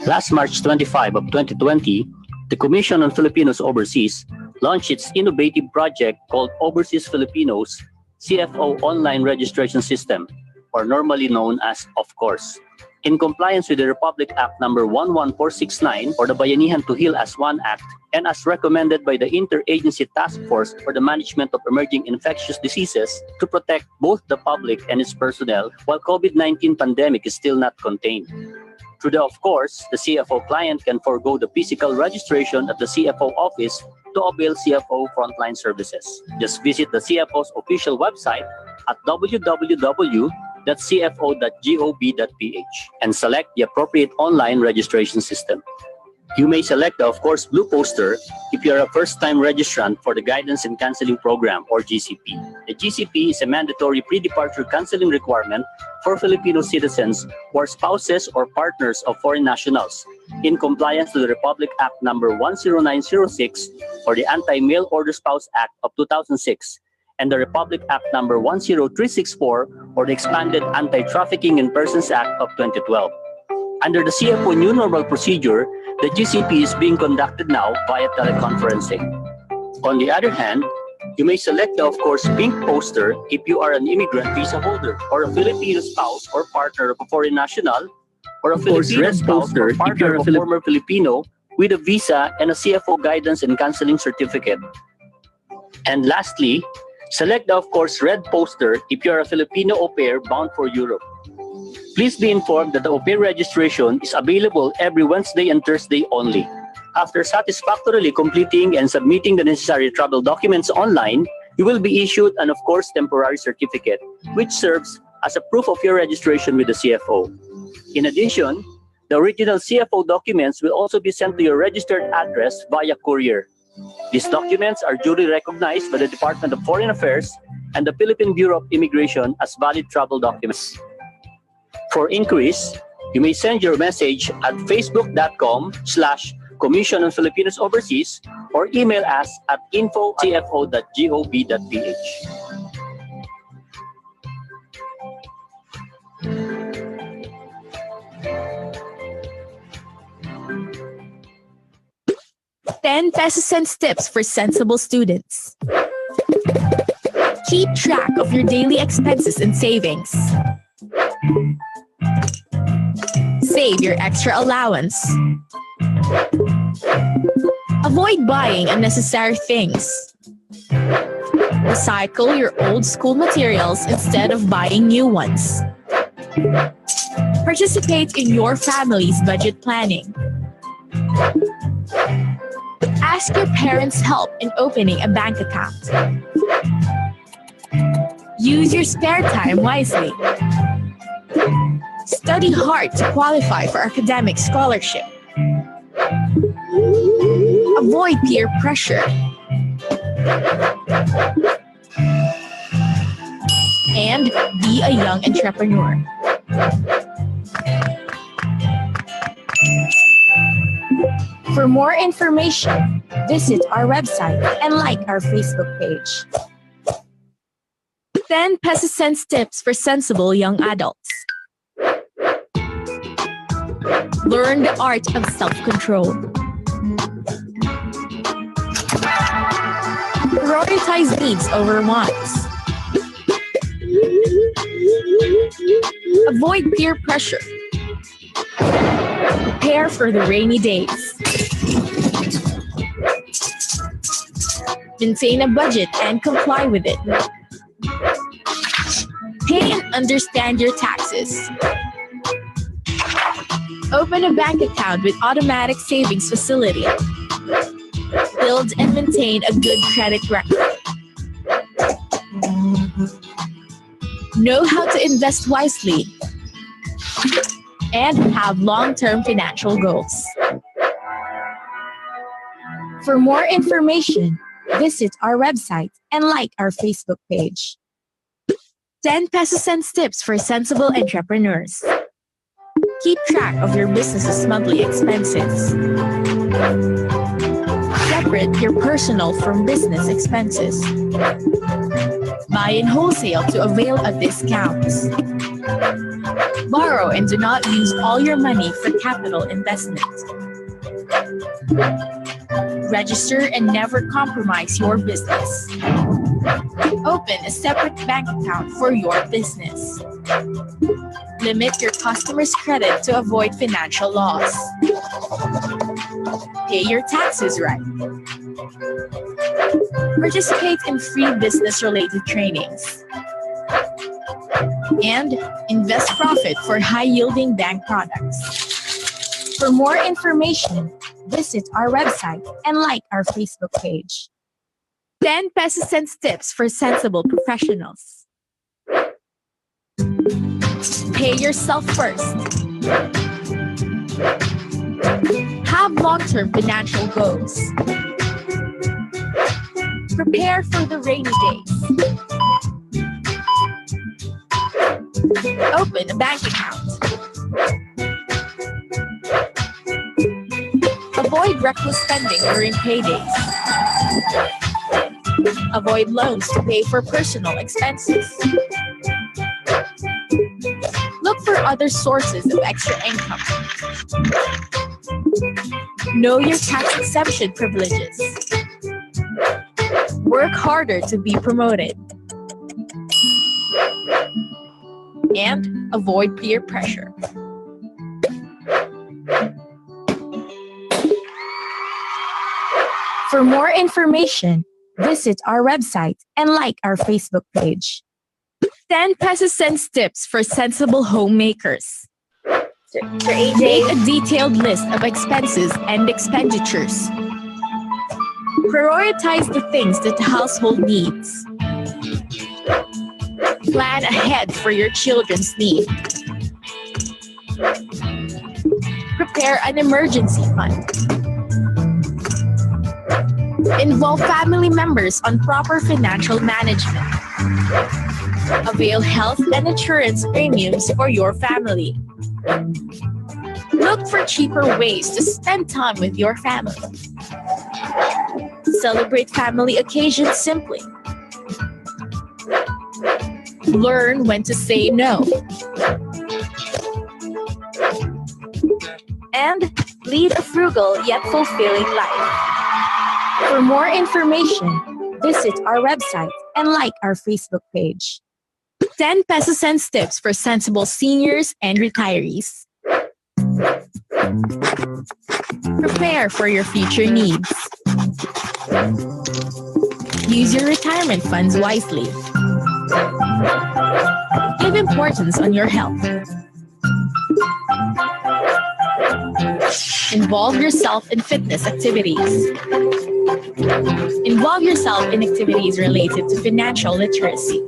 Last March 25 of 2020, the Commission on Filipinos Overseas launched its innovative project called Overseas Filipinos CFO Online Registration System, or normally known as OFCOURS. In compliance with the Republic Act number 11469, or the Bayanihan to Heal as One Act, and as recommended by the Interagency Task Force for the Management of Emerging Infectious Diseases to protect both the public and its personnel while COVID-19 pandemic is still not contained. Through the OFCOURS, the CFO client can forego the physical registration at the CFO office to avail CFO frontline services. Just visit the CFO's official website at www.cfo.gov.ph and select the appropriate online registration system. You may select the OFCOURS Blue Poster if you are a first-time registrant for the Guidance and Counseling Program, or GCP. The GCP is a mandatory pre-departure counseling requirement for Filipino citizens who are spouses or partners of foreign nationals, in compliance with the Republic Act number 10906, or the Anti-Mail Order Spouse Act of 2006, and the Republic Act number 10364, or the expanded Anti-Trafficking in Persons Act of 2012. Under the CFO New Normal procedure, the GCP is being conducted now via teleconferencing. On the other hand, you may select the OFCOURS Pink Poster if you are an immigrant visa holder, or a Filipino spouse or partner of a foreign national, or a Filipino spouse or partner of a former Filipino with a visa and a CFO Guidance and Counseling certificate. And lastly, select the OFCOURS Red Poster if you are a Filipino au pair bound for Europe. Please be informed that the au pair registration is available every Wednesday and Thursday only. After satisfactorily completing and submitting the necessary travel documents online, you will be issued an OFCOURS temporary certificate, which serves as a proof of your registration with the CFO. In addition, the original CFO documents will also be sent to your registered address via courier. These documents are duly recognized by the Department of Foreign Affairs and the Philippine Bureau of Immigration as valid travel documents. For inquiries, you may send your message at facebook.com/Commission on Filipinos Overseas or email us at info@cfo.gov.ph. $10 tips for sensible students. Keep track of your daily expenses and savings. Save your extra allowance. Avoid buying unnecessary things. Recycle your old school materials instead of buying new ones. Participate in your family's budget planning. Ask your parents' help in opening a bank account. Use your spare time wisely. Study hard to qualify for academic scholarship. Avoid peer pressure. And be a young entrepreneur. For more information, visit our website and like our Facebook page. 10 peso-cents tips for sensible young adults. Learn the art of self-control. Prioritize needs over wants. Avoid peer pressure. Prepare for the rainy days. Maintain a budget and comply with it. Pay and understand your taxes. Open a bank account with automatic savings facility. Build and maintain a good credit record. Know how to invest wisely. And have long-term financial goals. For more information, visit our website and like our Facebook page. 10 peso-cents tips for sensible entrepreneurs. Keep track of your business's monthly expenses. Separate your personal from business expenses. Buy in wholesale to avail of discounts. Borrow and do not use all your money for capital investment. Register and never compromise your business. Open a separate bank account for your business. Limit your customers' credit to avoid financial loss. Pay your taxes right. Participate in free business-related trainings. And invest profit for high-yielding bank products. For more information, visit our website and like our Facebook page. 10 peso cents tips for sensible professionals. Pay yourself first. Have long-term financial goals. Prepare for the rainy days. Open a bank account. Avoid reckless spending during paydays. Avoid loans to pay for personal expenses. Look for other sources of extra income. Know your tax exemption privileges. Work harder to be promoted. And avoid peer pressure. For more information, visit our website and like our Facebook page. 10 peso cents tips for sensible homemakers. Make a detailed list of expenses and expenditures. Prioritize the things that the household needs. Plan ahead for your children's needs. Prepare an emergency fund. Involve family members on proper financial management. Avail health and insurance premiums for your family. Look for cheaper ways to spend time with your family. Celebrate family occasions simply. Learn when to say no. And lead a frugal yet fulfilling life. For more information, visit our website and like our Facebook page. 10 peso cents tips for sensible seniors and retirees. Prepare for your future needs. Use your retirement funds wisely. Give importance on your health. Involve yourself in fitness activities. Involve yourself in activities related to financial literacy.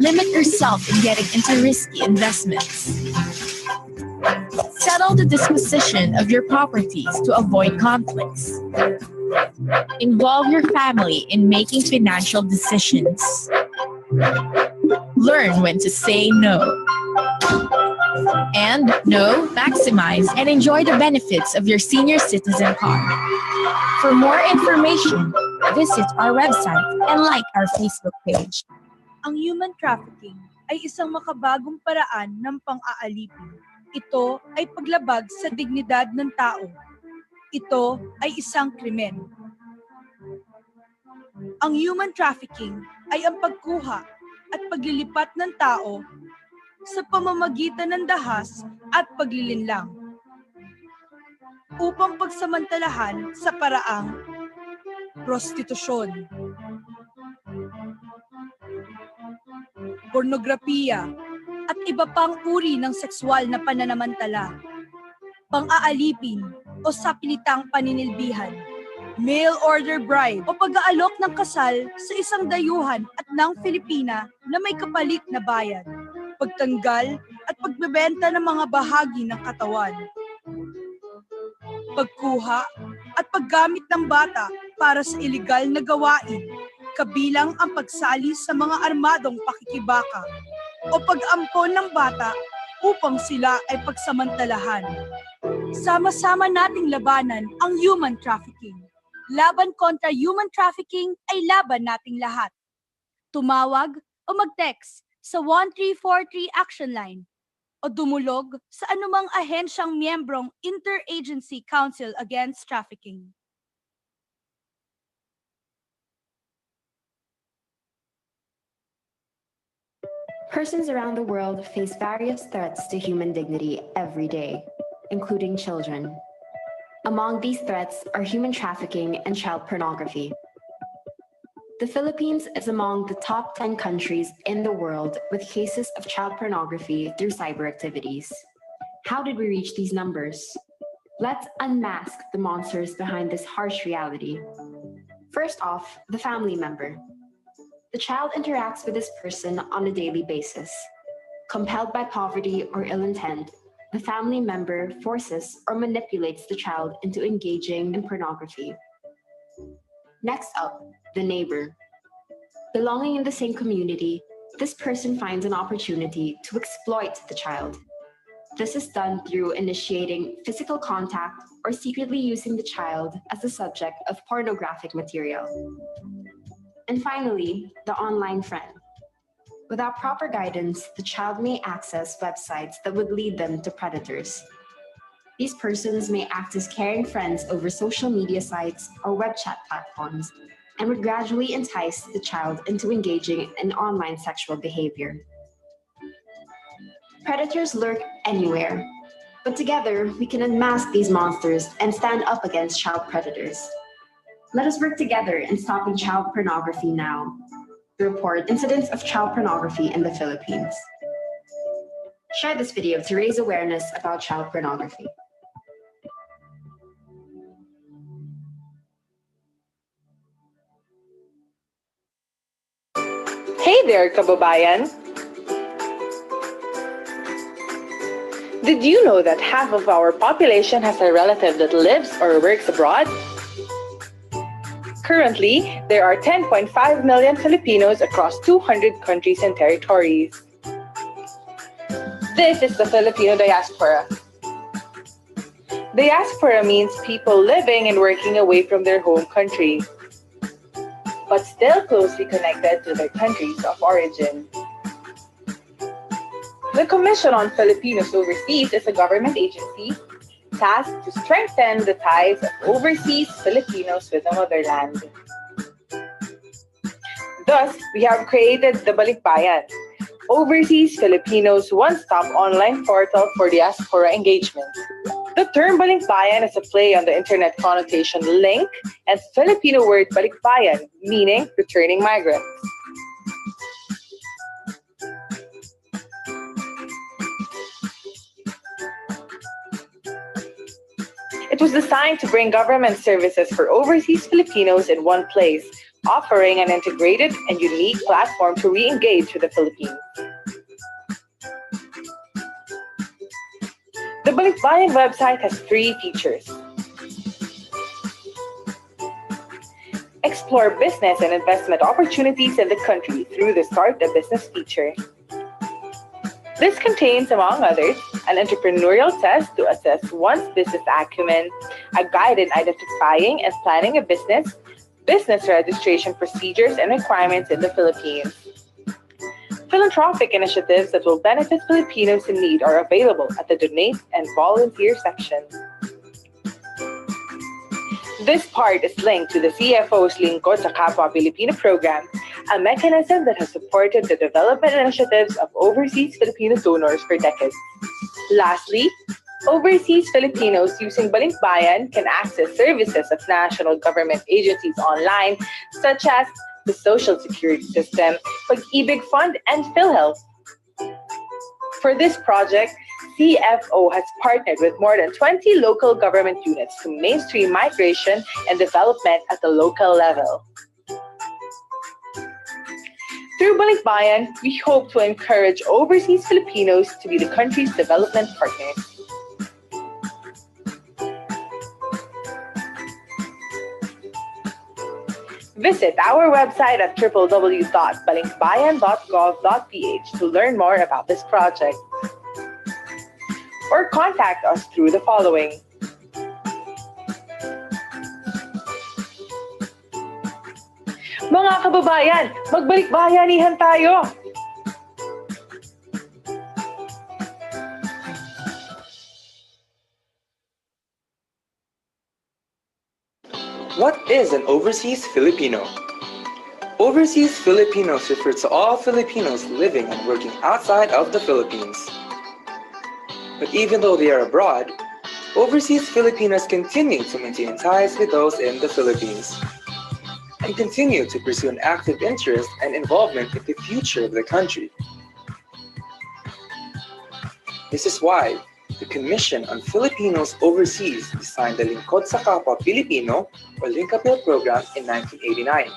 Limit yourself in getting into risky investments. Settle the disposition of your properties to avoid conflicts. Involve your family in making financial decisions. Learn when to say no. And maximize and enjoy the benefits of your senior citizen card. For more information, visit our website and like our Facebook page. Ang human trafficking ay isang makabagong paraan ng pang-aalipin. Ito ay paglabag sa dignidad ng tao. Ito ay isang krimen. Ang human trafficking ay ang pagkuha at paglilipat ng tao sa pamamagitan ng dahas at paglilinlang upang pagsamantalahan sa paraang prostitusyon, pornografiya, at iba pang uri ng sexual na pananamantala, pang-aalipin o sapilitang paninilbihan, mail order bribe o pag-aalok ng kasal sa isang dayuhan at ng Filipina na may kapalit na bayad, pagtanggal at pagbebenta ng mga bahagi ng katawan, pagkuha at paggamit ng bata para sa ilegal na gawain, kabilang ang pagsali sa mga armadong pakikibaka o pag-ampon ng bata upang sila ay pagsamantalahan. Sama-sama nating labanan ang human trafficking. Laban kontra human trafficking ay laban nating lahat. Tumawag o mag-text sa 1343 Action Line o dumulog sa anumang ahensyang miyembrong Interagency Council Against Trafficking. Persons around the world face various threats to human dignity every day, including children. Among these threats are human trafficking and child pornography. The Philippines is among the top 10 countries in the world with cases of child pornography through cyber activities. How did we reach these numbers? Let's unmask the monsters behind this harsh reality. First off, the family member. The child interacts with this person on a daily basis. Compelled by poverty or ill intent, the family member forces or manipulates the child into engaging in pornography. Next up, the neighbor. Belonging in the same community, this person finds an opportunity to exploit the child. This is done through initiating physical contact or secretly using the child as the subject of pornographic material. And finally, the online friend. Without proper guidance, the child may access websites that would lead them to predators. These persons may act as caring friends over social media sites or web chat platforms and would gradually entice the child into engaging in online sexual behavior. Predators lurk anywhere, but together we can unmask these monsters and stand up against child predators. Let us work together in stopping child pornography now. To report incidents of child pornography in the Philippines. Share this video to raise awareness about child pornography. Hey there, kababayan! Did you know that half of our population has a relative that lives or works abroad? Currently, there are 10.5 million Filipinos across 200 countries and territories. This is the Filipino diaspora. Diaspora means people living and working away from their home country, but still closely connected to their countries of origin. The Commission on Filipinos Overseas is a government agency tasked to strengthen the ties of overseas Filipinos with the motherland. Thus, we have created the Balikbayan, Overseas Filipinos one-stop online portal for diaspora engagement. The term Balikbayan is a play on the internet connotation link and Filipino word Balikbayan, meaning returning migrants. It was designed to bring government services for overseas Filipinos in one place, offering an integrated and unique platform to re-engage with the Philippines. The Balikbayan website has 3 features. Explore business and investment opportunities in the country through the Start a Business feature. This contains, among others, an entrepreneurial test to assess one's business acumen, a guide in identifying and planning a business, business registration procedures and requirements in the Philippines. Philanthropic initiatives that will benefit Filipinos in need are available at the Donate and Volunteer section. This part is linked to the CFO's Lingkod sa Kapwa Pilipino program, a mechanism that has supported the development initiatives of overseas Filipino donors for decades. Lastly, overseas Filipinos using Balikbayan can access services of national government agencies online, such as the Social Security System, Pag-ibig Fund, and PhilHealth. For this project, CFO has partnered with more than 20 local government units to mainstream migration and development at the local level. Through Balikbayan, we hope to encourage overseas Filipinos to be the country's development partners. Visit our website at www.balikbayan.gov.ph to learn more about this project. Or contact us through the following. Mga kababayan, magbalikbayanihan tayo! What is an overseas Filipino? Overseas Filipinos refer to all Filipinos living and working outside of the Philippines. But even though they are abroad, overseas Filipinos continue to maintain ties with those in the Philippines and continue to pursue an active interest and involvement in the future of the country. This is why the Commission on Filipinos Overseas designed the Lingkod sa Kapwa Pilipino or Linkapil program in 1989.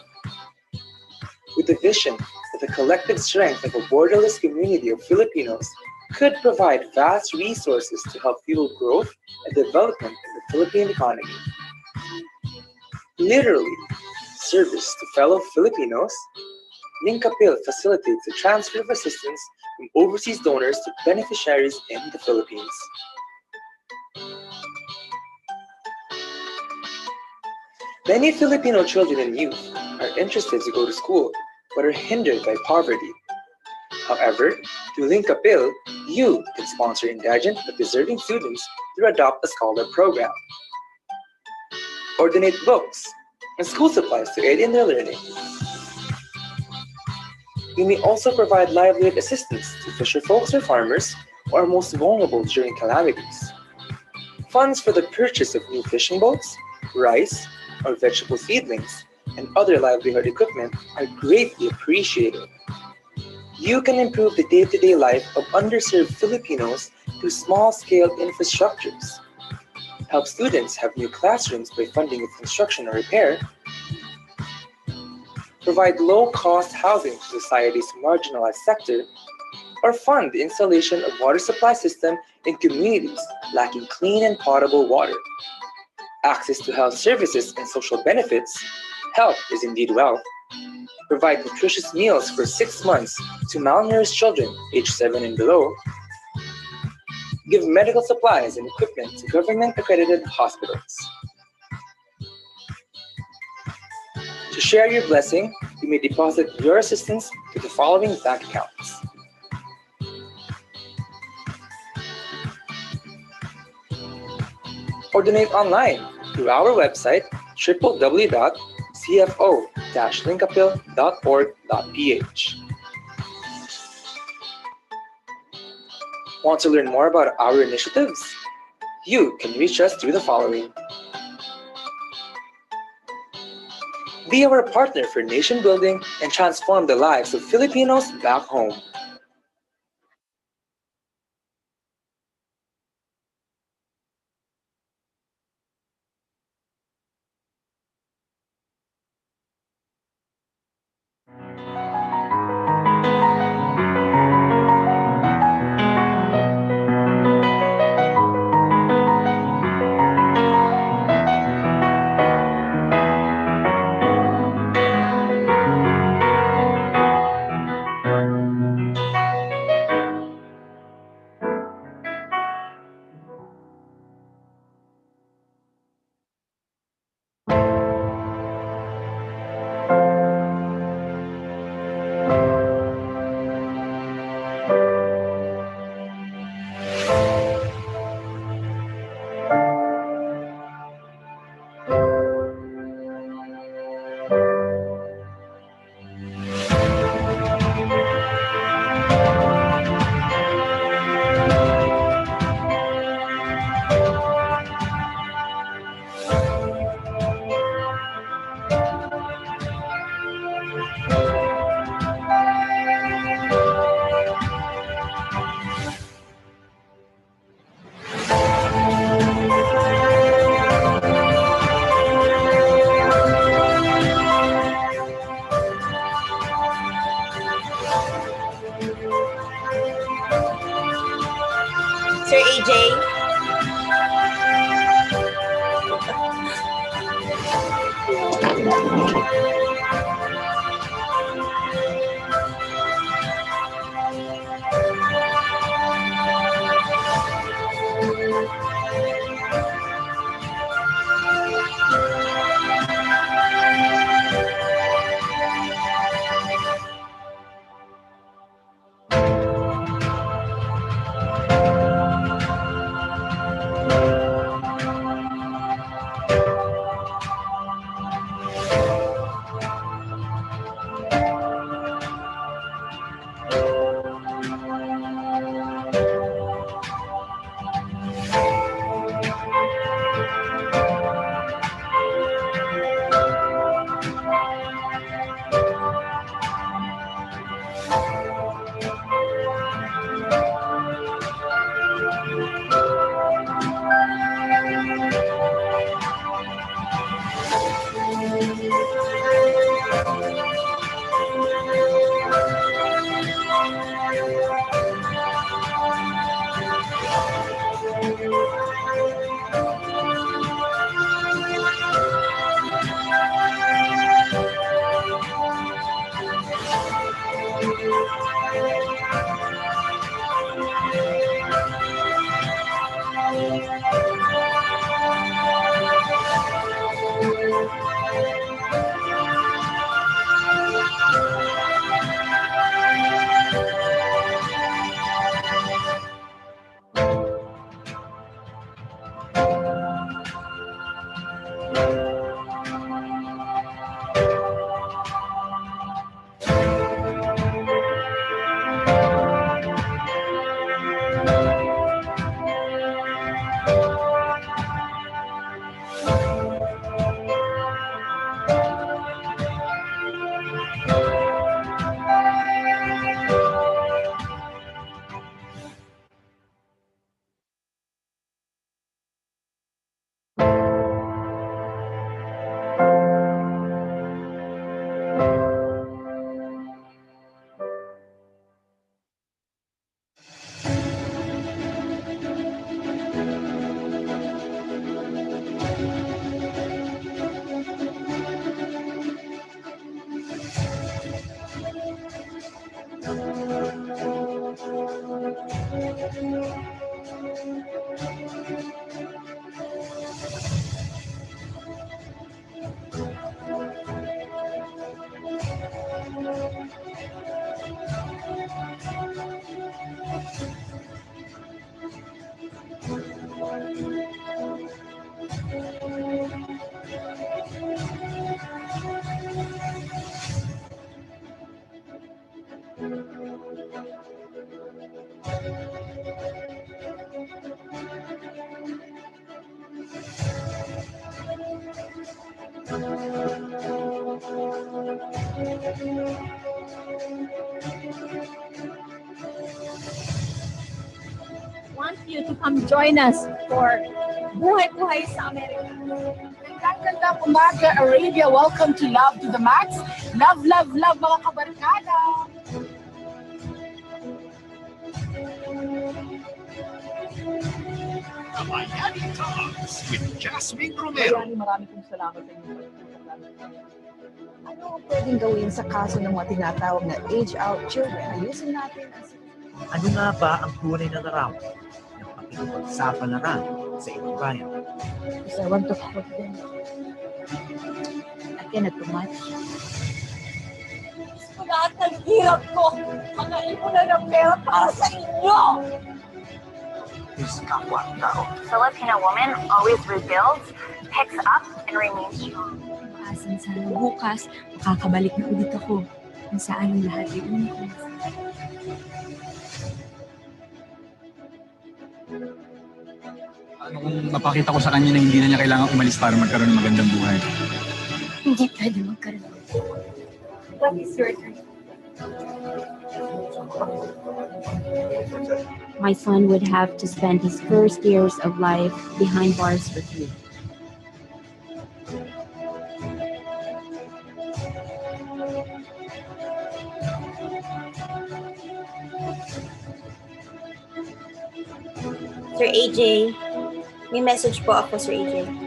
With the vision that the collective strength of a borderless community of Filipinos could provide vast resources to help fuel growth and development in the Philippine economy. Literally, service to fellow Filipinos, Linkapil facilitates the transfer of assistance from overseas donors to beneficiaries in the Philippines. Many Filipino children and youth are interested to go to school but are hindered by poverty. However, through Linkapil, you can sponsor indigent but deserving students to adopt a scholar program, or donate books and school supplies to aid in their learning. We may also provide livelihood assistance to fisher folks or farmers who are most vulnerable during calamities. Funds for the purchase of new fishing boats, rice, or vegetable seedlings, and other livelihood equipment are greatly appreciated. You can improve the day-to-day life of underserved Filipinos through small-scale infrastructures. Help students have new classrooms by funding of construction or repair. Provide low-cost housing to society's marginalized sector, or fund the installation of water supply system in communities lacking clean and potable water. Access to health services and social benefits. Health is indeed wealth. Provide nutritious meals for 6 months to malnourished children aged 7 and below. Give medical supplies and equipment to government-accredited hospitals. To share your blessing, you may deposit your assistance to the following bank accounts. Or donate online through our website www.cfo-linkapil.org.ph. Want to learn more about our initiatives? You can reach us through the following. Be our partner for nation building and transform the lives of Filipinos back home. Sir AJ? Want you to come join us for Buhay-Buhay sa Amerika. Ganda umaga, Arabia. Welcome to Love to the Max. Love, love, love, mga kabarkada. Miami Talks with Jasmine Romero. Maraming pong salamat sa inyo. Ano ang pwedeng gawin sa kaso ng mga tinatawag na age-out children? Ayusin natin ang ano nga ba ang tunay na larawan ng pakikipagsapalaran sa ibang bayan? Because I want to help them. I cannot too much. Lahat ng hirap ko, mga ipunan ng pera para sa inyo! Is kapwa-tao. Filipino woman always rebuilds, picks up, and remains strong. Maasan sana bukas, makakabalik na ulit ako kung saan ang lahat ay umiwas. Ano kung mapakita ko sa kanya na hindi na niya kailangan umalis para magkaroon ng magandang buhay? Hindi pwede magkaroon ng buhay. What is your dream? My son would have to spend his first years of life behind bars with me. Sir AJ, may message po ako, Sir AJ.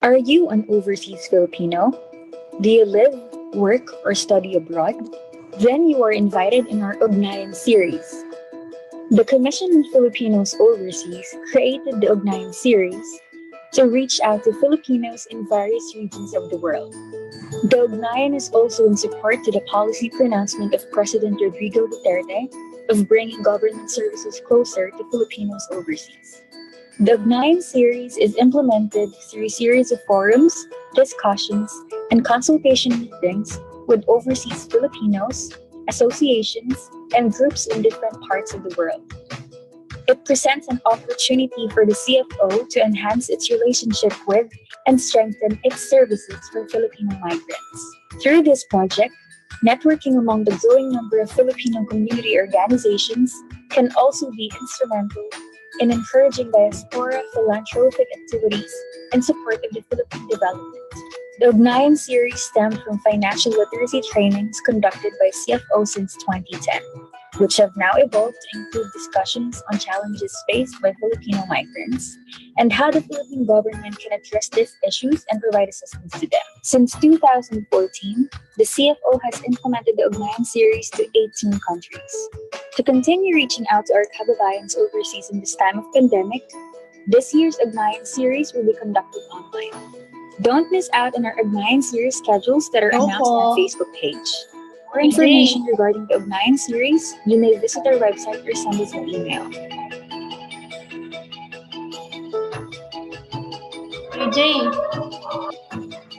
Are you an overseas Filipino? Do you live, work, or study abroad? Then you are invited in our Ugnayan series. The Commission on Filipinos Overseas created the Ugnayan series to reach out to Filipinos in various regions of the world. The Ugnayan is also in support to the policy pronouncement of President Rodrigo Duterte of bringing government services closer to Filipinos overseas. The Ugnayan series is implemented through a series of forums, discussions, and consultation meetings with overseas Filipinos, associations, and groups in different parts of the world. It presents an opportunity for the CFO to enhance its relationship with and strengthen its services for Filipino migrants. Through this project, networking among the growing number of Filipino community organizations can also be instrumental in encouraging diaspora philanthropic activities in support of the Philippine development. The Ugnayan series stemmed from financial literacy trainings conducted by CFO since 2010, which have now evolved to include discussions on challenges faced by Filipino migrants and how the Philippine government can address these issues and provide assistance to them. Since 2014, the CFO has implemented the Ugnayan series to 18 countries. To continue reaching out to our kababayans overseas in this time of pandemic, this year's Ugnayan series will be conducted online. Don't miss out on our Ugnayan series schedules that are announced on our Facebook page. For information regarding the Ugnayan series, you may visit our website or send us an email.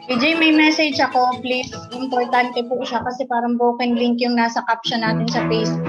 AJ, may message ako. Please, importante po siya kasi parang broken link yung nasa caption natin sa Facebook.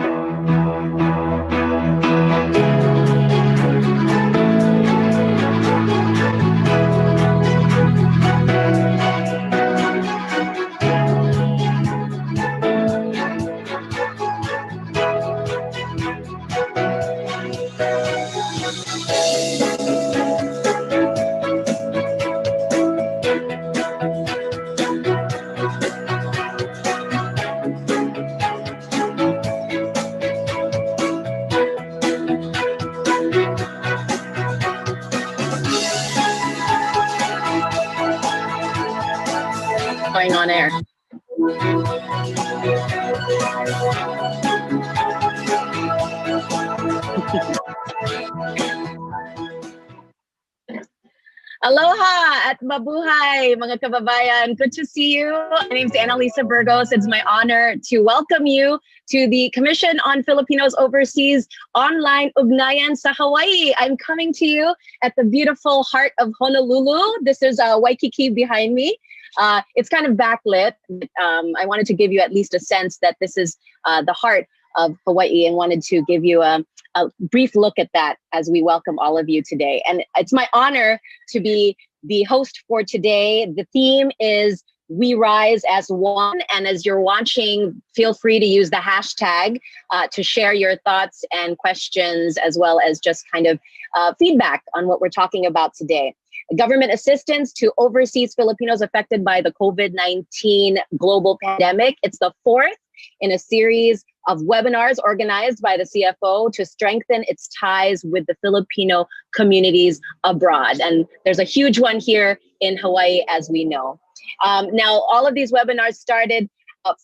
Going on air. Aloha at mabuhay, mga kababayan. Good to see you. My name is Annalisa Burgos. It's my honor to welcome you to the Commission on Filipinos Overseas online Ugnayan sa Hawaii. I'm coming to you at the beautiful heart of Honolulu. This is Waikiki behind me. It's kind of backlit. I wanted to give you at least a sense that this is the heart of Hawaii and wanted to give you a brief look at that as we welcome all of you today. And it's my honor to be the host for today. The theme is We Rise as One. And as you're watching, feel free to use the hashtag to share your thoughts and questions, as well as just kind of feedback on what we're talking about today. Government assistance to overseas Filipinos affected by the COVID-19 global pandemic. It's the fourth in a series of webinars organized by the CFO to strengthen its ties with the Filipino communities abroad. And there's a huge one here in Hawaii, as we know. Now, all of these webinars started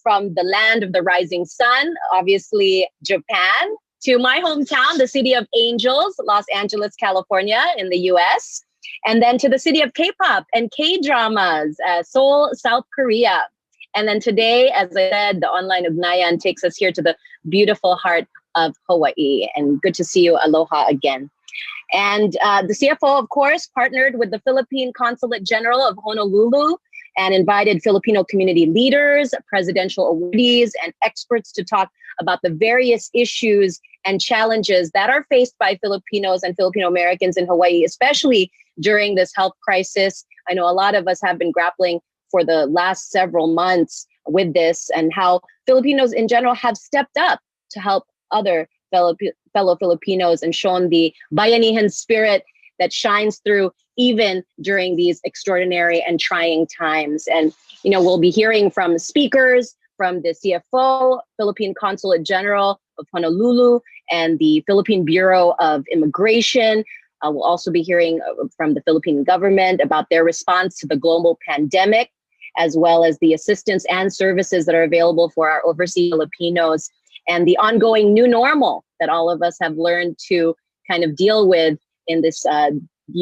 from the land of the rising sun, obviously Japan, to my hometown, the city of Angels, Los Angeles, California, in the US. And then to the city of K-pop and K-dramas, Seoul, South Korea. And then today, as I said, the online Ugnayan takes us here to the beautiful heart of Hawaii. And good to see you. Aloha again. And the CFO, of course, partnered with the Philippine Consulate General of Honolulu and invited Filipino community leaders, presidential awardees, and experts to talk about the various issues and challenges that are faced by Filipinos and Filipino Americans in Hawaii, especially during this health crisis. I know a lot of us have been grappling for the last several months with this, and how Filipinos in general have stepped up to help other fellow Filipinos and shown the bayanihan spirit that shines through even during these extraordinary and trying times. And, you know, we'll be hearing from speakers from the CFO, Philippine Consulate General of Honolulu, and the Philippine Bureau of Immigration. We'll also be hearing from the Philippine government about their response to the global pandemic, as well as the assistance and services that are available for our overseas Filipinos, and the ongoing new normal that all of us have learned to kind of deal with in this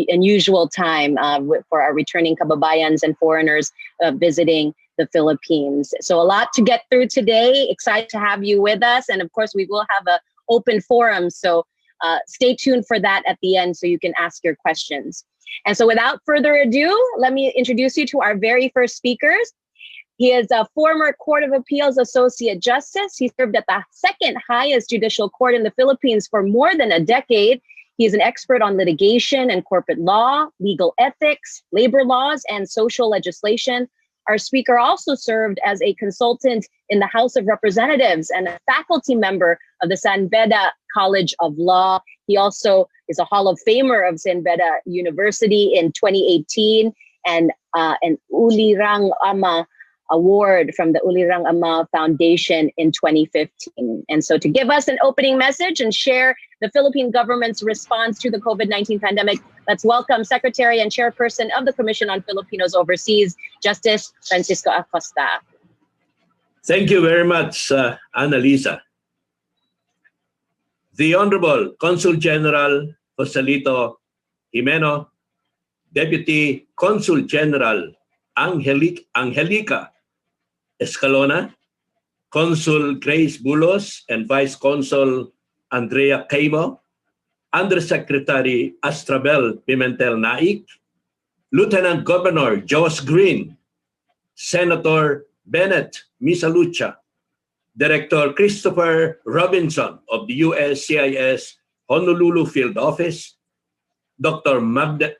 unusual time for our returning kababayans and foreigners visiting the Philippines. So a lot to get through today. Excited to have you with us. And of course, we will have an open forum. So stay tuned for that at the end so you can ask your questions. And so without further ado, let me introduce you to our very first speakers. He is a former Court of Appeals Associate Justice. He served at the second highest judicial court in the Philippines for more than a decade. He is an expert on litigation and corporate law, legal ethics, labor laws, and social legislation. Our speaker also served as a consultant in the House of Representatives and a faculty member of the San Beda College of Law. He also is a Hall of Famer of San Beda University in 2018. and an Ulirang Ama award from the Ulirang Ama Foundation in 2015. And so to give us an opening message and share the Philippine government's response to the COVID-19 pandemic, let's welcome Secretary and Chairperson of the Commission on Filipinos Overseas, Justice Francisco Acosta. Thank you very much, Annalisa. The Honorable Consul General Joselito Jimeno, Deputy Consul General Angelica Escalona, Consul Grace Bulos, and Vice Consul Andrea Caimo, Undersecretary Astrabel Pimentel Naik, Lieutenant Governor Joss Green, Senator Bennett Misalucha, Director Christopher Robinson of the USCIS Honolulu Field Office, Dr.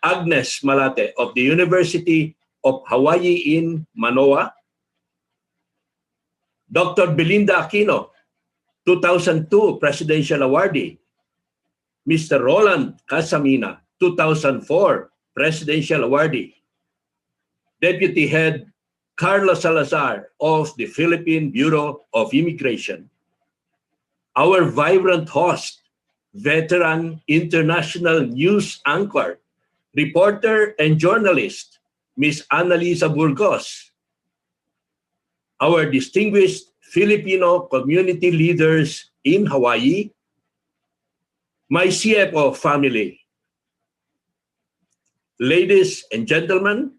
Agnes Malate of the University of Hawaii in Manoa, Dr. Belinda Aquino, 2002 Presidential Awardee, Mr. Roland Casamina, 2004 Presidential Awardee, Deputy Head Carlos Salazar of the Philippine Bureau of Immigration, our vibrant host, veteran international news anchor, reporter and journalist, Ms. Annalisa Burgos, our distinguished Filipino community leaders in Hawaii, my CFO family. Ladies and gentlemen,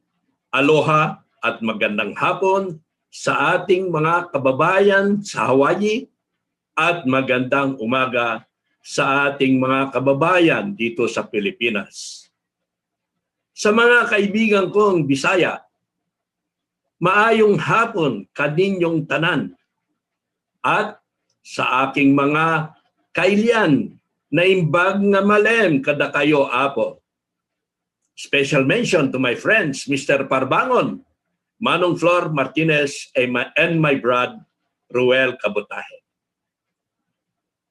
aloha at magandang hapon sa ating mga kababayan sa Hawaii at magandang umaga sa ating mga kababayan dito sa Pilipinas. Sa mga kaibigan kong Bisaya, maayong hapon kaninyong tanan, at sa aking mga kailian na imbag nga malem kada kayo apo. Special mention to my friends, Mr. Parbangon, Manong Flor Martinez, and my brother, Ruel Cabutahe.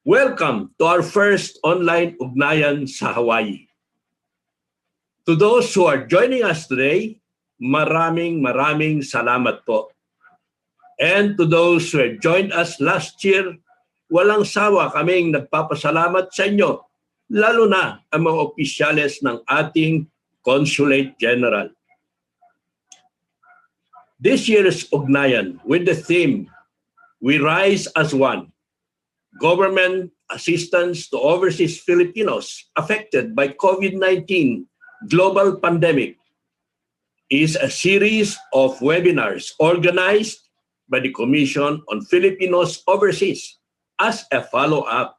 Welcome to our first online Ugnayan sa Hawaii. To those who are joining us today, maraming salamat po. And to those who have joined us last year, walang sawa kaming nagpapasalamat sa inyo, lalo na ang mga opisyales ng ating Consulate General. This year's Ugnayan with the theme, We Rise as One, Government Assistance to Overseas Filipinos Affected by COVID-19 Global Pandemic, is a series of webinars organized by the Commission on Filipinos Overseas as a follow-up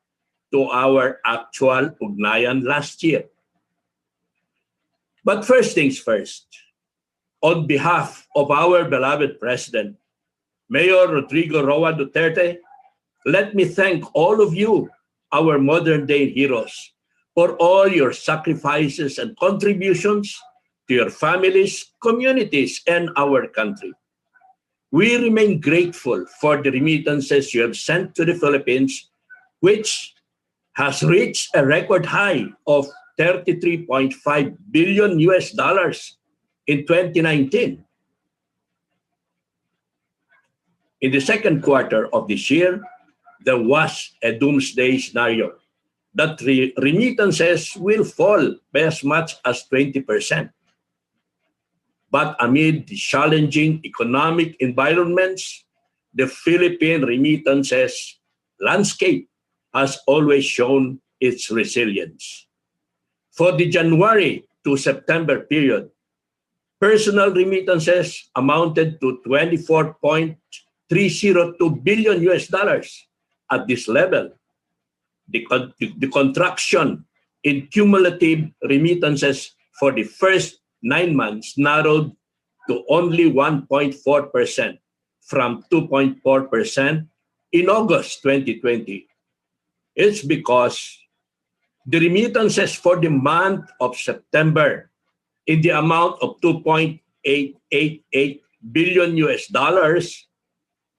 to our actual Ugnayan last year. But first things first, on behalf of our beloved President, Mayor Rodrigo Roa Duterte, let me thank all of you, our modern-day heroes, for all your sacrifices and contributions to your families, communities, and our country. We remain grateful for the remittances you have sent to the Philippines, which has reached a record high of $33.5 billion in 2019. In the second quarter of this year, there was a doomsday scenario that remittances will fall by as much as 20%. But amid the challenging economic environments, the Philippine remittances landscape has always shown its resilience. For the January to September period, personal remittances amounted to $24.302 billion. At this level, the contraction in cumulative remittances for the first 9 months narrowed to only 1.4% from 2.4% in August 2020. It's because the remittances for the month of September in the amount of $2.888 billion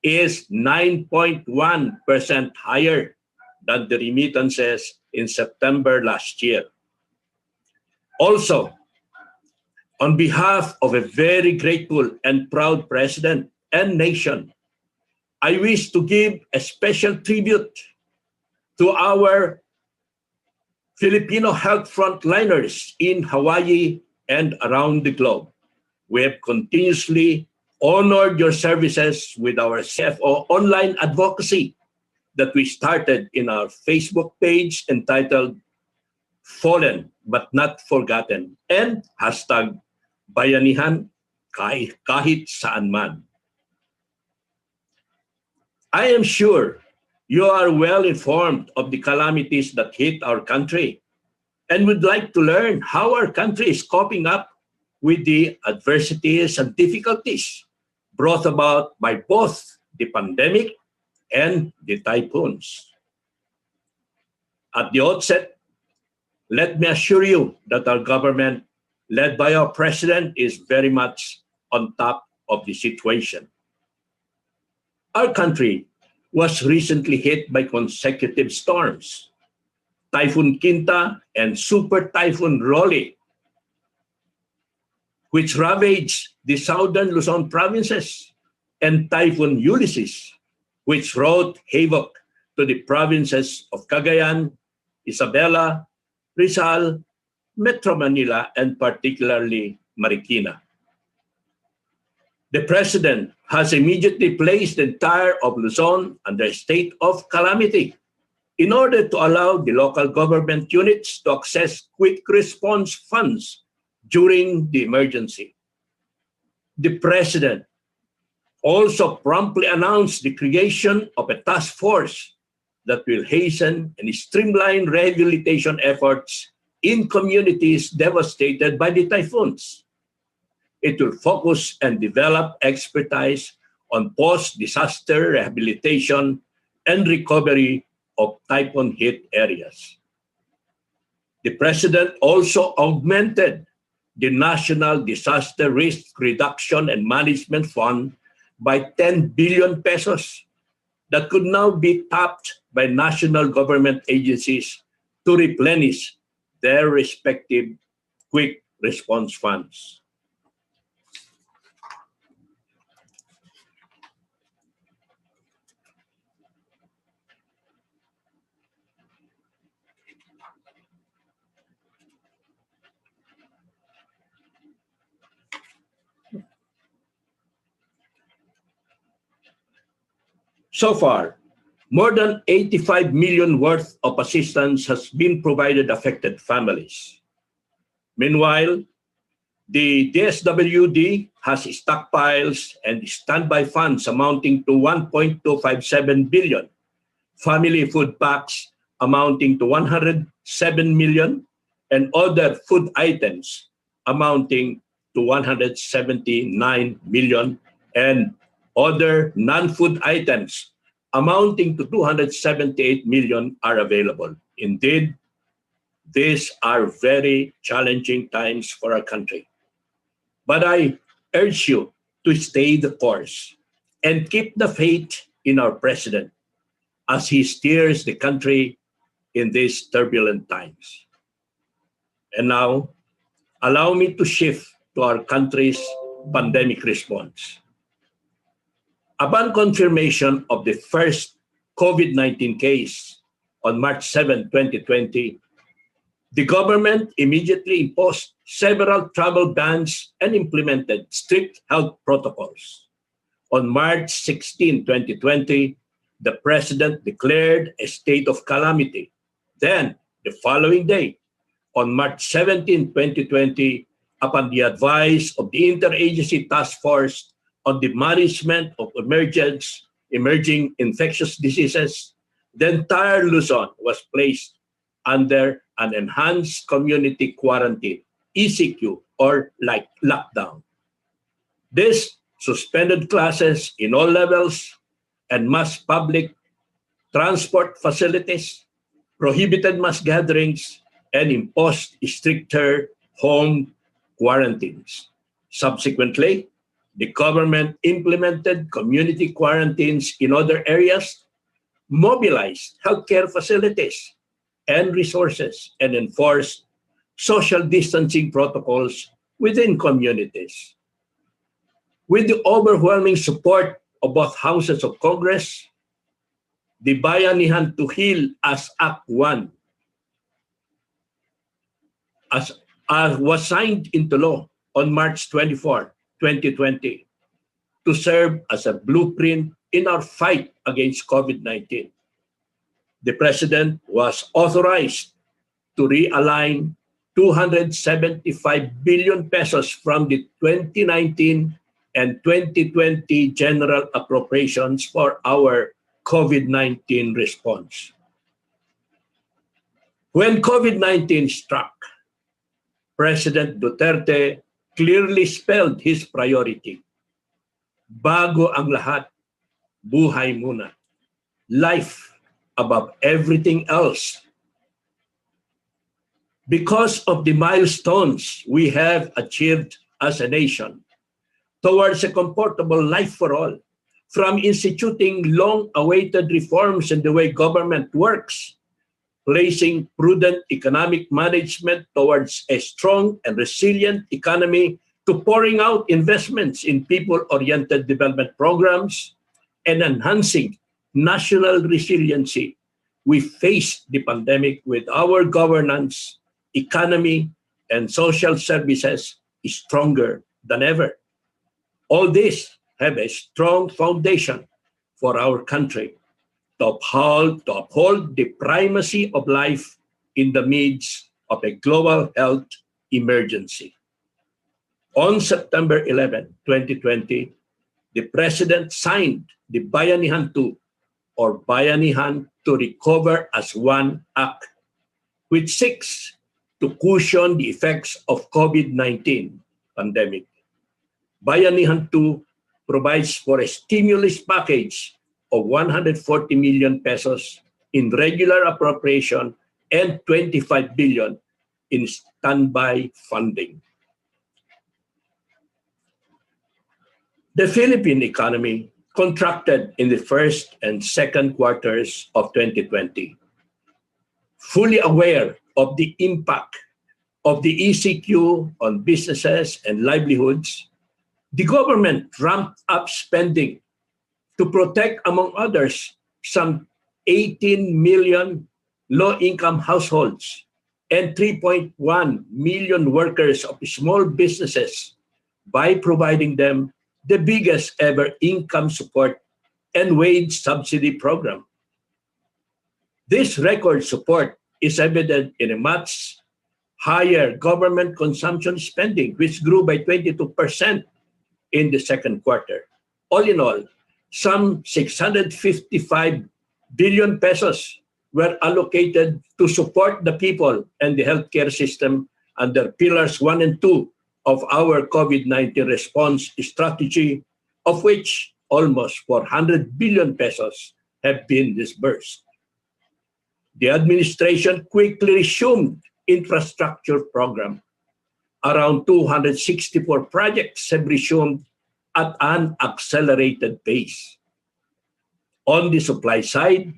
is 9.1% higher than the remittances in September last year. Also, On behalf of a very grateful and proud President and nation, I wish to give a special tribute to our Filipino health frontliners in Hawaii and around the globe. We have continuously honored your services with our CFO online advocacy that we started in our Facebook page entitled Fallen But Not Forgotten and hashtag Bayanihan kahit saan man. I am sure you are well informed of the calamities that hit our country and would like to learn how our country is coping up with the adversities and difficulties brought about by both the pandemic and the typhoons. At the outset, let me assure you that our government, led by our president, is very much on top of the situation. Our country was recently hit by consecutive storms, Typhoon Quinta and Super Typhoon Rolly, which ravaged the southern Luzon provinces, and Typhoon Ulysses, which wrought havoc to the provinces of Cagayan, Isabela, Rizal, Metro Manila, and particularly Marikina. The President has immediately placed the entire of Luzon under a state of calamity in order to allow the local government units to access quick response funds during the emergency. The President also promptly announced the creation of a task force that will hasten and streamline rehabilitation efforts in communities devastated by the typhoons. It will focus and develop expertise on post-disaster rehabilitation and recovery of typhoon-hit areas. The President also augmented the National Disaster Risk Reduction and Management Fund by 10 billion pesos that could now be tapped by national government agencies to replenish their respective quick response funds. So far, more than 85 million worth of assistance has been provided affected families. Meanwhile, the DSWD has stockpiles and standby funds amounting to 1.257 billion, family food packs amounting to 107 million, and other food items amounting to 179 million, and other non-food items amounting to 278 million are available. Indeed, these are very challenging times for our country. But I urge you to stay the course and keep the faith in our President as he steers the country in these turbulent times. And now, allow me to shift to our country's pandemic response. Upon confirmation of the first COVID-19 case on March 7, 2020, the government immediately imposed several travel bans and implemented strict health protocols. On March 16, 2020, the President declared a state of calamity. Then, the following day, on March 17, 2020, upon the advice of the Interagency Task Force on the Management of Emerging Infectious Diseases, the entire Luzon was placed under an enhanced community quarantine, ECQ, or like lockdown. This suspended classes in all levels and mass public transport facilities, prohibited mass gatherings, and imposed stricter home quarantines. Subsequently, the government implemented community quarantines in other areas, mobilized healthcare facilities and resources, and enforced social distancing protocols within communities. With the overwhelming support of both houses of Congress, the Bayanihan to Heal as Act 1 as was signed into law on March 24, 2020, to serve as a blueprint in our fight against COVID-19. The President was authorized to realign 275 billion pesos from the 2019 and 2020 general appropriations for our COVID-19 response. When COVID-19 struck, President Duterte clearly spelled his priority. Bago ang lahat, buhay muna. Life above everything else. Because of the milestones we have achieved as a nation towards a comfortable life for all, from instituting long-awaited reforms in the way government works, placing prudent economic management towards a strong and resilient economy, to pouring out investments in people-oriented development programs and enhancing national resiliency, we faced the pandemic with our governance, economy, and social services stronger than ever. All this have a strong foundation for our country to uphold the primacy of life in the midst of a global health emergency. On September 11, 2020, the President signed the Bayanihan 2, or Bayanihan to Recover as One Act, which seeks to cushion the effects of COVID-19 pandemic. Bayanihan 2 provides for a stimulus package of 140 million pesos in regular appropriation and 25 billion in standby funding. The Philippine economy contracted in the first and second quarters of 2020. Fully aware of the impact of the ECQ on businesses and livelihoods, the government ramped up spending to protect, among others, some 18 million low-income households and 3.1 million workers of small businesses by providing them the biggest ever income support and wage subsidy program. This record support is evident in a much higher government consumption spending, which grew by 22% in the second quarter. All in all, some 655 billion pesos were allocated to support the people and the healthcare system under pillars 1 and 2 of our COVID-19 response strategy, of which almost 400 billion pesos have been disbursed. The administration quickly resumed infrastructure program. Around 264 projects have resumed at an accelerated pace. On the supply side,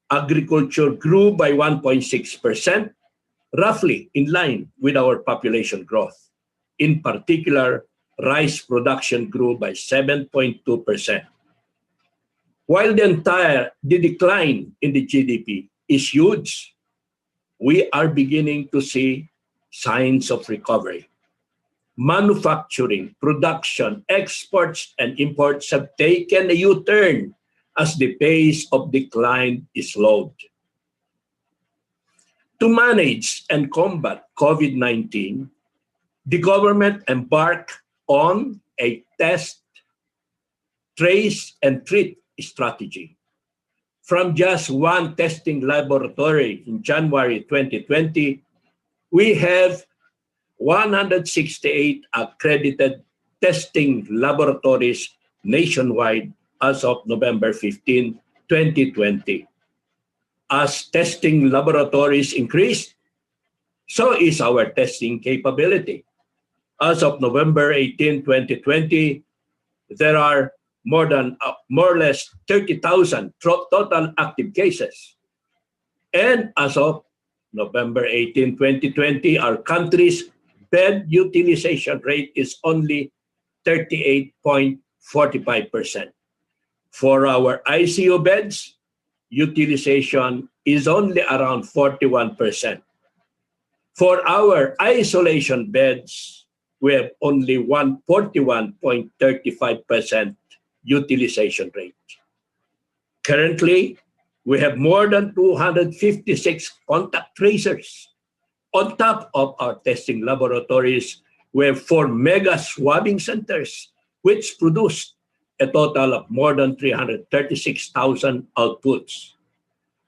agriculture grew by 1.6%, roughly in line with our population growth. In particular, rice production grew by 7.2%. While the decline in the GDP is huge, we are beginning to see signs of recovery. Manufacturing, production, exports, and imports have taken a U-turn as the pace of decline is slowed. To manage and combat COVID-19, the government embarked on a test, trace, and treat strategy. From just one testing laboratory in January 2020, we have 168 accredited testing laboratories nationwide as of November 15, 2020. As testing laboratories increase, so is our testing capability. As of November 18, 2020, there are more or less 30,000 total active cases. And as of November 18, 2020, our country's bed utilization rate is only 38.45%. For our ICU beds, utilization is only around 41%. For our isolation beds, we have only 141.35% utilization rate. Currently, we have more than 256 contact tracers. On top of our testing laboratories, we have 4 mega swabbing centers, which produce a total of more than 336,000 outputs.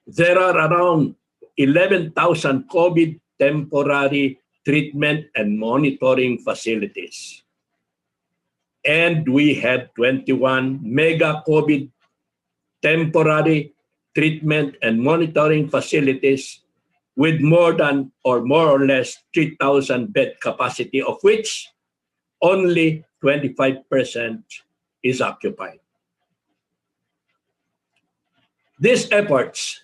There are around 11,000 COVID temporary treatment and monitoring facilities. And we have 21 mega COVID temporary treatment and monitoring facilities with more than or more or less 3,000 bed capacity, of which only 25% is occupied. These efforts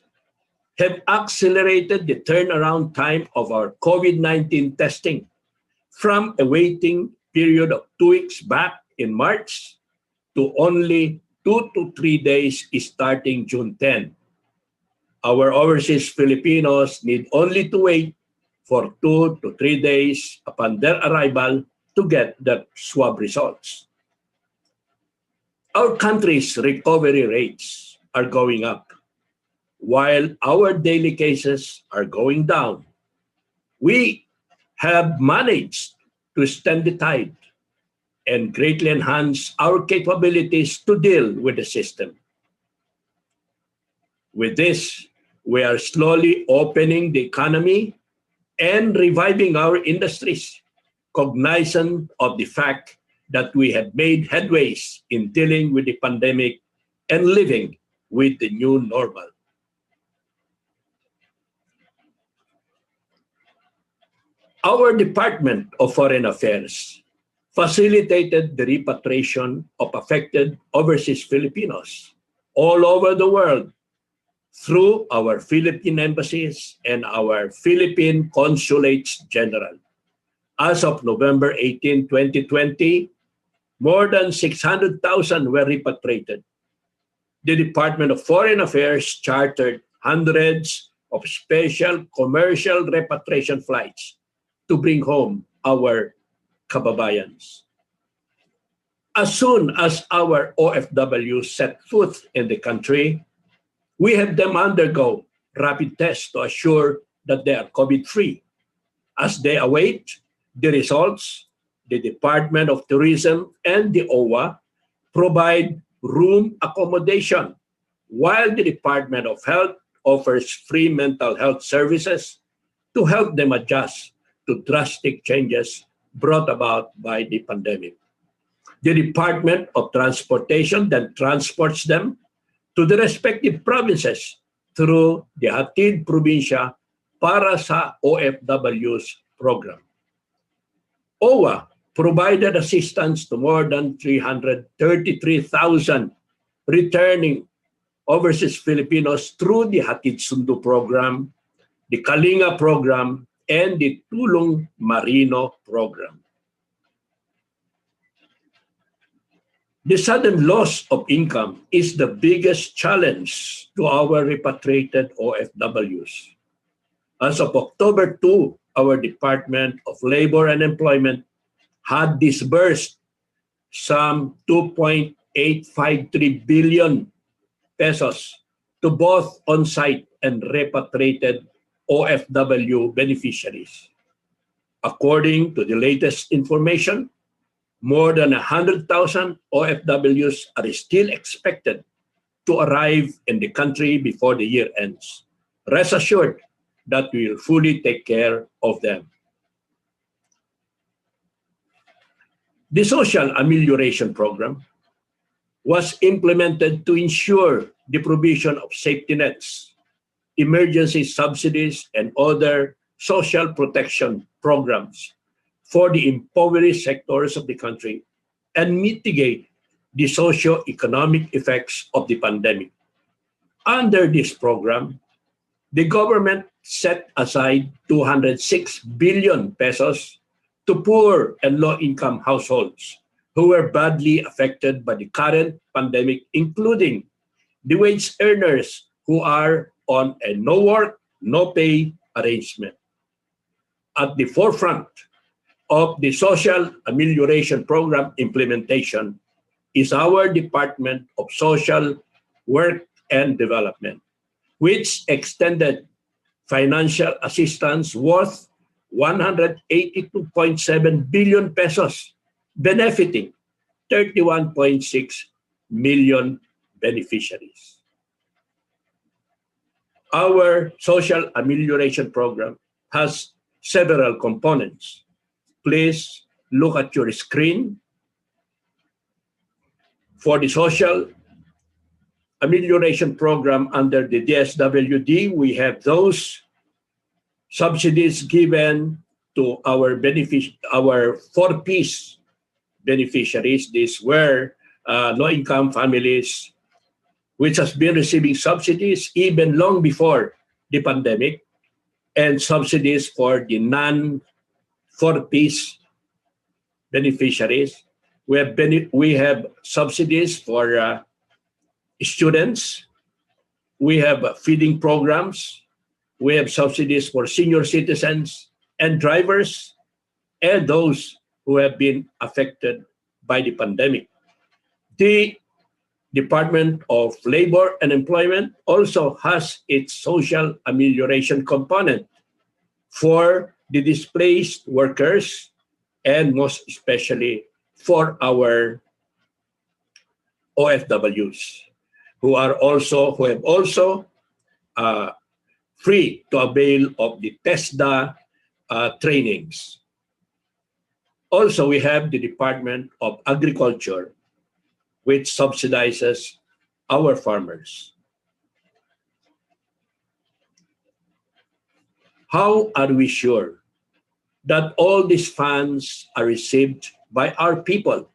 have accelerated the turnaround time of our COVID-19 testing from a waiting period of 2 weeks back in March to only 2 to 3 days starting June 10. Our overseas Filipinos need only to wait for 2 to 3 days upon their arrival to get their swab results. Our country's recovery rates are going up, while our daily cases are going down. We have managed to stem the tide and greatly enhance our capabilities to deal with the system. With this, we are slowly opening the economy and reviving our industries, cognizant of the fact that we have made headways in dealing with the pandemic and living with the new normal. Our Department of Foreign Affairs facilitated the repatriation of affected overseas Filipinos all over the world through our Philippine embassies and our Philippine consulates general. As of November 18, 2020, more than 600,000 were repatriated. The Department of Foreign Affairs chartered hundreds of special commercial repatriation flights to bring home our kababayans. As soon as our OFWs set foot in the country, we have them undergo rapid tests to assure that they are COVID-free. As they await the results, the Department of Tourism and the OWA provide room accommodation, while the Department of Health offers free mental health services to help them adjust to drastic changes brought about by the pandemic. The Department of Transportation then transports them to the respective provinces through the Hatid Probinsya para sa OFWs program. OWA provided assistance to more than 333,000 returning overseas Filipinos through the Hatid Sundo program, the Kalinga program, and the Tulong Marino program. The sudden loss of income is the biggest challenge to our repatriated OFWs. As of October 2, our Department of Labor and Employment had disbursed some 2.853 billion pesos to both on-site and repatriated OFW beneficiaries. According to the latest information, more than 100,000 OFWs are still expected to arrive in the country before the year ends. Rest assured that we will fully take care of them. The Social Amelioration Program was implemented to ensure the provision of safety nets, emergency subsidies, and other social protection programs for the impoverished sectors of the country and mitigate the socio-economic effects of the pandemic. Under this program, the government set aside 206 billion pesos to poor and low-income households who were badly affected by the current pandemic, including the wage earners who are on a no-work, no-pay arrangement. At the forefront of the Social Amelioration Program implementation is our Department of Social Work and Development, which extended financial assistance worth 182.7 billion pesos, benefiting 31.6 million beneficiaries. Our Social Amelioration Program has several components. Please look at your screen. For the Social Amelioration Program under the DSWD, we have those subsidies given to our four-piece beneficiaries. These were low-income families which has been receiving subsidies even long before the pandemic, and subsidies for the non-four-piece beneficiaries. We have subsidies for students. We have feeding programs. We have subsidies for senior citizens and drivers and those who have been affected by the pandemic. The Department of Labor and Employment also has its social amelioration component for the displaced workers and most especially for our OFWs who have also free to avail of the TESDA trainings. Also, we have the Department of Agriculture, which subsidizes our farmers. How are we sure that all these funds are received by our people?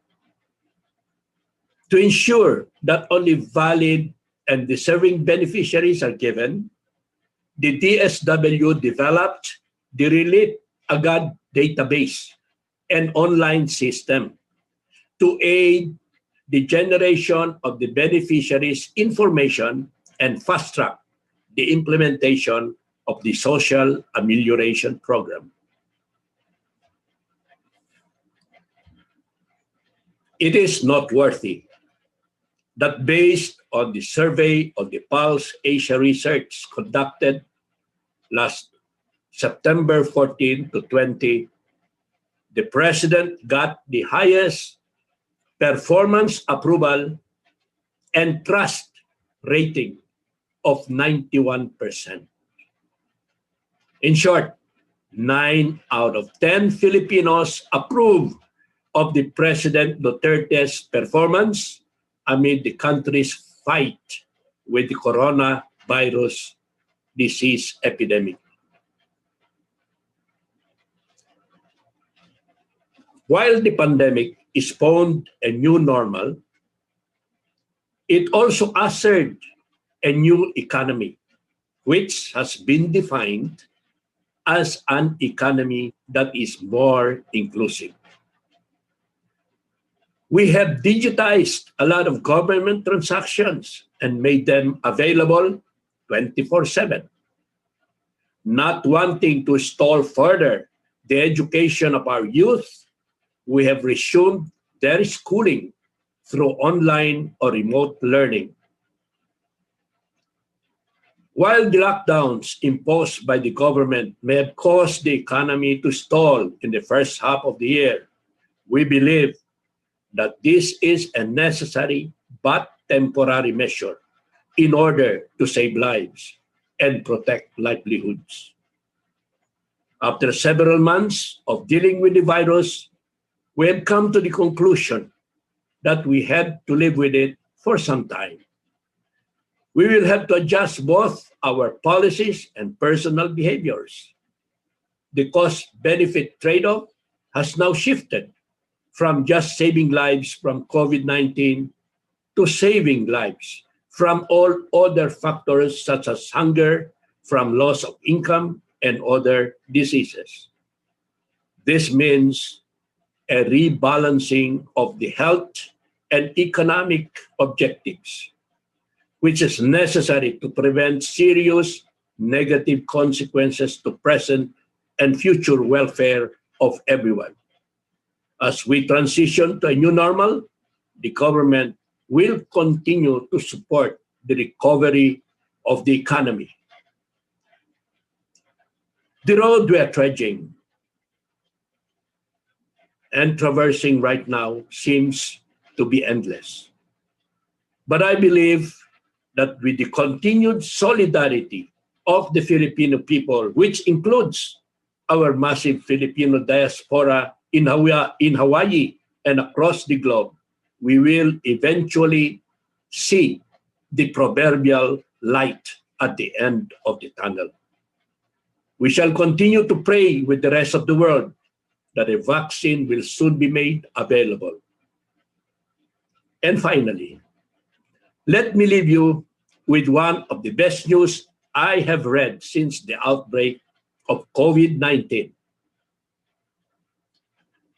To ensure that only valid and deserving beneficiaries are given, the DSW developed the Relief Agad database and online system to aid the generation of the beneficiaries' information and fast-track the implementation of the Social Amelioration Program. It is noteworthy that based on the survey of the Pulse Asia Research conducted last September 14 to 20, the President got the highest performance approval and trust rating of 91%. In short, 9 out of 10 Filipinos approve of the President Duterte's performance amid the country's fight with the coronavirus disease epidemic. While the pandemic spawned a new normal, it also ushered a new economy, which has been defined as an economy that is more inclusive. We have digitized a lot of government transactions and made them available 24/7. Not wanting to stall further the education of our youth, we have resumed their schooling through online or remote learning. While the lockdowns imposed by the government may have caused the economy to stall in the first half of the year, we believe that this is a necessary but temporary measure in order to save lives and protect livelihoods. After several months of dealing with the virus, we have come to the conclusion that we had to live with it for some time. We will have to adjust both our policies and personal behaviors. The cost-benefit trade-off has now shifted from just saving lives from COVID-19 to saving lives from all other factors such as hunger, from loss of income, and other diseases. This means a rebalancing of the health and economic objectives, which is necessary to prevent serious negative consequences to present and future welfare of everyone. As we transition to a new normal, the government will continue to support the recovery of the economy. The road we are trudging and traversing right now seems to be endless. But I believe that with the continued solidarity of the Filipino people, which includes our massive Filipino diaspora in Hawaii and across the globe, we will eventually see the proverbial light at the end of the tunnel. We shall continue to pray with the rest of the world that a vaccine will soon be made available. And finally, let me leave you with one of the best news I have read since the outbreak of COVID-19.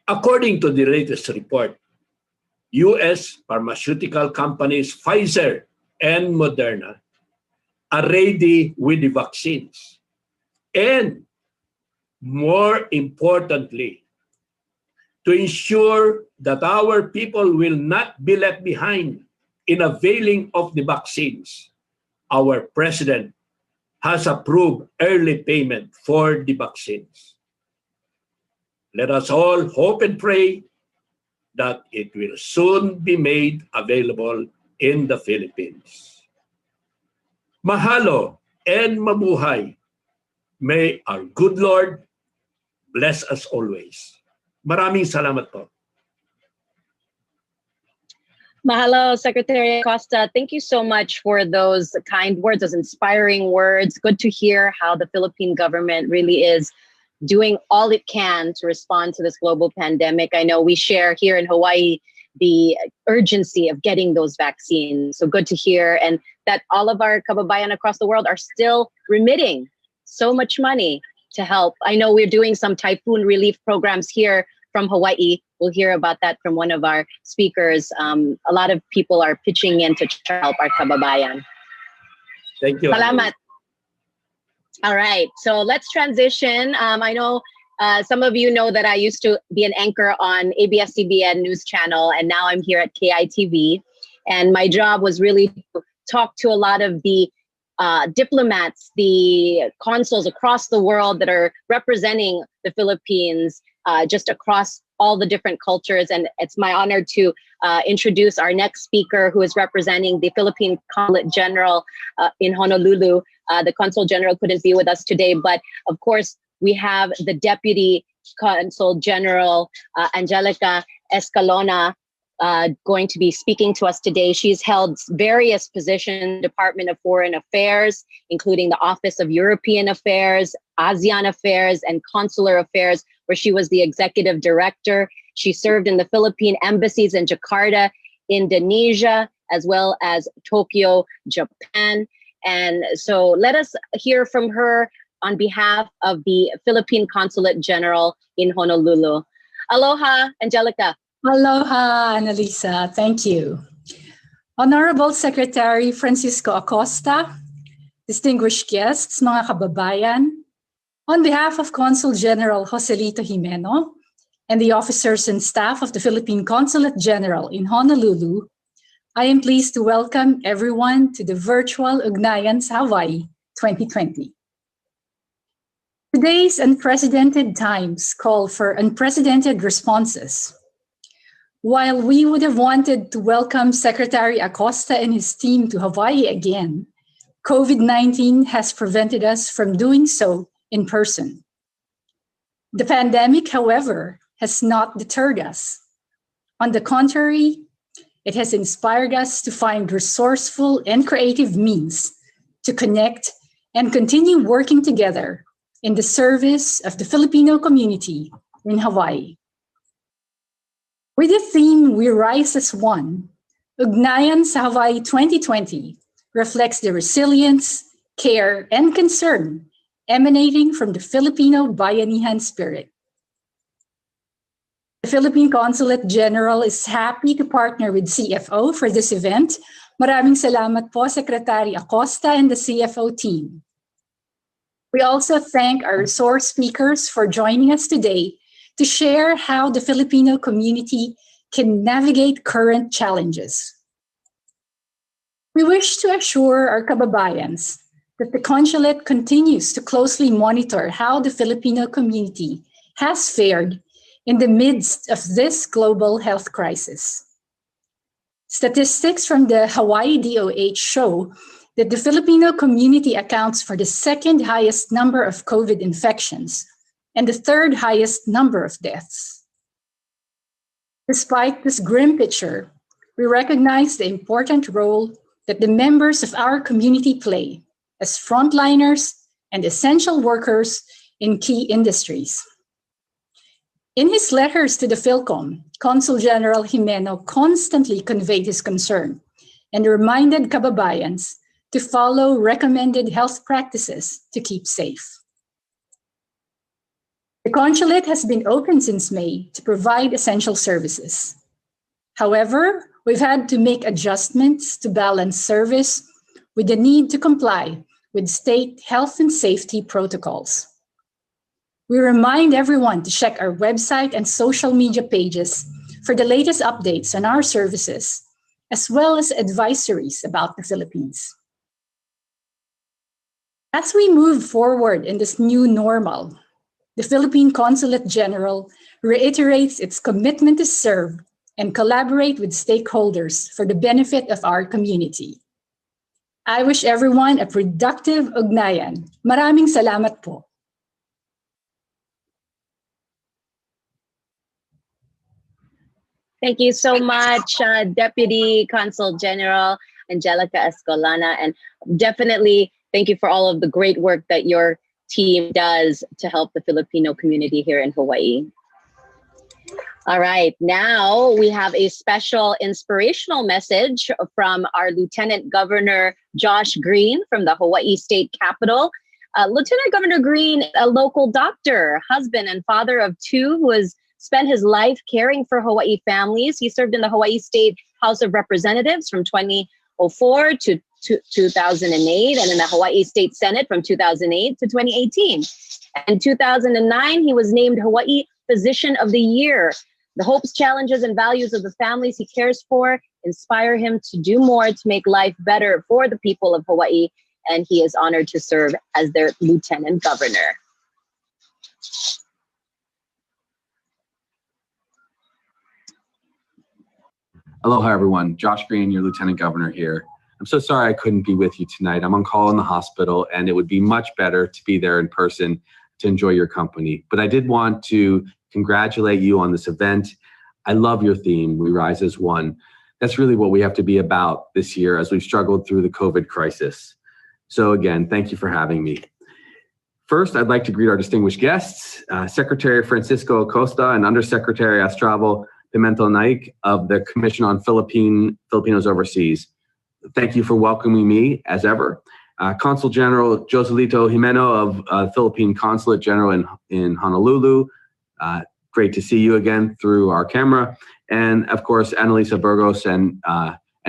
According to the latest report, U.S. pharmaceutical companies Pfizer and Moderna are ready with the vaccines. And more importantly, to ensure that our people will not be left behind in availing of the vaccines, our president has approved early payment for the vaccines. Let us all hope and pray that it will soon be made available in the Philippines. Mahalo and mabuhay. May our good Lord bless us always. Maraming salamat po. Mahalo, Secretary Acosta. Thank you so much for those kind words, those inspiring words. Good to hear how the Philippine government really is doing all it can to respond to this global pandemic. I know we share here in Hawaii the urgency of getting those vaccines. So good to hear. And that all of our kababayan across the world are still remitting so much money to help. I know we're doing some typhoon relief programs here from Hawaii. We'll hear about that from one of our speakers. A lot of people are pitching in to help our kababayan. Thank you. Salamat. All right, so let's transition. I know some of you know that I used to be an anchor on ABS-CBN News Channel, and now I'm here at KITV. And my job was really to talk to a lot of the diplomats, the consuls across the world that are representing the Philippines just across all the different cultures. And it's my honor to introduce our next speaker, who is representing the Philippine Consulate General in Honolulu. The Consul General couldn't be with us today, but of course, we have the Deputy Consul General, Angelica Escalona, going to be speaking to us today. She's held various positions, Department of Foreign Affairs, including the Office of European Affairs, ASEAN Affairs, and Consular Affairs, where she was the Executive Director. She served in the Philippine embassies in Jakarta, Indonesia, as well as Tokyo, Japan. And so let us hear from her on behalf of the Philippine Consulate General in Honolulu. Aloha, Angelica. Aloha, Annalisa. Thank you. Honorable Secretary Francisco Acosta, distinguished guests, mga kababayan, on behalf of Consul General Joselito Jimeno and the officers and staff of the Philippine Consulate General in Honolulu, I am pleased to welcome everyone to the virtual Ugnayan sa Hawaii 2020. Today's unprecedented times call for unprecedented responses. While we would have wanted to welcome Secretary Acosta and his team to Hawaii again, COVID-19 has prevented us from doing so in person. The pandemic, however, has not deterred us. On the contrary, it has inspired us to find resourceful and creative means to connect and continue working together in the service of the Filipino community in Hawaii. With the theme, We Rise as One, Ugnayan sa Hawaii 2020 reflects the resilience, care, and concern emanating from the Filipino Bayanihan spirit. The Philippine Consulate General is happy to partner with CFO for this event. Maraming salamat po, Secretary Acosta and the CFO team. We also thank our resource speakers for joining us today to share how the Filipino community can navigate current challenges. We wish to assure our kababayans that the consulate continues to closely monitor how the Filipino community has fared in the midst of this global health crisis. Statistics from the Hawaii DOH show that the Filipino community accounts for the second highest number of COVID infections and the third highest number of deaths. Despite this grim picture, we recognize the important role that the members of our community play as frontliners and essential workers in key industries. In his letters to the Philcom, Consul General Jimeno constantly conveyed his concern and reminded kababayans to follow recommended health practices to keep safe. The consulate has been open since May to provide essential services. However, we've had to make adjustments to balance service with the need to comply with state health and safety protocols. We remind everyone to check our website and social media pages for the latest updates on our services, as well as advisories about the Philippines. As we move forward in this new normal, the Philippine Consulate General reiterates its commitment to serve and collaborate with stakeholders for the benefit of our community. I wish everyone a productive Ugnayan. Maraming salamat po. Thank you so much, Deputy Consul General Angelica Escolana, and definitely thank you for all of the great work that your team does to help the Filipino community here in Hawaii. All right, now we have a special inspirational message from our Lieutenant Governor Josh Green from the Hawaii State Capitol. Lieutenant Governor Green, a local doctor, husband and father of two, who has spent his life caring for Hawaii families. He served in the Hawaii State House of Representatives from 2004 to 2008, and in the Hawaii State Senate from 2008 to 2018. In 2009, he was named Hawaii Physician of the Year. The hopes, challenges, and values of the families he cares for inspire him to do more to make life better for the people of Hawaii, and he is honored to serve as their Lieutenant Governor. Aloha, everyone. Josh Green, your Lieutenant Governor here. I'm so sorry I couldn't be with you tonight. I'm on call in the hospital, and it would be much better to be there in person to enjoy your company. But I did want to congratulate you on this event. I love your theme, We Rise as One. That's really what we have to be about this year as we've struggled through the COVID crisis. So again, thank you for having me. First, I'd like to greet our distinguished guests, Secretary Francisco Acosta and Undersecretary Astravo Pimentel-Naik of the Commission on Filipinos Overseas. Thank you for welcoming me, as ever. Consul General Joselito Jimeno of Philippine Consulate General in Honolulu. Great to see you again through our camera. And of course, Annalisa Burgos and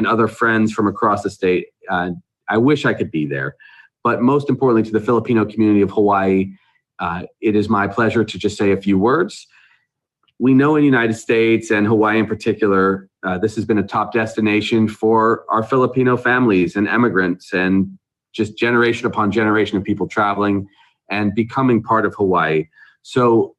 other friends from across the state. I wish I could be there. But most importantly, to the Filipino community of Hawaii, it is my pleasure to just say a few words. We know in the United States and Hawaii in particular, this has been a top destination for our Filipino families and immigrants, and just generation upon generation of people traveling and becoming part of Hawaii. So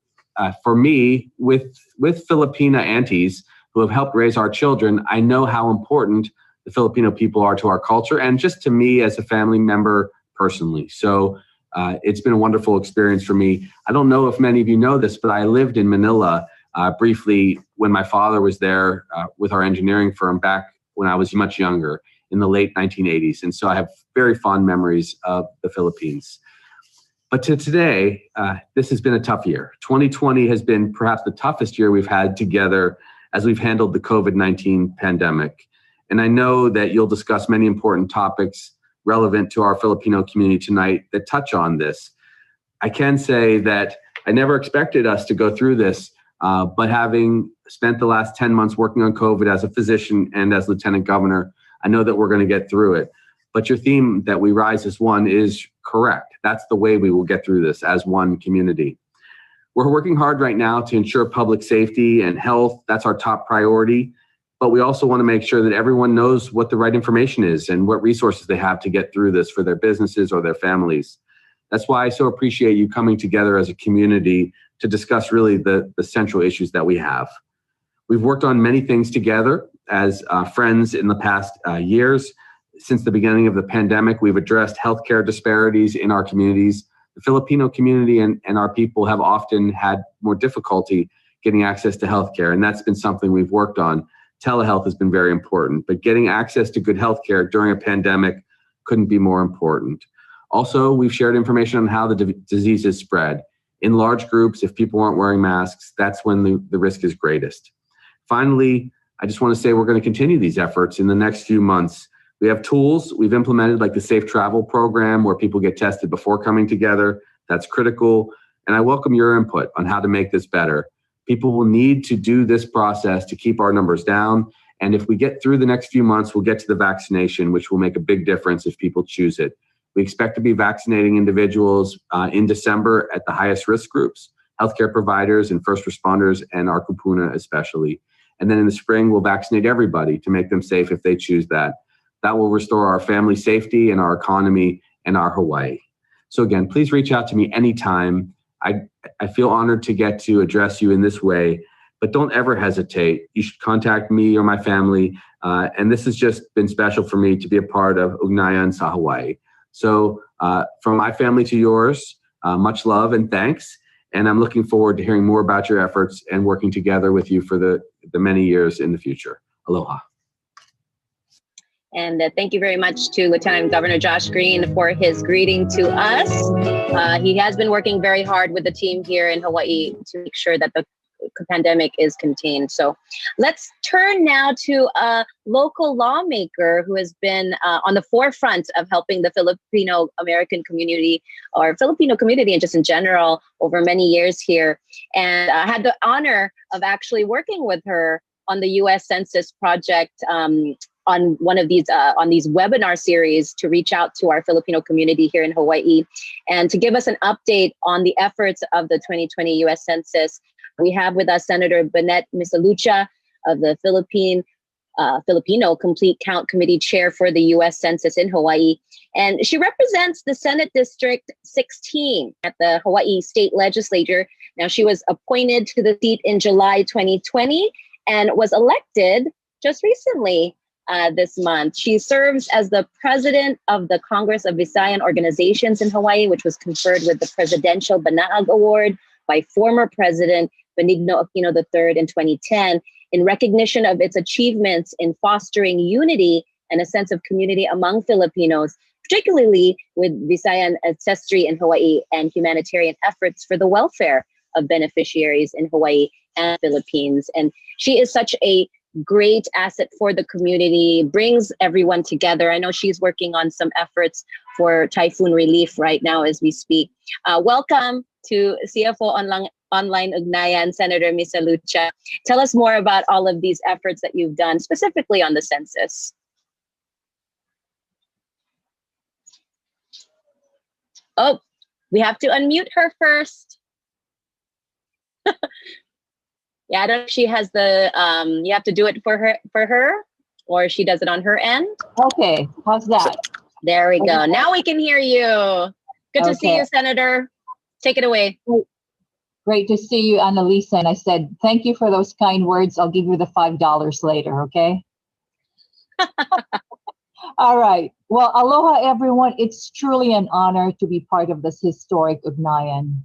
for me, with Filipina aunties who have helped raise our children, I know how important the Filipino people are to our culture and just to me as a family member personally. So it's been a wonderful experience for me. I don't know if many of you know this, but I lived in Manila briefly when my father was there with our engineering firm back when I was much younger in the late 1980s. And so I have very fond memories of the Philippines. But to today, this has been a tough year. 2020 has been perhaps the toughest year we've had together as we've handled the COVID-19 pandemic. And I know that you'll discuss many important topics relevant to our Filipino community tonight that touch on this. I can say that I never expected us to go through this But having spent the last 10 months working on COVID as a physician and as Lieutenant Governor, I know that we're going to get through it. But your theme that we rise as one is correct. That's the way we will get through this as one community. We're working hard right now to ensure public safety and health. That's our top priority. But we also want to make sure that everyone knows what the right information is and what resources they have to get through this for their businesses or their families. That's why I so appreciate you coming together as a community to discuss really the central issues that we have. We've worked on many things together as friends in the past years. Since the beginning of the pandemic, we've addressed healthcare disparities in our communities. The Filipino community and our people have often had more difficulty getting access to healthcare, and that's been something we've worked on. Telehealth has been very important, but getting access to good healthcare during a pandemic couldn't be more important. Also, we've shared information on how the disease is spread. In large groups, if people aren't wearing masks, that's when the risk is greatest. Finally, I just want to say we're going to continue these efforts in the next few months. We have tools we've implemented like the Safe Travel program where people get tested before coming together. That's critical. And I welcome your input on how to make this better. People will need to do this process to keep our numbers down. And if we get through the next few months, we'll get to the vaccination, which will make a big difference if people choose it. We expect to be vaccinating individuals in December at the highest risk groups, healthcare providers and first responders, and our kupuna especially. And then in the spring, we'll vaccinate everybody to make them safe if they choose that. That will restore our family safety and our economy and our Hawaii. So again, please reach out to me anytime. I feel honored to get to address you in this way, but don't ever hesitate. You should contact me or my family. And this has just been special for me to be a part of Ugnayan sa Hawaii. So from my family to yours, much love and thanks. And I'm looking forward to hearing more about your efforts and working together with you for the many years in the future. Aloha. And thank you very much to Lieutenant Governor Josh Green for his greeting to us. He has been working very hard with the team here in Hawaii to make sure that the pandemic is contained. So let's turn now to a local lawmaker who has been on the forefront of helping the Filipino American community or Filipino community and just in general over many years here. And I had the honor of actually working with her on the U.S. Census project on one of these on these webinar series to reach out to our Filipino community here in Hawaii and to give us an update on the efforts of the 2020 U.S. Census. We have with us Senator Bonette Misalucha of the Filipino Complete Count Committee Chair for the U.S. Census in Hawaii. And she represents the Senate District 16 at the Hawaii State Legislature. Now, she was appointed to the seat in July 2020 and was elected just recently this month. She serves as the president of the Congress of Visayan Organizations in Hawaii, which was conferred with the Presidential Banaag Award by former President Benigno Aquino III in 2010 in recognition of its achievements in fostering unity and a sense of community among Filipinos, particularly with Visayan ancestry in Hawaii and humanitarian efforts for the welfare of beneficiaries in Hawaii and Philippines. And she is such a great asset for the community, brings everyone together. I know she's working on some efforts for typhoon relief right now as we speak. Welcome to CFO Online Ugnayan, Senator Misalucha. Tell us more about all of these efforts that you've done, specifically on the census. Oh, we have to unmute her first. Yeah, I don't know if she has the, you have to do it for her, or she does it on her end. Okay, how's that? There we go. Now we can hear you. Good to see you, Senator. Take it away. Great to see you, Annalisa. And I said, thank you for those kind words. I'll give you the $5 later, okay? All right. Well, aloha, everyone. It's truly an honor to be part of this historic Ugnayan.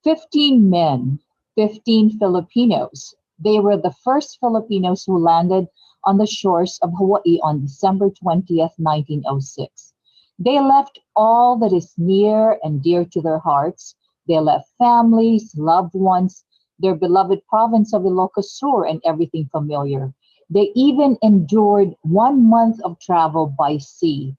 15 men, 15 Filipinos. They were the first Filipinos who landed on the shores of Hawaii on December 20th, 1906. They left all that is near and dear to their hearts. They left families, loved ones, their beloved province of Ilocos Sur, and everything familiar. They even endured 1 month of travel by sea,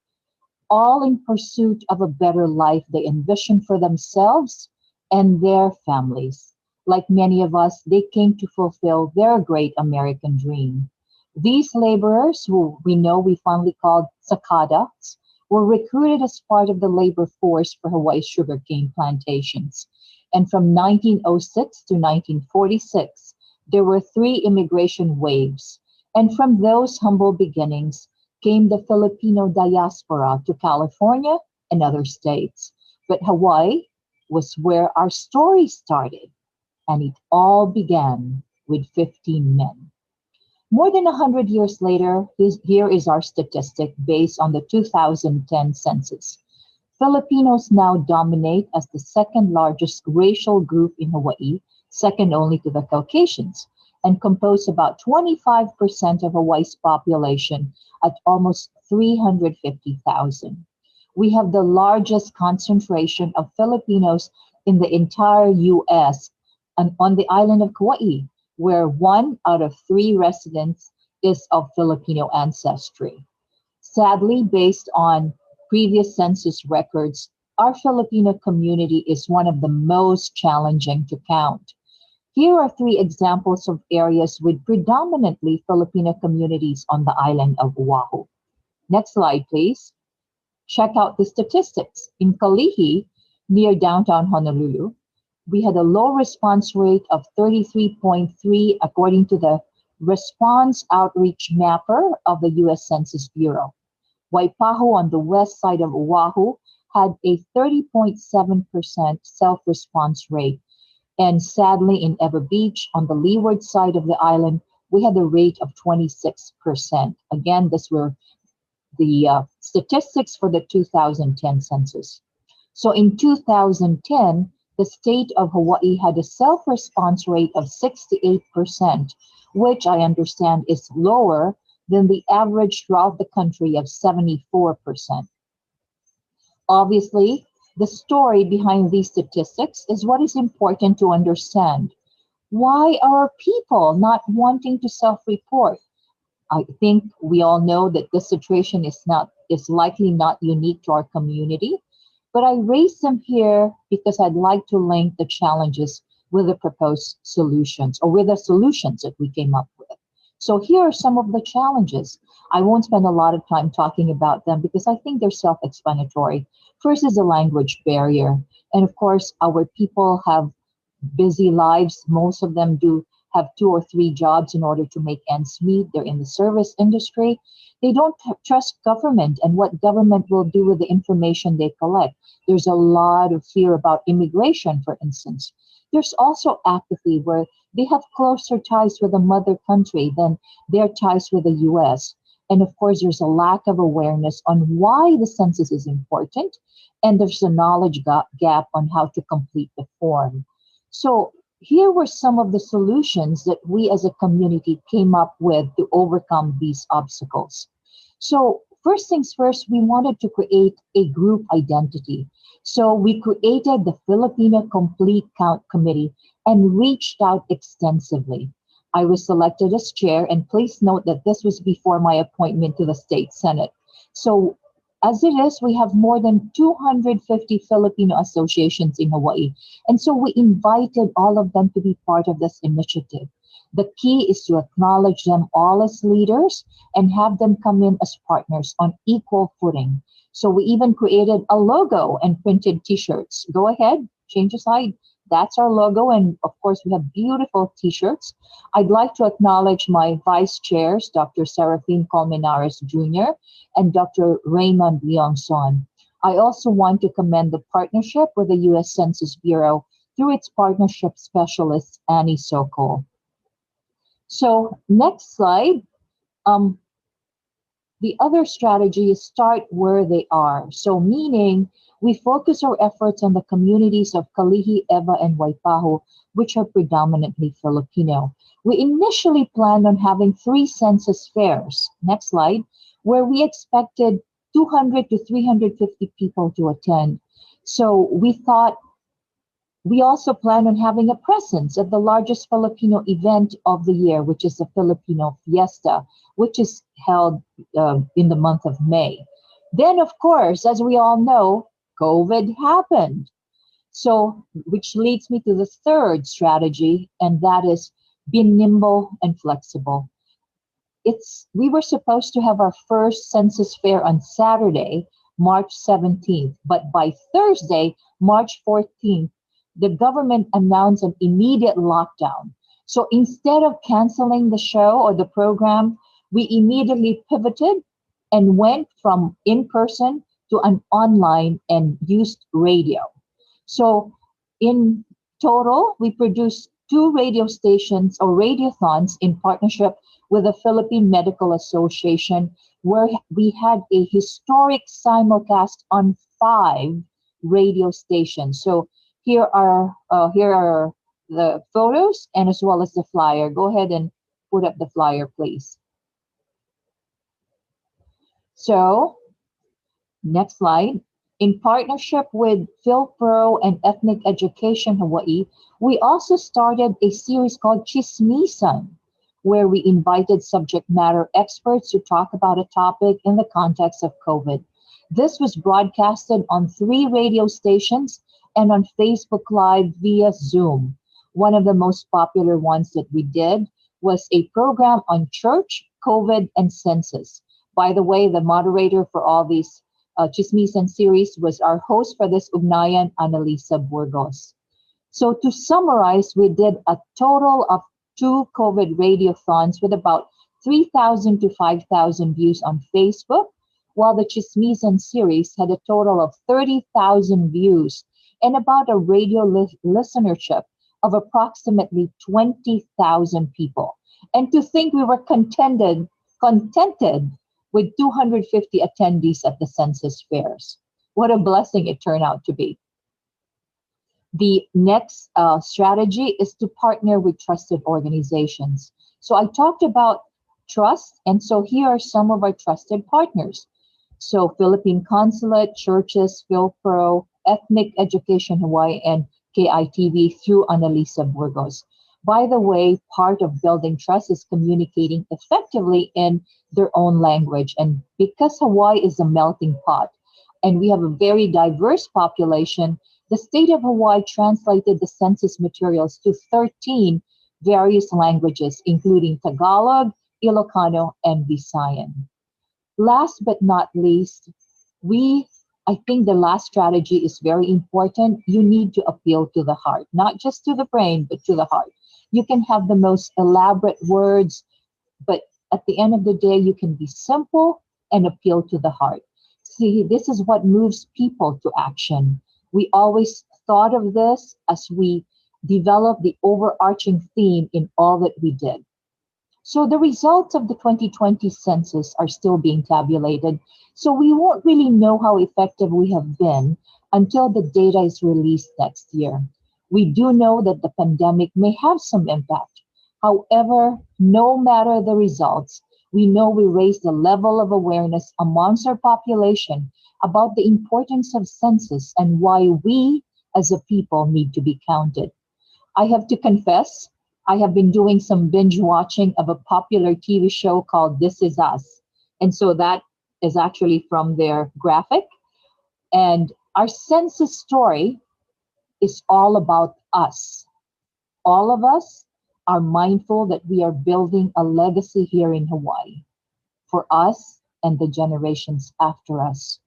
all in pursuit of a better life they envisioned for themselves and their families. Like many of us, they came to fulfill their great American dream. These laborers, who we fondly called sakadas, were recruited as part of the labor force for Hawaii's sugarcane plantations. And from 1906 to 1946, there were three immigration waves. And from those humble beginnings came the Filipino diaspora to California and other states. But Hawaii was where our story started, and it all began with 15 men. More than 100 years later, here is our statistic based on the 2010 census. Filipinos now dominate as the second largest racial group in Hawaii, second only to the Caucasians, and compose about 25% of Hawaii's population at almost 350,000. We have the largest concentration of Filipinos in the entire U.S. and on the island of Kauai, where 1 out of 3 residents is of Filipino ancestry. Sadly, based on previous census records, our Filipino community is one of the most challenging to count. Here are 3 examples of areas with predominantly Filipino communities on the island of Oahu. Next slide, please. Check out the statistics. In Kalihi, near downtown Honolulu, we had a low response rate of 33.3 according to the Response Outreach Mapper of the U.S. Census Bureau. Waipahu on the west side of Oahu had a 30.7% self-response rate. And sadly, in Ewa Beach, on the leeward side of the island, we had a rate of 26%. Again, these were the statistics for the 2010 census. So in 2010, the state of Hawaii had a self-response rate of 68%, which I understand is lower than the average throughout the country of 74%. Obviously, the story behind these statistics is what is important to understand. Why are people not wanting to self-report? I think we all know that this situation is likely not unique to our community, but I raise them here because I'd like to link the challenges with the proposed solutions, or with the solutions that we came up with. So here are some of the challenges. I won't spend a lot of time talking about them because I think they're self-explanatory. First is the language barrier. And of course, our people have busy lives. Most of them do have 2 or 3 jobs in order to make ends meet. They're in the service industry. They don't trust government and what government will do with the information they collect. There's a lot of fear about immigration, for instance. There's also apathy where they have closer ties with the mother country than their ties with the U.S. And of course, there's a lack of awareness on why the census is important, and there's a knowledge gap on how to complete the form. So here were some of the solutions that we as a community came up with to overcome these obstacles. So first things first, we wanted to create a group identity. So we created the Filipino Complete Count Committee and reached out extensively. I was selected as chair, and please note that this was before my appointment to the state senate. So as it is, we have more than 250 Filipino associations in Hawaii. And so we invited all of them to be part of this initiative. The key is to acknowledge them all as leaders and have them come in as partners on equal footing. So we even created a logo and printed t-shirts. Go ahead, change the slide. That's our logo. And of course, we have beautiful t-shirts. I'd like to acknowledge my vice chairs, Dr. Serafine Colmenares Jr. and Dr. Raymond Leongson. I also want to commend the partnership with the U.S. Census Bureau through its partnership specialist, Annie Sokol. So next slide. The other strategy is start where they are. So meaning we focus our efforts on the communities of Kalihi, Ewa, and Waipahu, which are predominantly Filipino. We initially planned on having 3 census fairs, next slide, where we expected 200 to 350 people to attend. So we also plan on having a presence at the largest Filipino event of the year, which is the Filipino Fiesta, which is held in the month of May. Then, of course, as we all know, COVID happened. So, which leads me to the third strategy, and that is be nimble and flexible. We were supposed to have our first census fair on Saturday, March 17th, but by Thursday, March 14th, the government announced an immediate lockdown. So instead of canceling the show or the program, we immediately pivoted and went from in-person to an online and used radio. So in total, we produced 2 radio stations or radiothons in partnership with the Philippine Medical Association, where we had a historic simulcast on 5 radio stations. So here are the photos and as well as the flyer. Go ahead and put up the flyer, please. So, next slide. In partnership with PhilPro and Ethnic Education Hawaii, we also started a series called Chismisan, where we invited subject matter experts to talk about a topic in the context of COVID. This was broadcasted on 3 radio stations and on Facebook Live via Zoom. One of the most popular ones that we did was a program on church, COVID, and census. By the way, the moderator for all these Chismisan series was our host for this Ugnayan, Annalisa Burgos. So to summarize, we did a total of 2 COVID radiothons with about 3,000 to 5,000 views on Facebook, while the Chismisan series had a total of 30,000 views and about a radio listenership of approximately 20,000 people. And to think we were contented with 250 attendees at the census fairs. What a blessing it turned out to be. The next strategy is to partner with trusted organizations. So I talked about trust, and so here are some of our trusted partners. So Philippine Consulate, churches, PhilPro, Ethnic Education Hawaii, and KITV through Annalisa Burgos. By the way, part of building trust is communicating effectively in their own language. And because Hawaii is a melting pot and we have a very diverse population, the state of Hawaii translated the census materials to 13 various languages, including Tagalog, Ilocano, and Visayan. Last but not least, I think the last strategy is very important. You need to appeal to the heart, not just to the brain, but to the heart. You can have the most elaborate words, but at the end of the day, you can be simple and appeal to the heart. See, this is what moves people to action. We always thought of this as we developed the overarching theme in all that we did. So the results of the 2020 census are still being tabulated, so we won't really know how effective we have been until the data is released next year. We do know that the pandemic may have some impact. However, no matter the results, we know we raised the level of awareness amongst our population about the importance of census and why we as a people need to be counted. I have to confess, I have been doing some binge watching of a popular TV show called This Is Us. And so that is actually from their graphic. And our census story is all about us. All of us are mindful that we are building a legacy here in Hawaii for us and the generations after us.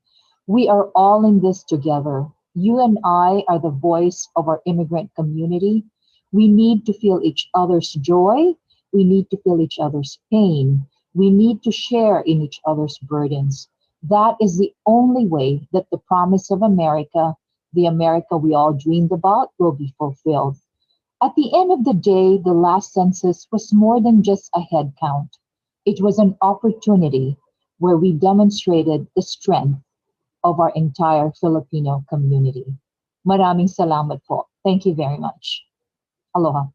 We are all in this together. You and I are the voice of our immigrant community. We need to feel each other's joy. We need to feel each other's pain. We need to share in each other's burdens. That is the only way that the promise of America, the America we all dreamed about, will be fulfilled. At the end of the day, the last census was more than just a head count. It was an opportunity where we demonstrated the strength of our entire Filipino community. Maraming salamat po. Thank you very much. Aloha.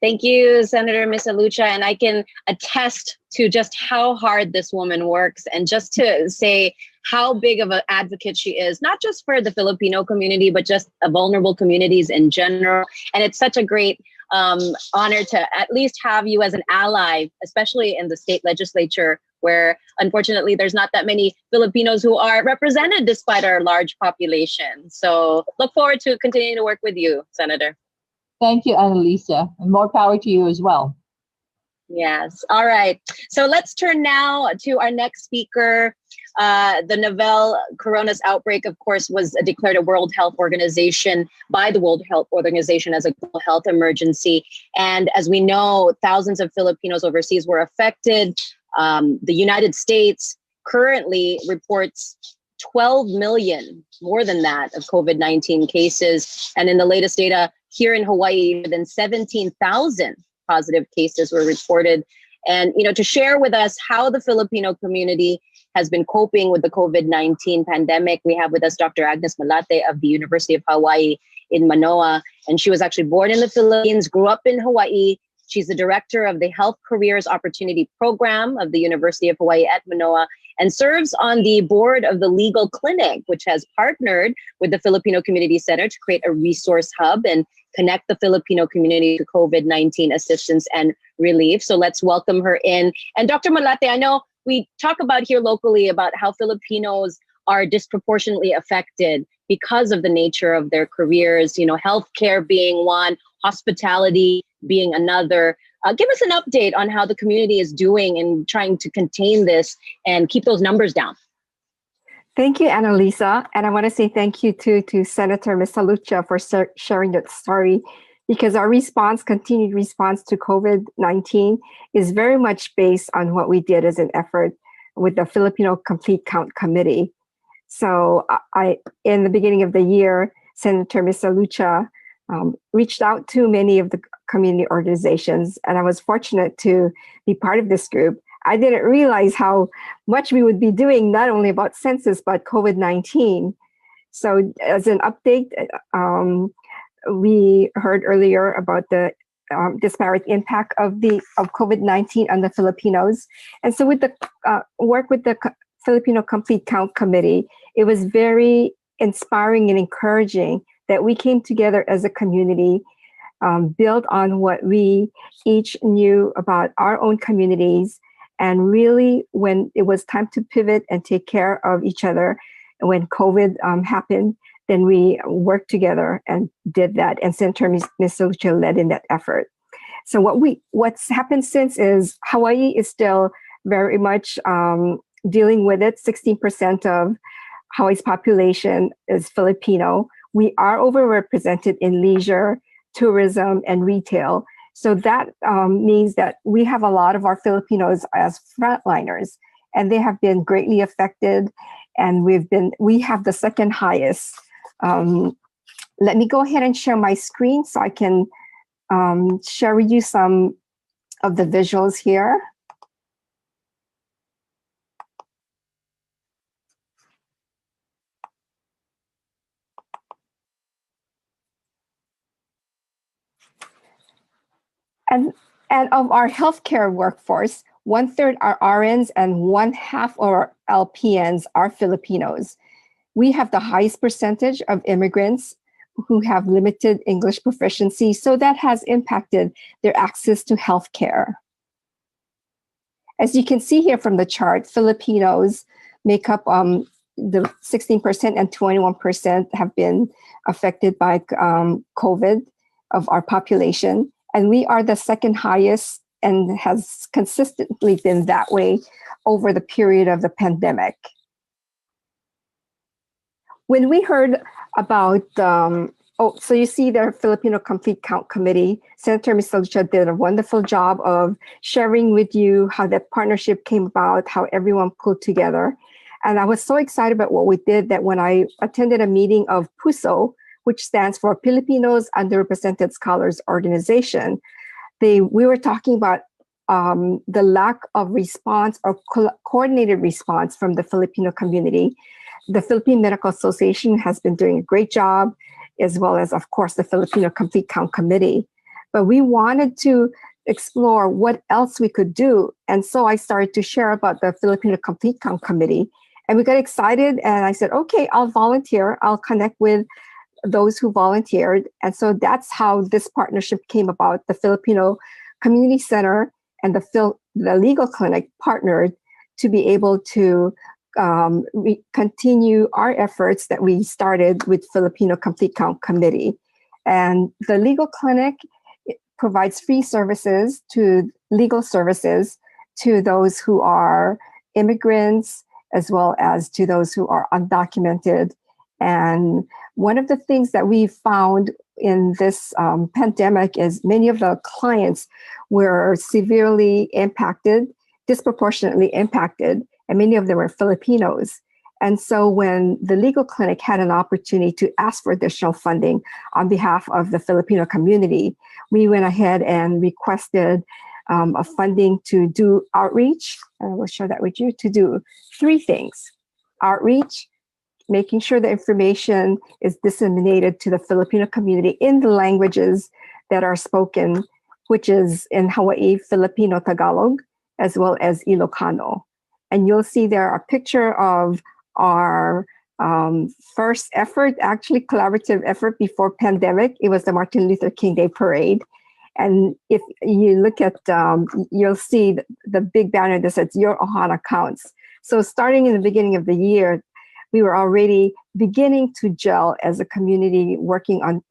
Thank you, Senator Miss Alucha. And I can attest to just how hard this woman works and just to say how big of an advocate she is, not just for the Filipino community, but just vulnerable communities in general. And it's such a great honor to at least have you as an ally, especially in the state legislature where unfortunately there's not that many Filipinos who are represented despite our large population. So look forward to continuing to work with you, Senator. Thank you, Annalisa, and more power to you as well. Yes. All right. So let's turn now to our next speaker. The novel corona's outbreak, of course, was declared a World Health Organization by the World Health Organization as a global health emergency. And as we know, thousands of Filipinos overseas were affected. The United States currently reports 12 million, more than that, of COVID-19 cases. And in the latest data here in Hawaii, more than 17,000 positive cases were reported. And, to share with us how the Filipino community has been coping with the COVID-19 pandemic, we have with us Dr. Agnes Malate of the University of Hawaii in Manoa. And she was actually born in the Philippines, grew up in Hawaii. She's the director of the Health Careers Opportunity Program of the University of Hawaii at Manoa, and serves on the board of the Legal Clinic, which has partnered with the Filipino Community Center to create a resource hub and connect the Filipino community to COVID-19 assistance and relief. So let's welcome her in. And Dr. Malate, I know we talk about here locally about how Filipinos are disproportionately affected because of the nature of their careers, healthcare being one, hospitality being another. Give us an update on how the community is doing in trying to contain this and keep those numbers down. Thank you, Annalisa. And I want to say thank you to Senator Misalucha for sharing that story, because our continued response to COVID-19 is very much based on what we did as an effort with the Filipino Complete Count Committee. So in the beginning of the year, Senator Misalucha reached out to many of the community organizations, and I was fortunate to be part of this group. I didn't realize how much we would be doing, not only about census, but COVID-19. So as an update, we heard earlier about the disparate impact of COVID-19 on the Filipinos. And so with the work with the Filipino Complete Count Committee, it was very inspiring and encouraging that we came together as a community, built on what we each knew about our own communities. And really, when it was time to pivot and take care of each other, when COVID happened, then we worked together and did that. And Senator Misalucha led in that effort. So what's happened since is Hawaii is still very much dealing with it. 16% of Hawaii's population is Filipino. We are overrepresented in leisure, tourism, and retail. So that means that we have a lot of our Filipinos as frontliners, and they have been greatly affected. And we have the second highest. Let me go ahead and share my screen so I can share with you some of the visuals here. And of our healthcare workforce, 1/3 are RNs and 1/2 of our LPNs are Filipinos. We have the highest percentage of immigrants who have limited English proficiency, so that has impacted their access to healthcare. As you can see here from the chart, Filipinos make up the 16% and 21% have been affected by COVID of our population. And we are the second highest and has consistently been that way over the period of the pandemic. When we heard about, so you see the Filipino Complete Count Committee, Senator Misalucha did a wonderful job of sharing with you how that partnership came about, how everyone pulled together. And I was so excited about what we did that when I attended a meeting of PUSO, which stands for Filipinos Underrepresented Scholars Organization, we were talking about the lack of response or coordinated response from the Filipino community. The Philippine Medical Association has been doing a great job, as well as, of course, the Filipino Complete Count Committee. But we wanted to explore what else we could do. And so I started to share about the Filipino Complete Count Committee. And we got excited, and I said, okay, I'll volunteer. I'll connect with those who volunteered. And so that's how this partnership came about. The Filipino Community Center and the Legal Clinic partnered to be able to continue our efforts that we started with Filipino Complete Count Committee. And the legal clinic provides free services legal services to those who are immigrants, as well as to those who are undocumented. And one of the things that we found in this pandemic is many of the clients were severely impacted, disproportionately impacted, and many of them were Filipinos. And so when the legal clinic had an opportunity to ask for additional funding on behalf of the Filipino community, we went ahead and requested a funding to do outreach. I will share that with you, to do 3 things: outreach, making sure the information is disseminated to the Filipino community in the languages that are spoken, which is in Hawaii, Filipino Tagalog, as well as Ilocano. And you'll see there a picture of our first effort, actually collaborative effort before pandemic. It was the Martin Luther King Day Parade. And if you look at, you'll see the big banner that says, "Your Ohana Counts." So starting in the beginning of the year, we were already beginning to gel as a community, working on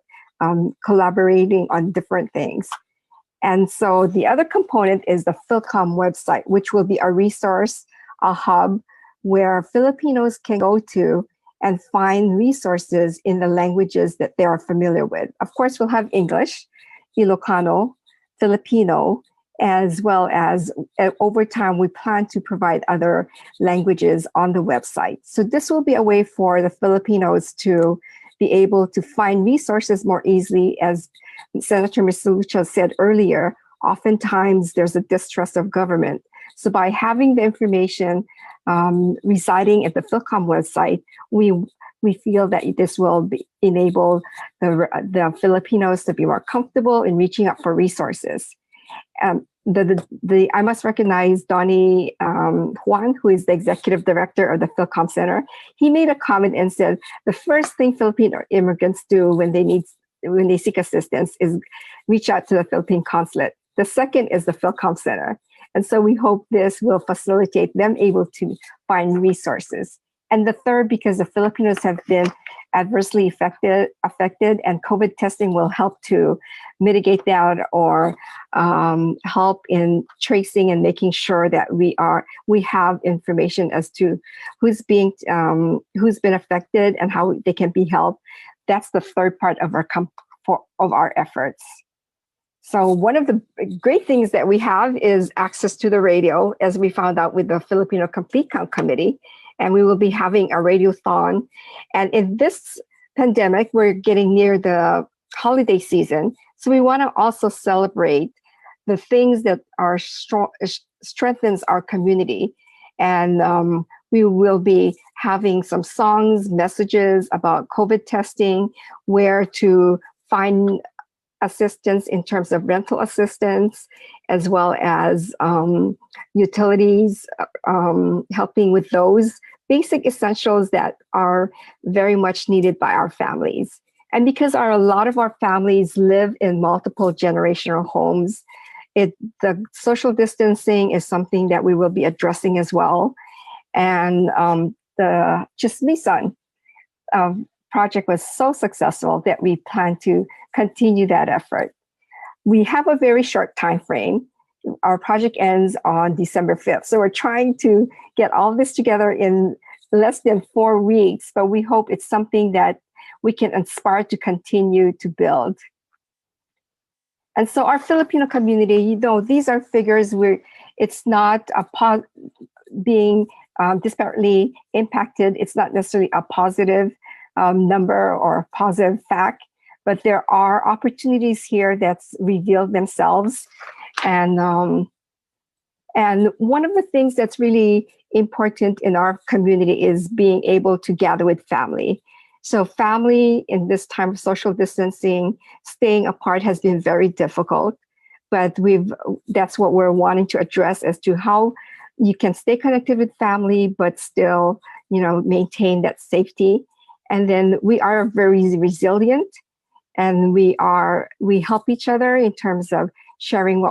collaborating on different things. And so the other component is the Philcom website, which will be a resource, a hub where Filipinos can go to and find resources in the languages that they are familiar with. Of course, we'll have English, Ilocano, Filipino, as well as over time, we plan to provide other languages on the website. So this will be a way for the Filipinos to be able to find resources more easily. As Senator Misalucha said earlier, oftentimes there's a distrust of government. So by having the information residing at the Philcom website, we feel that this will enable the Filipinos to be more comfortable in reaching out for resources. I must recognize Donnie Juan, who is the executive director of the Philcom Center. He made a comment and said the first thing Filipino immigrants do when they seek assistance is reach out to the Philippine consulate. The second is the Philcom Center. And so we hope this will facilitate them able to find resources. And the third, because the Filipinos have been adversely affected, and COVID testing will help to mitigate that or help in tracing and making sure that we have information as to who's been affected and how they can be helped. That's the third part of our efforts. So one of the great things that we have is access to the radio, as we found out with the Filipino Complete Count Committee. And we will be having a radiothon. And in this pandemic, we're getting near the holiday season. So we want to also celebrate the things that are strengthens our community. And we will be having some songs, messages about COVID testing, where to find assistance in terms of rental assistance, as well as utilities, helping with those basic essentials that are very much needed by our families. And because a lot of our families live in multiple generational homes, the social distancing is something that we will be addressing as well. And the Chismisan project was so successful that we plan to continue that effort. We have a very short time frame. Our project ends on December 5th. So we're trying to get all this together in less than 4 weeks, but we hope it's something that we can inspire to continue to build. And so our Filipino community, these are figures where it's not being disparately impacted. It's not necessarily a positive number or a positive fact, but there are opportunities here that's revealed themselves. And one of the things that's really important in our community is being able to gather with family. So family in this time of social distancing, staying apart has been very difficult, but that's what we're wanting to address as to how you can stay connected with family, but still, maintain that safety. And then we are very resilient, and we help each other in terms of sharing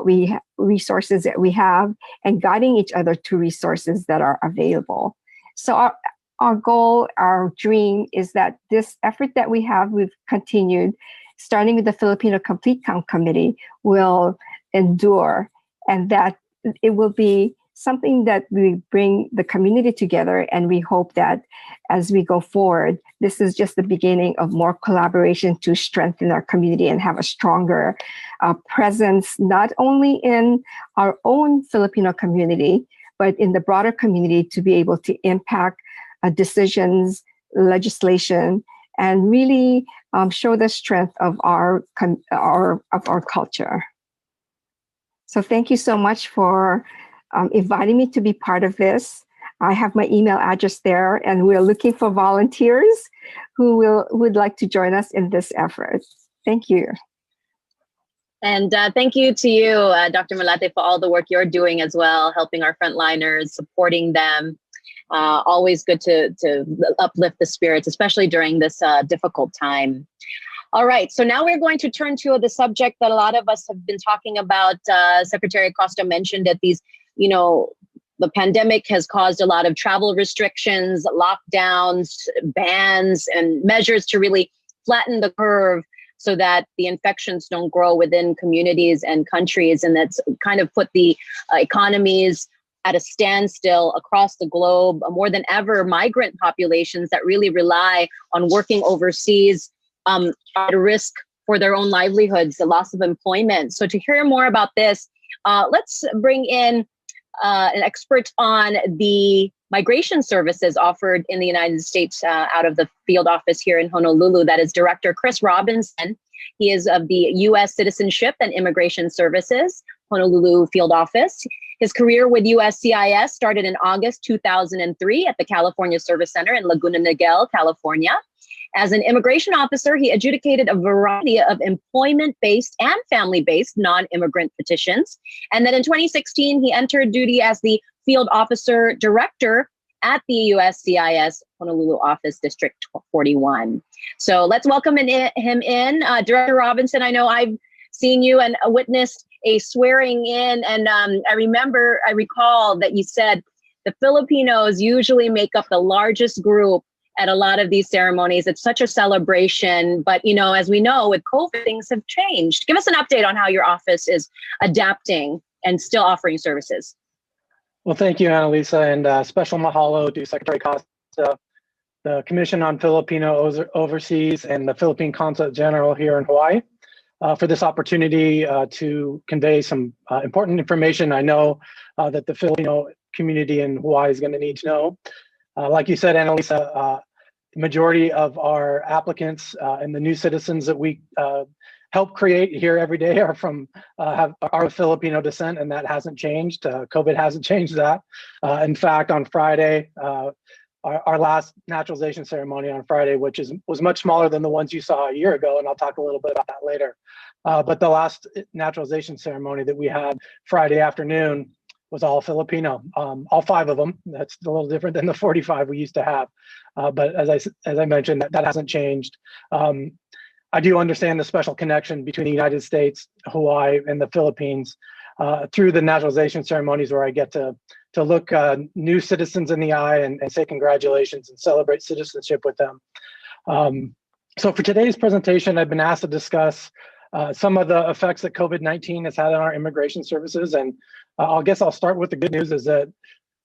resources that we have, and guiding each other to resources that are available. So our goal, our dream is that this effort that we've continued, starting with the Filipino Complete Count Committee, will endure, and that it will be something that we bring the community together. And we hope that as we go forward, this is just the beginning of more collaboration to strengthen our community and have a stronger presence, not only in our own Filipino community, but in the broader community, to be able to impact decisions, legislation, and really show the strength of our culture. So thank you so much for inviting me to be part of this. I have my email address there, and we're looking for volunteers who would like to join us in this effort. Thank you. And thank you to you, Dr. Malate, for all the work you're doing as well, helping our frontliners, supporting them. Always good to uplift the spirits, especially during this difficult time. All right, so now we're going to turn to the subject that a lot of us have been talking about. Secretary Acosta mentioned that the pandemic has caused a lot of travel restrictions, lockdowns, bans, and measures to really flatten the curve so that the infections don't grow within communities and countries. And that's kind of put the economies at a standstill across the globe. More than ever, migrant populations that really rely on working overseas are at risk for their own livelihoods, the loss of employment. So to hear more about this, let's bring in an expert on the migration services offered in the United States out of the field office here in Honolulu. That is Director Chris Robinson. He is of the U.S. Citizenship and Immigration Services, Honolulu field office. His career with USCIS started in August 2003 at the California Service Center in Laguna Niguel, California. As an immigration officer, he adjudicated a variety of employment-based and family-based non-immigrant petitions. And then in 2016, he entered duty as the field officer director at the USCIS Honolulu office, District 41. So let's welcome him in. Director Robinson, I know I've seen you and witnessed a swearing in, and I recall that you said the Filipinos usually make up the largest group at a lot of these ceremonies. It's such a celebration, but as we know, with COVID, things have changed. Give us an update on how your office is adapting and still offering services. Well, thank you, Annalisa, and special mahalo to Secretary Costa, the Commission on Filipino Overseas, and the Philippine Consulate General here in Hawaii for this opportunity to convey some important information I know that the Filipino community in Hawaii is going to need to know. Like you said, Annalisa, the majority of our applicants and the new citizens that we help create here every day are of Filipino descent, and that hasn't changed. COVID hasn't changed that. In fact, on Friday, our last naturalization ceremony on Friday, which was much smaller than the ones you saw a year ago, and I'll talk a little bit about that later. But the last naturalization ceremony that we had Friday afternoon was all Filipino, all 5 of them. That's a little different than the 45 we used to have. But as I mentioned, that hasn't changed. I do understand the special connection between the United States, Hawaii, and the Philippines through the naturalization ceremonies, where I get to look new citizens in the eye and say congratulations and celebrate citizenship with them. So for today's presentation, I've been asked to discuss some of the effects that COVID-19 has had on our immigration services. And I guess I'll start with the good news, is that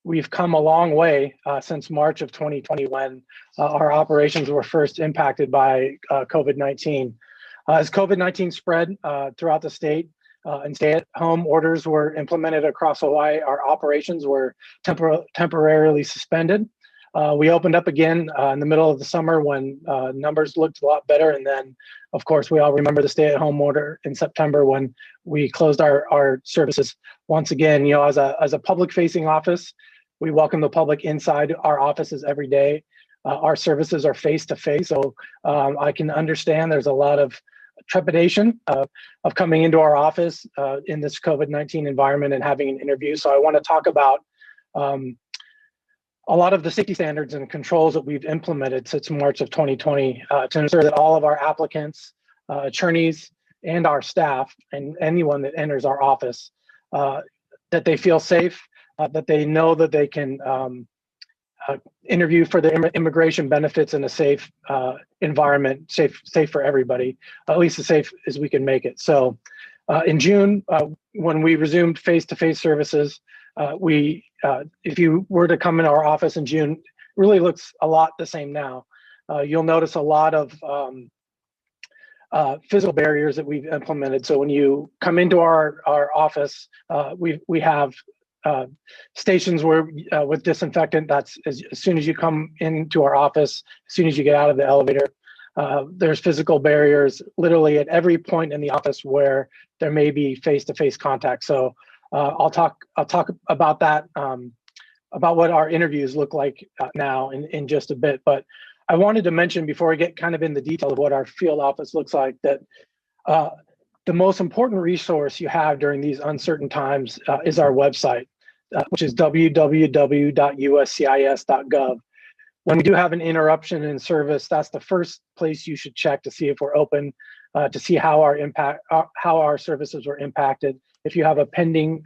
we've come a long way since March of 2020, when our operations were first impacted by COVID-19. As COVID-19 spread throughout the state and stay-at-home orders were implemented across Hawaii, our operations were temporarily suspended. We opened up again in the middle of the summer when numbers looked a lot better. And then, of course, we all remember the stay-at-home order in September when we closed our services once again. As a public-facing office, we welcome the public inside our offices every day. Our services are face-to-face, so I can understand there's a lot of trepidation of coming into our office in this COVID-19 environment and having an interview. So I want to talk about a lot of the safety standards and controls that we've implemented since March of 2020 to ensure that all of our applicants, attorneys, and our staff and anyone that enters our office that they feel safe, that they know that they can interview for the immigration benefits in a safe environment, safe for everybody, at least as safe as we can make it. So in June, when we resumed face-to-face services, if you were to come in our office in June, it really looks a lot the same now. You'll notice a lot of physical barriers that we've implemented. So when you come into our office, we have stations where with disinfectant. That's as soon as you come into our office, as soon as you get out of the elevator. There's physical barriers literally at every point in the office where there may be face-to-face contact. So I'll talk about that, about what our interviews look like now in just a bit. But I wanted to mention before I get kind of in the detail of what our field office looks like that the most important resource you have during these uncertain times is our website, which is www.uscis.gov. When we do have an interruption in service, that's the first place you should check to see if we're open, to see how our services were impacted. If you have a pending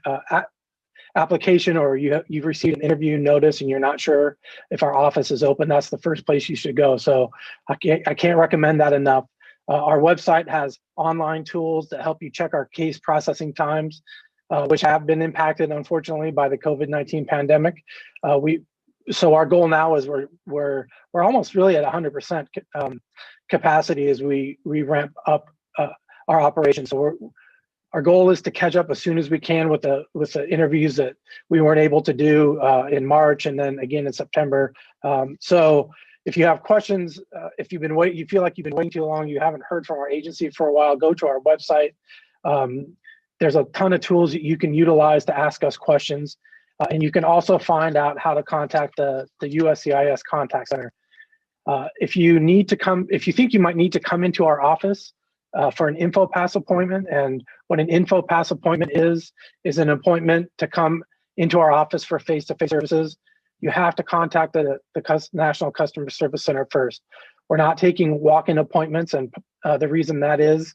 application or you've received an interview notice and you're not sure if our office is open, that's the first place you should go. So I can't recommend that enough. Our website has online tools that help you check our case processing times, which have been impacted, unfortunately, by the COVID-19 pandemic. So our goal now is we're almost really at 100% capacity as we ramp up our operations. So our goal is to catch up as soon as we can with the interviews that we weren't able to do in March and then again in September. So if you have questions, if you feel like you've been waiting too long, you haven't heard from our agency for a while, go to our website. There's a ton of tools that you can utilize to ask us questions. And you can also find out how to contact the USCIS contact center. If you think you might need to come into our office for an InfoPass appointment, and what an InfoPass appointment is an appointment to come into our office for face-to-face services, you have to contact the National Customer Service Center first. We're not taking walk-in appointments, and the reason that is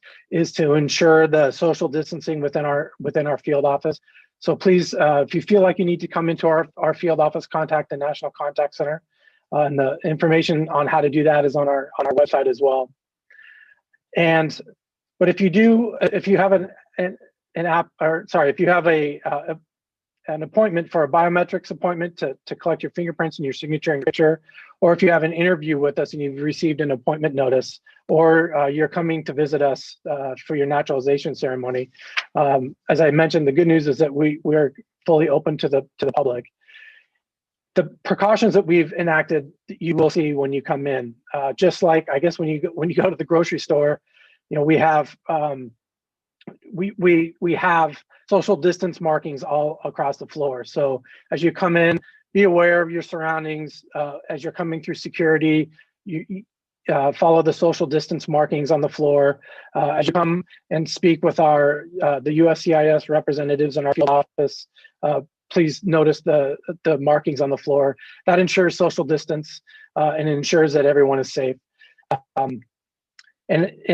to ensure the social distancing within our field office. So please, if you feel like you need to come into our field office, contact the National Contact Center. And the information on how to do that is on our website as well. But if you have an appointment for a biometrics appointment to collect your fingerprints and your signature and picture, or if you have an interview with us and you've received an appointment notice, or you're coming to visit us for your naturalization ceremony, as I mentioned, the good news is that we're fully open to the public. The precautions that we've enacted, you will see when you come in. Just like I guess when you go to the grocery store, we have we have social distance markings all across the floor. So as you come in, be aware of your surroundings. As you're coming through security, you follow the social distance markings on the floor. As you come and speak with the USCIS representatives in our field office, please notice the markings on the floor. That ensures social distance and ensures that everyone is safe. And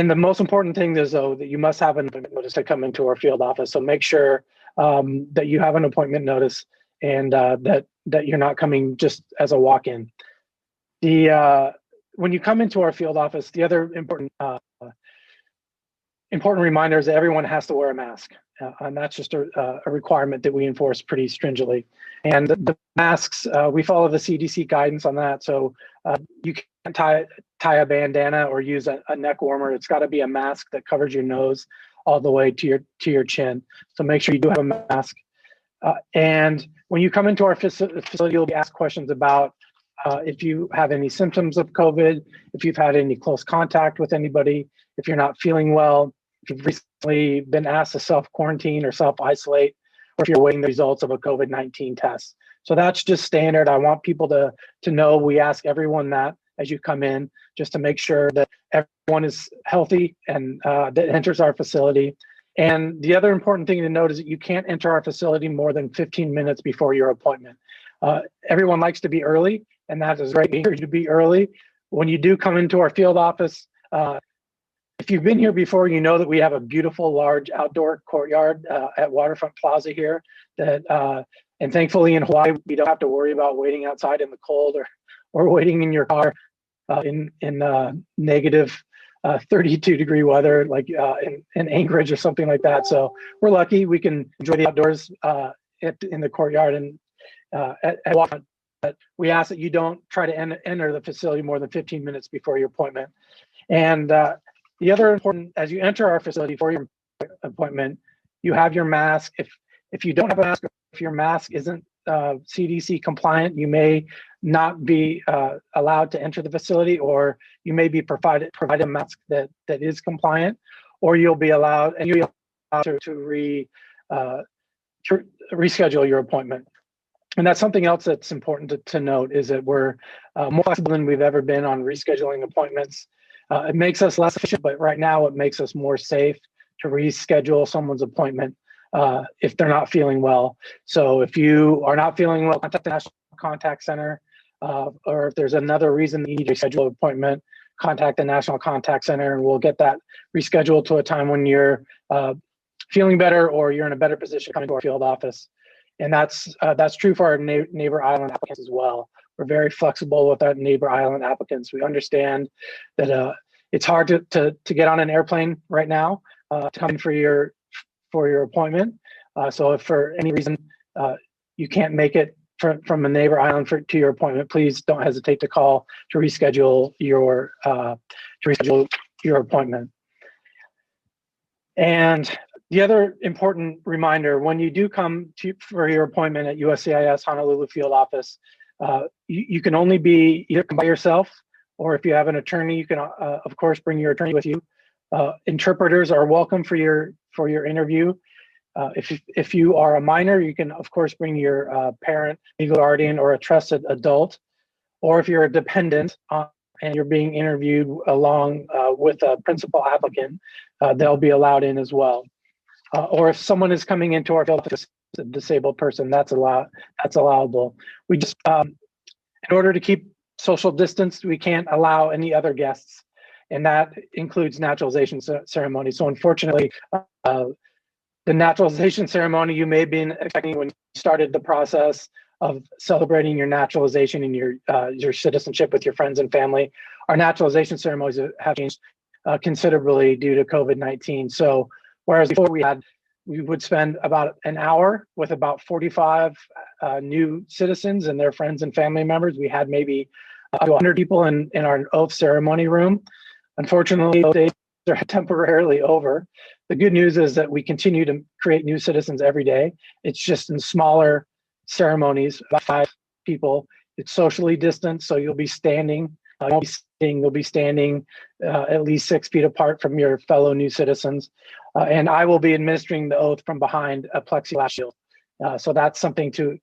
the most important thing is, though, that you must have an appointment notice to come into our field office. So make sure that you have an appointment notice and that you're not coming just as a walk-in. When you come into our field office, the other important reminder is that everyone has to wear a mask. And that's just a requirement that we enforce pretty stringently. And the masks, we follow the CDC guidance on that. So you can't tie a bandana or use a neck warmer. It's got to be a mask that covers your nose all the way to your chin. So make sure you do have a mask. And when you come into our facility, you'll be asked questions about if you have any symptoms of COVID, if you've had any close contact with anybody, if you're not feeling well, if you've recently been asked to self-quarantine or self-isolate, or if you're awaiting the results of a COVID-19 test. So that's just standard. I want people to know we ask everyone that as you come in, just to make sure that everyone is healthy and that enters our facility. And the other important thing to note is that you can't enter our facility more than 15 minutes before your appointment. Everyone likes to be early, and that is great. We encourage you to be early. When you do come into our field office, If you've been here before, you know that we have a beautiful, large outdoor courtyard at Waterfront Plaza here. And thankfully in Hawaii, we don't have to worry about waiting outside in the cold or waiting in your car in negative 32-degree weather, like in Anchorage or something like that. So we're lucky we can enjoy the outdoors in the courtyard and at Waterfront. But we ask that you don't try to enter the facility more than 15 minutes before your appointment. And the other important, as you enter our facility for your appointment, you have your mask. If you don't have a mask, if your mask isn't CDC compliant, you may not be allowed to enter the facility, or you may be provided a mask that is compliant, or you'll be allowed to reschedule your appointment. And that's something else that's important to note, is that we're more flexible than we've ever been on rescheduling appointments. It makes us less efficient, but right now it makes us more safe to reschedule someone's appointment if they're not feeling well. So if you are not feeling well, contact the National Contact Center, or if there's another reason that you need to schedule an appointment, contact the National Contact Center, and we'll get that rescheduled to a time when you're feeling better or you're in a better position coming to our field office. And that's true for our neighbor island applicants as well. We're very flexible with our neighbor island applicants. We understand that it's hard to get on an airplane right now to come in for your appointment. So if for any reason you can't make it from a neighbor island to your appointment, please don't hesitate to call to reschedule your appointment. And the other important reminder, when you do come for your appointment at USCIS Honolulu Field Office, you can only be either by yourself, or if you have an attorney, you can of course bring your attorney with you. Interpreters are welcome for your interview. If you are a minor, you can of course bring your parent, legal guardian, or a trusted adult. Or if you're a dependent and you're being interviewed along with a principal applicant, they'll be allowed in as well. Or if someone is coming into our field office, a disabled person, that's allowable. We just, in order to keep social distance, we can't allow any other guests, and that includes naturalization ceremony. So unfortunately, the naturalization ceremony you may have been expecting when you started the process of celebrating your naturalization and your citizenship with your friends and family, our naturalization ceremonies have changed considerably due to COVID-19. So whereas before we would spend about an hour with about 45 new citizens and their friends and family members, we had maybe up to 100 people in our oath ceremony room. Unfortunately, those days are temporarily over. The good news is that we continue to create new citizens every day. It's just in smaller ceremonies, about 5 people. It's socially distanced, so you'll be standing. You'll be standing at least 6 feet apart from your fellow new citizens. And I will be administering the oath from behind a plexiglass shield. So that's something to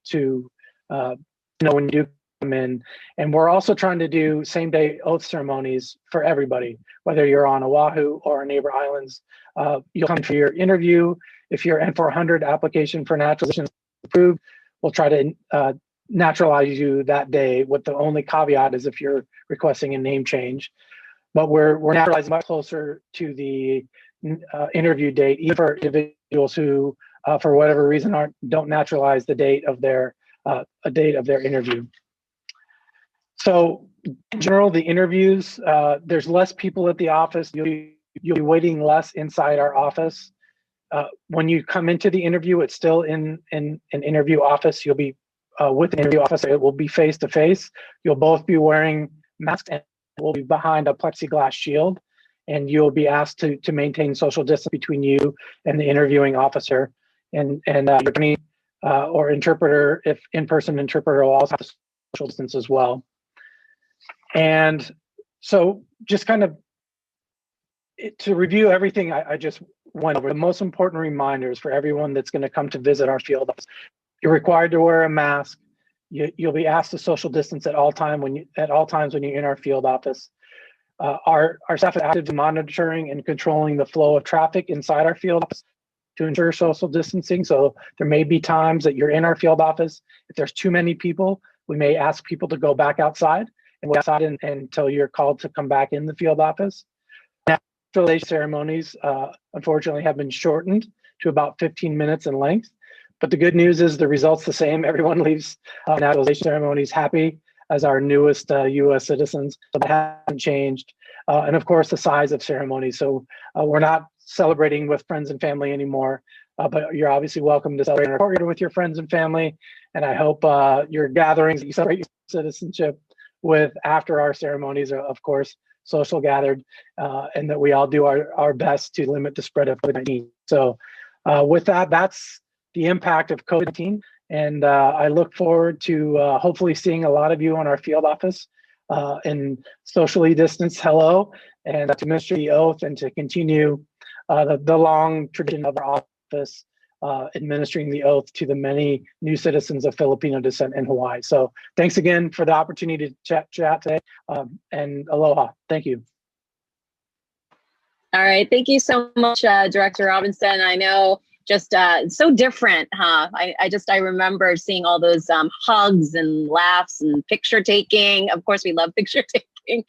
know when you do come in. And we're also trying to do same-day oath ceremonies for everybody, whether you're on Oahu or neighbor islands. You'll come for your interview. If your N400 application for naturalization is approved, we'll try to naturalize you that day, with the only caveat is if you're requesting a name change. But we're naturalizing much closer to the interview date, even for individuals who, for whatever reason, don't naturalize the date of their interview. So in general, the interviews, there's less people at the office. You'll be waiting less inside our office. When you come into the interview, it's still in an interview office. You'll be with the interview officer. It will be face to face. You'll both be wearing masks, and we'll be behind a plexiglass shield. And you'll be asked to maintain social distance between you and the interviewing officer. And your attorney or interpreter, if in-person interpreter, will also have social distance as well. And so just kind of to review everything I just went over, the most important reminders for everyone that's going to come to visit our field office. You're required to wear a mask. You'll be asked to social distance at all times when you're in our field office. Our staff is actively monitoring and controlling the flow of traffic inside our field office to ensure social distancing. So there may be times that you're in our field office. If there's too many people, we may ask people to go back outside and wait outside until you're called to come back in the field office. Now, naturalization ceremonies, unfortunately, have been shortened to about 15 minutes in length. But the good news is the result's the same. Everyone leaves naturalization ceremonies happy as our newest U.S. citizens. So that hasn't changed. And of course, the size of ceremonies. So we're not celebrating with friends and family anymore, but you're obviously welcome to celebrate in our courtyard with your friends and family. And I hope your gatherings that you celebrate your citizenship with after our ceremonies are, of course, social gathered, and that we all do our best to limit the spread of COVID-19. So with that, that's the impact of COVID-19. And I look forward to hopefully seeing a lot of you on our field office in socially distanced hello, and to administer the oath and to continue the long tradition of our office administering the oath to the many new citizens of Filipino descent in Hawaii. So thanks again for the opportunity to chat today, and aloha. Thank you. All right, thank you so much, Director Robinson. I know just so different, huh? I remember seeing all those hugs and laughs and picture taking. Of course, we love picture taking.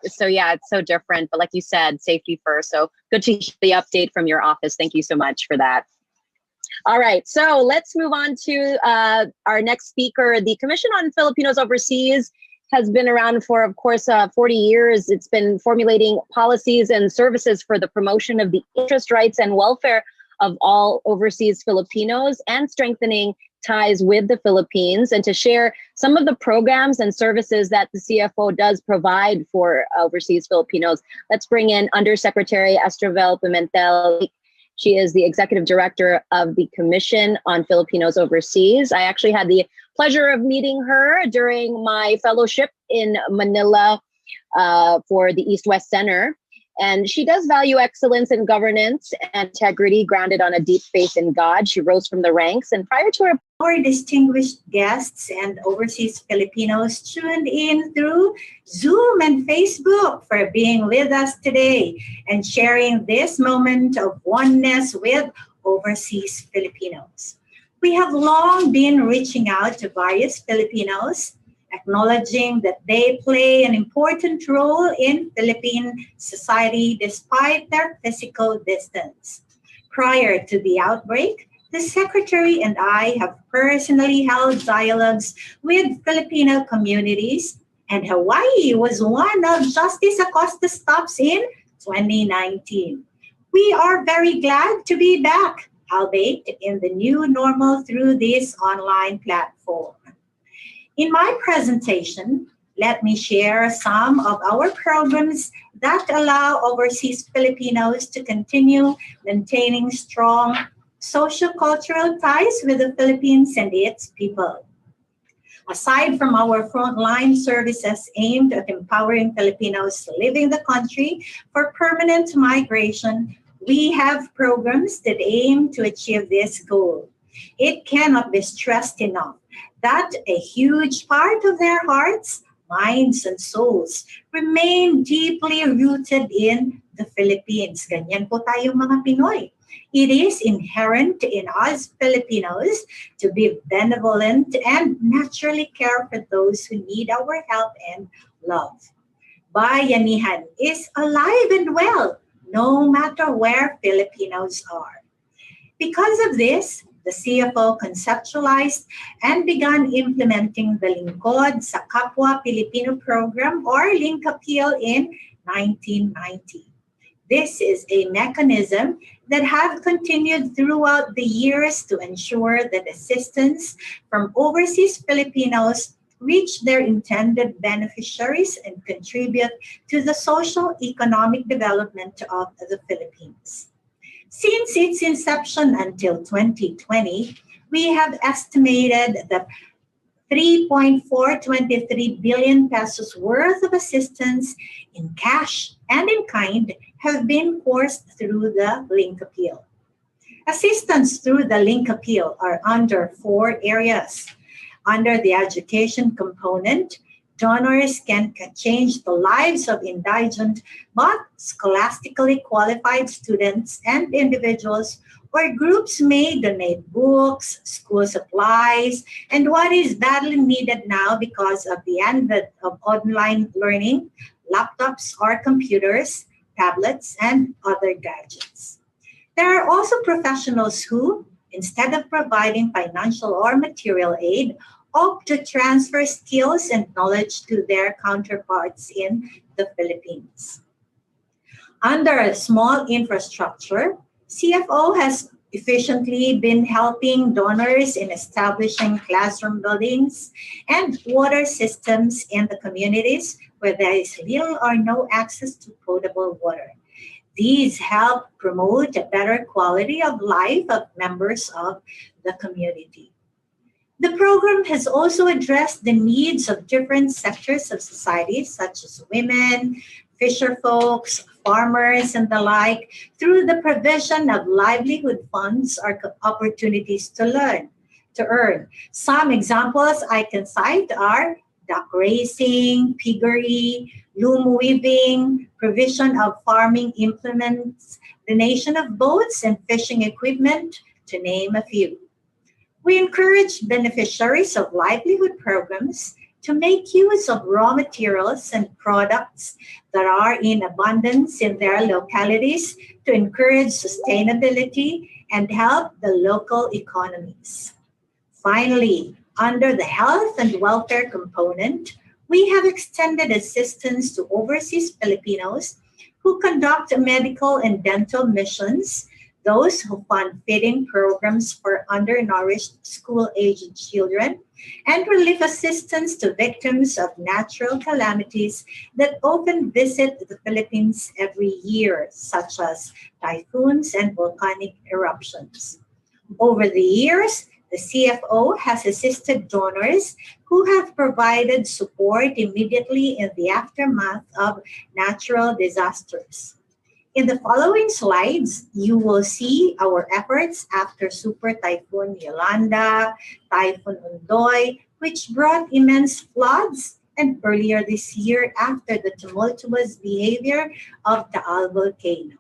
So yeah, it's so different. But like you said, safety first. So good to hear the update from your office. Thank you so much for that. All right, so let's move on to our next speaker. The Commission on Filipinos Overseas has been around for, of course, 40 years. It's been formulating policies and services for the promotion of the interest, rights, and welfare of all overseas Filipinos and strengthening ties with the Philippines. And to share some of the programs and services that the CFO does provide for overseas Filipinos, let's bring in Undersecretary Estravel Pimentel. She is the Executive Director of the Commission on Filipinos Overseas. I actually had the pleasure of meeting her during my fellowship in Manila for the East-West Center. And she does value excellence in governance and integrity grounded on a deep faith in God. She rose from the ranks, and prior to her... Our distinguished guests and overseas Filipinos tuned in through Zoom and Facebook for being with us today and sharing this moment of oneness with overseas Filipinos. We have long been reaching out to various Filipinos, acknowledging that they play an important role in Philippine society despite their physical distance. Prior to the outbreak, the Secretary and I have personally held dialogues with Filipino communities, and Hawaii was one of Justice Acosta's stops in 2019. We are very glad to be back, albeit in the new normal through this online platform. In my presentation, let me share some of our programs that allow overseas Filipinos to continue maintaining strong socio-cultural ties with the Philippines and its people. Aside from our frontline services aimed at empowering Filipinos leaving the country for permanent migration, we have programs that aim to achieve this goal. It cannot be stressed enough that a huge part of their hearts, minds, and souls remain deeply rooted in the Philippines. Ganyan po tayo mga Pinoy. It is inherent in us Filipinos to be benevolent and naturally care for those who need our help and love. Bayanihan is alive and well, no matter where Filipinos are. Because of this, the CFO conceptualized and began implementing the Lingkod sa Kapwa Pilipino program, or Linkapil, in 1990. This is a mechanism that have continued throughout the years to ensure that assistance from overseas Filipinos reach their intended beneficiaries and contribute to the social economic development of the Philippines. Since its inception until 2020, we have estimated that 3.423 billion pesos worth of assistance in cash and in kind have been coursed through the Linkapil. Assistance through the Linkapil are under 4 areas. Under the education component, donors can change the lives of indigent but scholastically qualified students and individuals, or groups may donate books, school supplies, and what is badly needed now because of the advent of online learning, laptops or computers, tablets, and other gadgets. There are also professionals who, instead of providing financial or material aid, opt to transfer skills and knowledge to their counterparts in the Philippines. Under a small infrastructure, CFO has efficiently been helping donors in establishing classroom buildings and water systems in the communities where there is little or no access to potable water. These help promote a better quality of life of members of the community. The program has also addressed the needs of different sectors of society, such as women, fisher folks, farmers, and the like, through the provision of livelihood funds or opportunities to earn. Some examples I can cite are duck racing, piggery, loom weaving, provision of farming implements, donation of boats and fishing equipment, to name a few. We encourage beneficiaries of livelihood programs to make use of raw materials and products that are in abundance in their localities to encourage sustainability and help the local economies. Finally, under the health and welfare component, we have extended assistance to overseas Filipinos who conduct medical and dental missions, those who fund feeding programs for undernourished school-aged children, and relief assistance to victims of natural calamities that often visit the Philippines every year, such as typhoons and volcanic eruptions. Over the years, the CFO has assisted donors who have provided support immediately in the aftermath of natural disasters. In the following slides, you will see our efforts after Super Typhoon Yolanda, Typhoon Undoy, which brought immense floods, and earlier this year after the tumultuous behavior of the Taal volcano.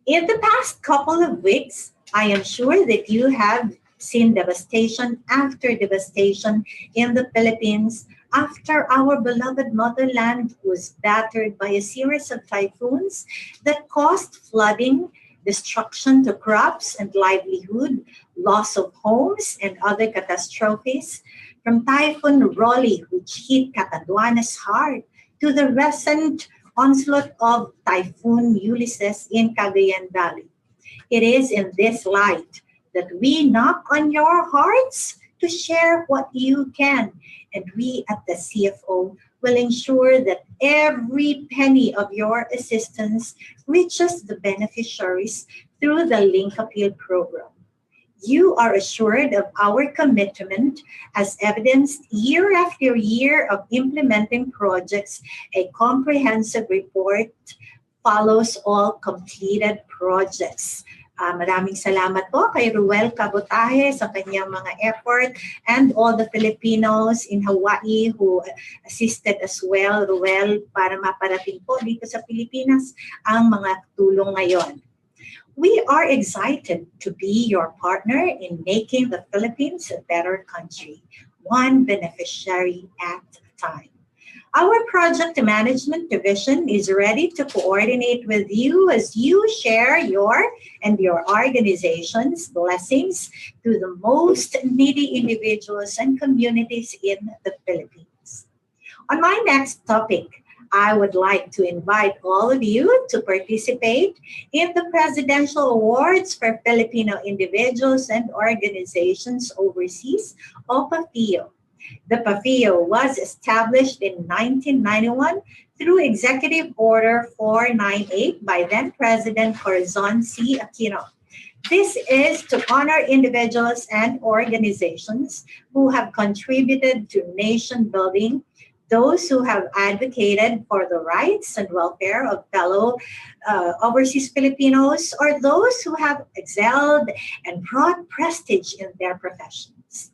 In the past couple of weeks, I am sure that you have seen devastation after devastation in the Philippines after our beloved motherland was battered by a series of typhoons that caused flooding, destruction to crops and livelihood, loss of homes, and other catastrophes, from Typhoon Rolly, which hit Catanduanes hard, to the recent onslaught of Typhoon Ulysses in Cagayan Valley. It is in this light that we knock on your hearts to share what you can, and we at the CFO will ensure that every penny of your assistance reaches the beneficiaries through the Link Appeal program. You are assured of our commitment as evidenced year after year of implementing projects. A comprehensive report follows all completed projects. Maraming salamat po kay Ruel Cabotaje sa kanyang mga effort and all the Filipinos in Hawaii who assisted as well, Ruel, para maparating po dito sa Pilipinas ang mga tulong ngayon. We are excited to be your partner in making the Philippines a better country, one beneficiary at a time. Our project management division is ready to coordinate with you as you share your and your organization's blessings to the most needy individuals and communities in the Philippines. On my next topic, I would like to invite all of you to participate in the Presidential Awards for Filipino Individuals and Organizations Overseas, o PAFIO. The PAFIO was established in 1991 through Executive Order 498 by then-President Corazon C. Aquino. This is to honor individuals and organizations who have contributed to nation building, those who have advocated for the rights and welfare of fellow overseas Filipinos, or those who have excelled and brought prestige in their professions.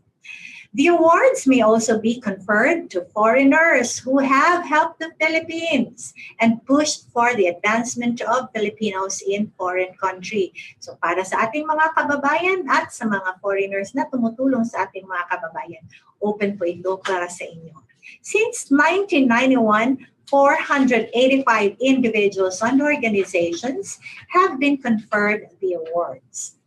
The awards may also be conferred to foreigners who have helped the Philippines and pushed for the advancement of Filipinos in foreign country. So para sa ating mga kababayan at sa mga foreigners na tumutulong sa ating mga kababayan, open po ito para sa inyo. Since 1991, 485 individuals and organizations have been conferred the awards.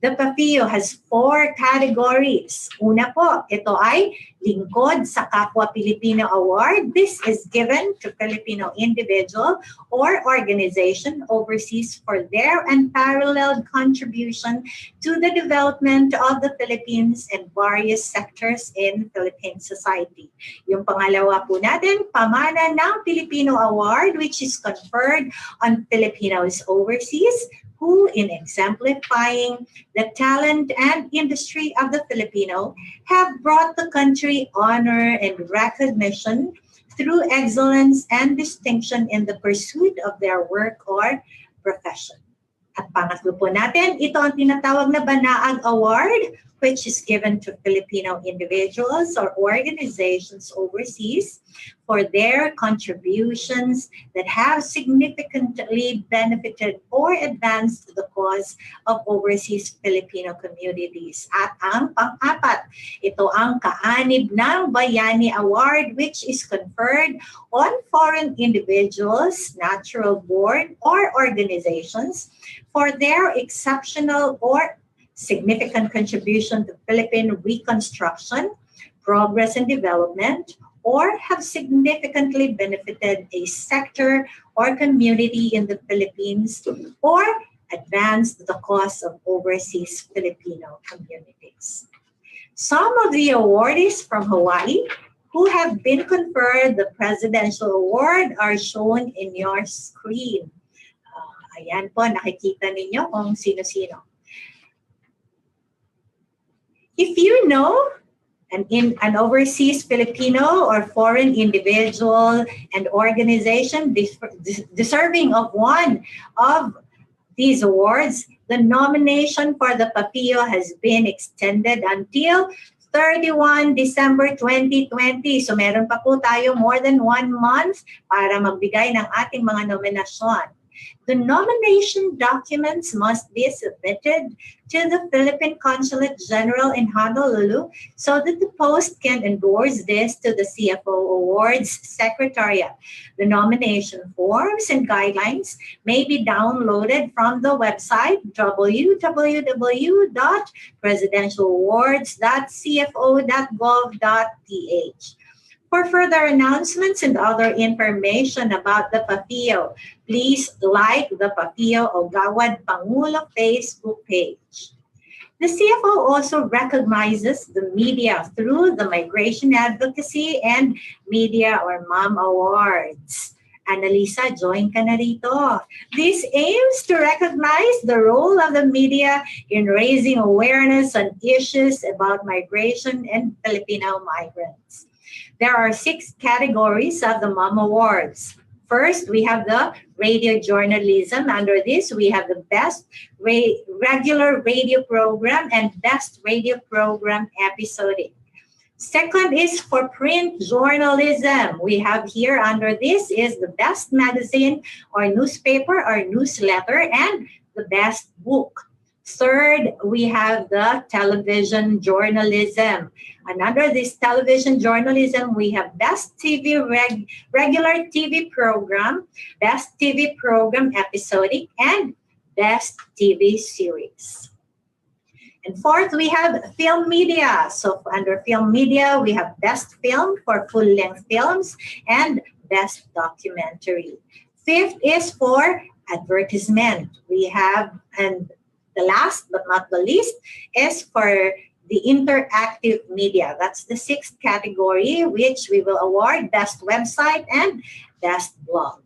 The PAFIO has 4 categories. Una po, ito ay Lingkod sa Kapwa Pilipino Award. This is given to Filipino individual or organization overseas for their unparalleled contribution to the development of the Philippines and various sectors in Philippine society. Yung pangalawa po natin, Pamana ng Pilipino Award, which is conferred on Filipinos overseas who, in exemplifying the talent and industry of the Filipino, have brought the country honor and recognition through excellence and distinction in the pursuit of their work or profession. At pangatlo po natin, ito ang tinatawag na Banaag Award, which is given to Filipino individuals or organizations overseas for their contributions that have significantly benefited or advanced the cause of overseas Filipino communities. At ang pang-apat, ito ang Kaanib ng Bayani Award, which is conferred on foreign individuals, natural-born, or organizations for their exceptional or significant contribution to Philippine reconstruction, progress and development, or have significantly benefited a sector or community in the Philippines, or advanced the cause of overseas Filipino communities. Some of the awardees from Hawaii who have been conferred the Presidential Award are shown in your screen. Ayan po, nakikita ninyo kung sino-sino. If you know an overseas Filipino or foreign individual and organization deserving of one of these awards, the nomination for the PAFIO has been extended until 31 December 2020. So meron pa po tayo more than 1 month para magbigay ng ating mga nominasyon. The nomination documents must be submitted to the Philippine Consulate General in Honolulu so that the post can endorse this to the CFO Awards Secretariat. The nomination forms and guidelines may be downloaded from the website www.presidentialawards.cfo.gov.ph. For further announcements and other information about the PAFIO, please like the PAFIO Ogawad Pangulo Facebook page. The CFO also recognizes the media through the Migration Advocacy and Media or MAM Awards. Annalisa, join ka na rito. This aims to recognize the role of the media in raising awareness on issues about migration and Filipino migrants. There are 6 categories of the MAM Awards. First, we have the radio journalism. Under this, we have the best regular radio program and best radio program episodic. Second is for print journalism. We have here under this is the best magazine or newspaper or newsletter and the best book. Third, we have the television journalism. And under this television journalism, we have best TV regular TV program, best TV program episodic, and best TV series. And fourth, we have film media. So under film media, we have best film for full-length films and best documentary. Fifth is for advertisement. We have, and the last but not the least is for the interactive media. That's the 6th category, which we will award best website and best blog.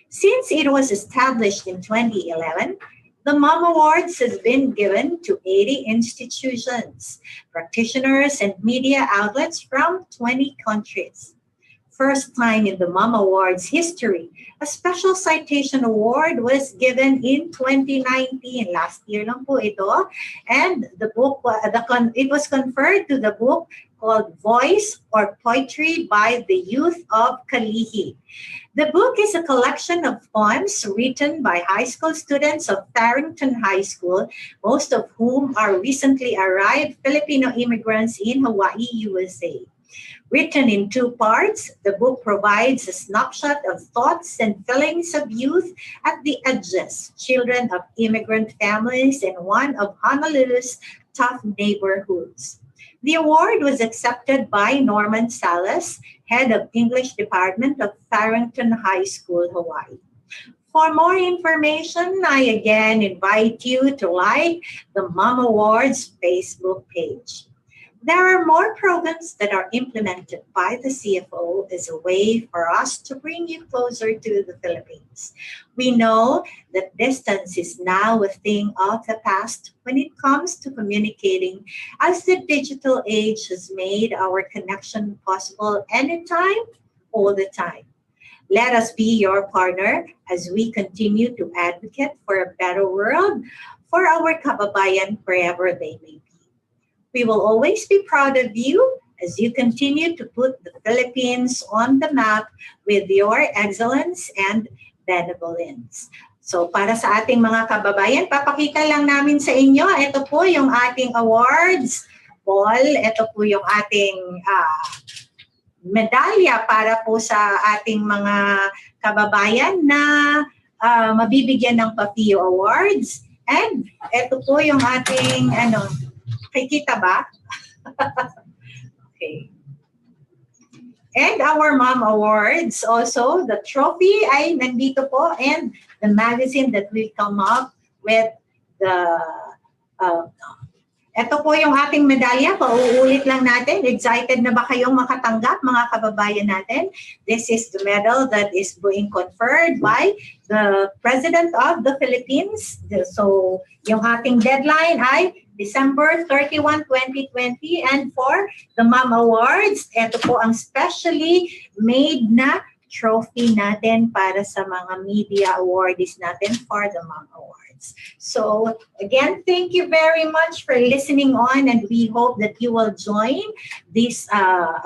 Since it was established in 2011, the MAM Awards has been given to 80 institutions, practitioners, and media outlets from 20 countries. First time in the MAM Awards history, a special citation award was given in 2019. Last year lang po ito. And the book, it was conferred to the book called Voice or Poetry by the Youth of Kalihi. The book is a collection of poems written by high school students of Farrington High School, most of whom are recently arrived Filipino immigrants in Hawaii, USA. Written in two parts, the book provides a snapshot of thoughts and feelings of youth at the edges, children of immigrant families and one of Honolulu's tough neighborhoods. The award was accepted by Norman Salas, head of English Department of Farrington High School, Hawaii. For more information, I again invite you to like the Mom Awards Facebook page. There are more programs that are implemented by the CFO as a way for us to bring you closer to the Philippines. We know that distance is now a thing of the past when it comes to communicating, as the digital age has made our connection possible anytime, all the time. Let us be your partner as we continue to advocate for a better world for our kababayan wherever they may be. We will always be proud of you as you continue to put the Philippines on the map with your excellence and benevolence. So para sa ating mga kababayan, papakita lang namin sa inyo, ito po yung ating awards. Paul, ito po yung ating medalya para po sa ating mga kababayan na mabibigyan ng Papio Awards. And ito po yung ating, kikita ba? Okay. And our Mom Awards also, the trophy ay nandito po, and the magazine that will come up with the ito po yung ating medalya. Pauulit lang natin. Excited na ba kayong makatanggap, mga kababayan natin? This is the medal that is being conferred by the President of the Philippines. So, yung ating deadline ay December 31, 2020. And for the Mom Awards, ito po ang specially made na trophy natin para sa mga media awardees natin for the Mom Awards. So again, thank you very much for listening on, and we hope that you will join this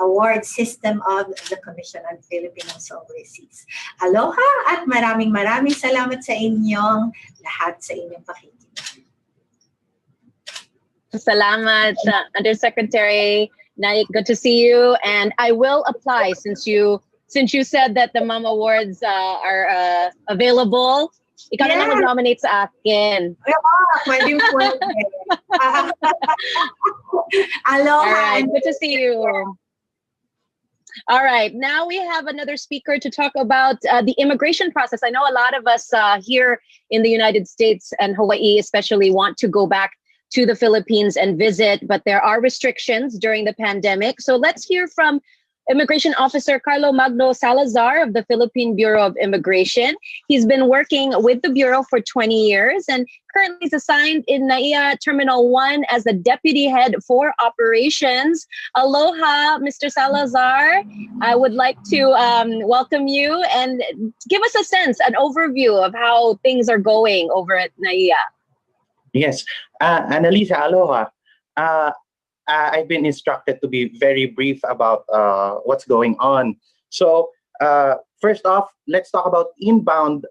award system of the Commission on Filipinos Overseas. Aloha at maraming salamat sa inyong lahat sa inyong pakikinig. Salamat, Undersecretary Naik. Good to see you, and I will apply since you said that the Mom Awards are available. Ikaw na lang mag-nominate sa akin. Pwede. Aloha. All right, good to see you. All right, now we have another speaker to talk about the immigration process. I know a lot of us here in the United States and Hawaii especially want to go back to the Philippines and visit, but there are restrictions during the pandemic. So let's hear from Immigration Officer Carlo Magno Salazar of the Philippine Bureau of Immigration. He's been working with the Bureau for 20 years and currently is assigned in NAIA Terminal 1 as the Deputy Head for Operations. Aloha, Mr. Salazar. I would like to welcome you and give us a sense, an overview of how things are going over at NAIA. Yes. Annalisa, aloha. I've been instructed to be very brief about what's going on. So first off, let's talk about inbound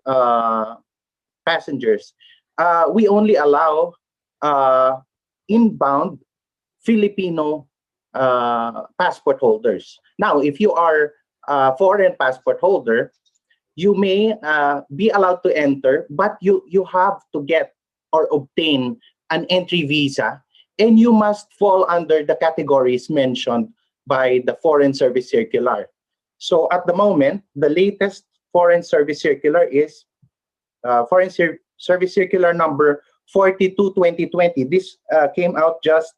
passengers. We only allow inbound Filipino passport holders. Now, if you are a foreign passport holder, you may be allowed to enter, but you have to get or obtain an entry visa, and you must fall under the categories mentioned by the Foreign Service Circular. So at the moment, the latest Foreign Service Circular is Foreign Service Circular number 42/2020. This came out just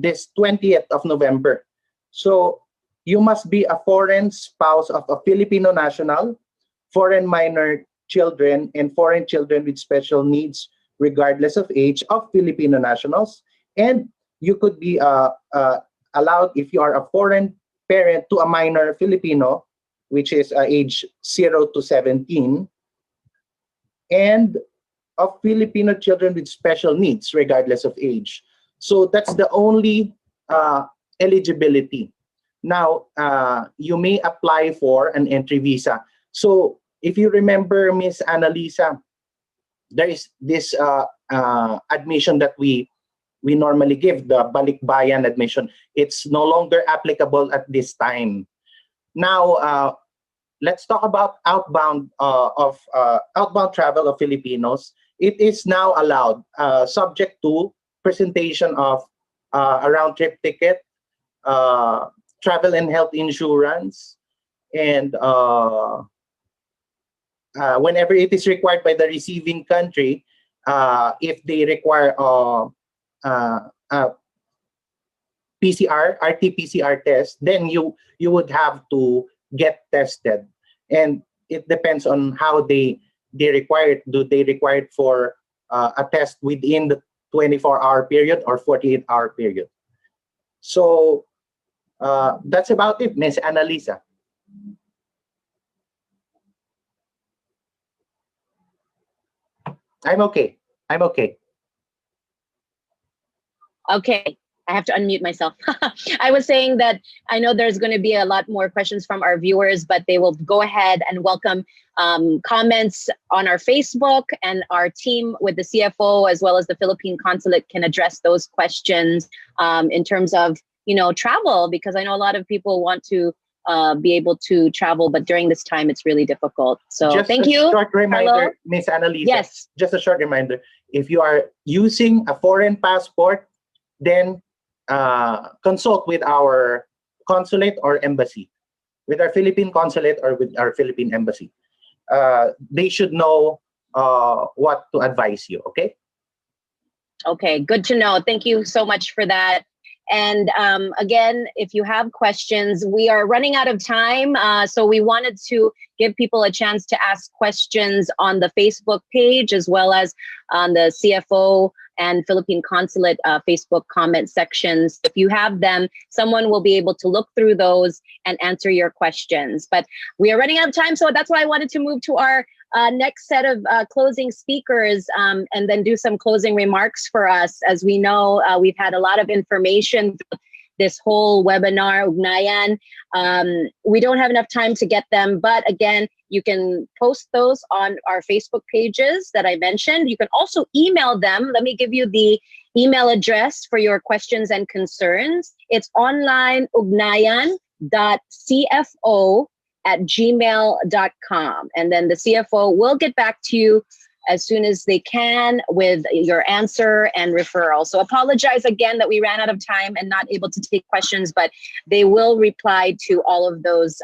this 20th of November. So you must be a foreign spouse of a Filipino national, foreign minor children, and foreign children with special needs, regardless of age, of Filipino nationals. And you could be allowed if you are a foreign parent to a minor Filipino, which is age 0 to 17, and of Filipino children with special needs, regardless of age. So that's the only eligibility. Now, you may apply for an entry visa. So if you remember, Miss Annalisa, there is this admission that we we normally give, the balikbayan admission. It's no longer applicable at this time. Now, let's talk about outbound travel of Filipinos. It is now allowed, subject to presentation of a round-trip ticket, travel and health insurance, and whenever it is required by the receiving country, if they require PCR, RT-PCR test, then you would have to get tested, and it depends on how they require it. Do they require it for a test within the 24-hour period or 48-hour period? So that's about it, Ms. Annalisa. I'm okay. Okay, I have to unmute myself. I was saying that I know there's going to be a lot more questions from our viewers, but they will go ahead and welcome comments on our Facebook, and our team with the CFO as well as the Philippine Consulate can address those questions in terms of, travel, because I know a lot of people want to be able to travel, but during this time, it's really difficult. So thank you. Short reminder, Ms. Annalisa. Yes. Just a short reminder. If you are using a foreign passport, then consult with our consulate or embassy, with our Philippine consulate or with our Philippine embassy. They should know what to advise you, okay? Okay, good to know. Thank you so much for that. And again, if you have questions, we are running out of time. So we wanted to give people a chance to ask questions on the Facebook page, as well as on the CFO and Philippine Consulate Facebook comment sections. If you have them, someone will be able to look through those and answer your questions. But we are running out of time, so that's why I wanted to move to our next set of closing speakers and then do some closing remarks for us. As we know, we've had a lot of information this whole webinar, Ugnayan. We don't have enough time to get them, but again, you can post those on our Facebook pages that I mentioned. You can also email them. Let me give you the email address for your questions and concerns. It's onlineugnayan.cfo@gmail.com. And then the CFO will get back to you as soon as they can with your answer and referral. So apologize again that we ran out of time and not able to take questions, but they will reply to all of those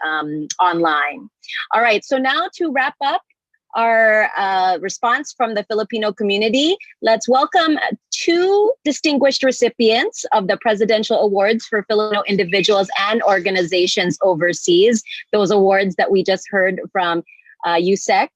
online. All right, so now to wrap up our response from the Filipino community, let's welcome two distinguished recipients of the Presidential Awards for Filipino individuals and organizations overseas. Those awards that we just heard from USEC.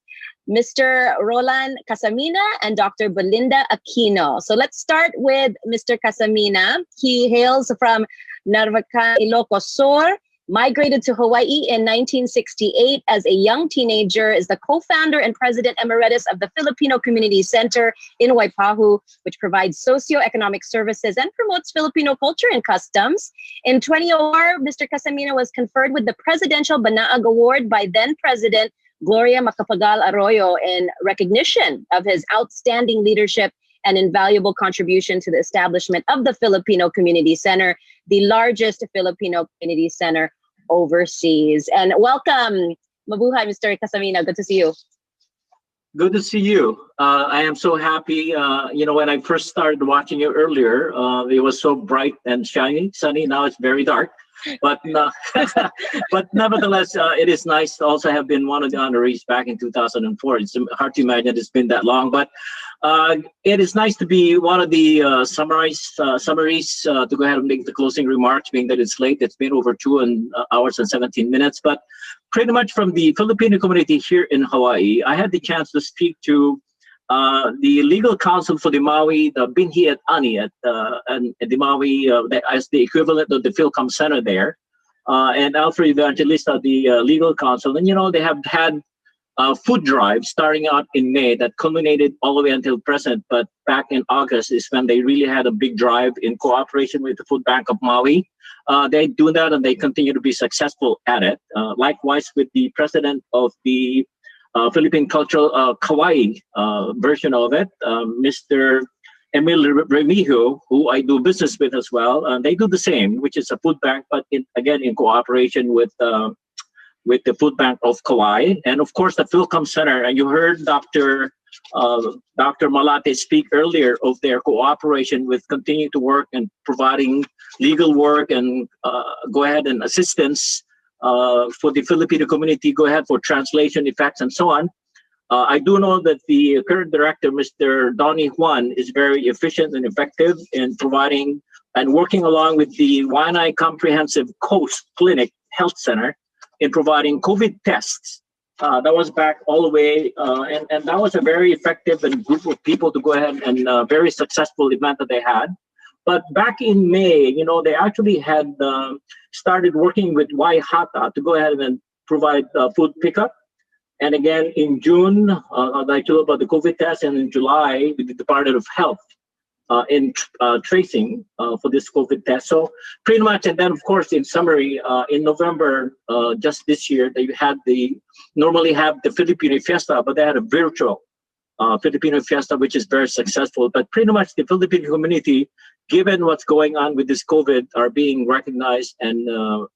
Mr. Roland Casamina and Dr. Belinda Aquino. So let's start with Mr. Casamina. He hails from Narvacan, Ilocos Sur, migrated to Hawaii in 1968 as a young teenager, is the co-founder and president emeritus of the Filipino Community Center in Waipahu, which provides socioeconomic services and promotes Filipino culture and customs. In 2004, Mr. Casamina was conferred with the Presidential Banaag Award by then-President Gloria Macapagal Arroyo in recognition of his outstanding leadership and invaluable contribution to the establishment of the Filipino Community Center, the largest Filipino community center overseas. And welcome, mabuhay, Mr. Casamina. Good to see you. Good to see you. I am so happy. When I first started watching you earlier, it was so bright and shiny, sunny. Now it's very dark. But but nevertheless, it is nice to also have been one of the honorees back in 2004. It's hard to imagine it's been that long, but it is nice to be one of the summaries to go ahead and make the closing remarks, being that it's late. It's been over 2 hours and 17 minutes, but pretty much from the Filipino community here in Hawaii, I had the chance to speak to the legal counsel for the Maui, the Binhi at Ani at the Maui, as the equivalent of the Philcom Center there, and Alfred Evangelista, the legal counsel. And, they have had food drive starting out in May that culminated all the way until present. But back in August is when they really had a big drive in cooperation with the Food Bank of Maui. They do that and they continue to be successful at it. Likewise with the president of the Philippine Cultural Kauai version of it, Mr. Emil Remigio, who I do business with as well, they do the same, which is a food bank, but again in cooperation with the Food Bank of Kauai, and of course the Philcom Center. And you heard Dr. Malate speak earlier of their cooperation with continuing to work and providing legal work and go ahead and assistance for the Filipino community, go ahead for translation effects and so on. I do know that the current director, Mr. Donnie Juan, is very efficient and effective in providing and working along with the Waianae Comprehensive Coast Clinic Health Center in providing COVID tests. That was back all the way, and that was a very effective and group of people to go ahead and very successful event that they had. But back in May, you know, they actually had started working with Waihata to go ahead and provide food pickup. And again, in June, I told about the COVID test, and in July, with the Department of Health in tracing for this COVID test. So pretty much, and then of course, in summary, in November, just this year, they had normally have the Filipino Fiesta, but they had a virtual Filipino Fiesta, which is very successful. But pretty much the Filipino community, given what's going on with this COVID, are being recognized and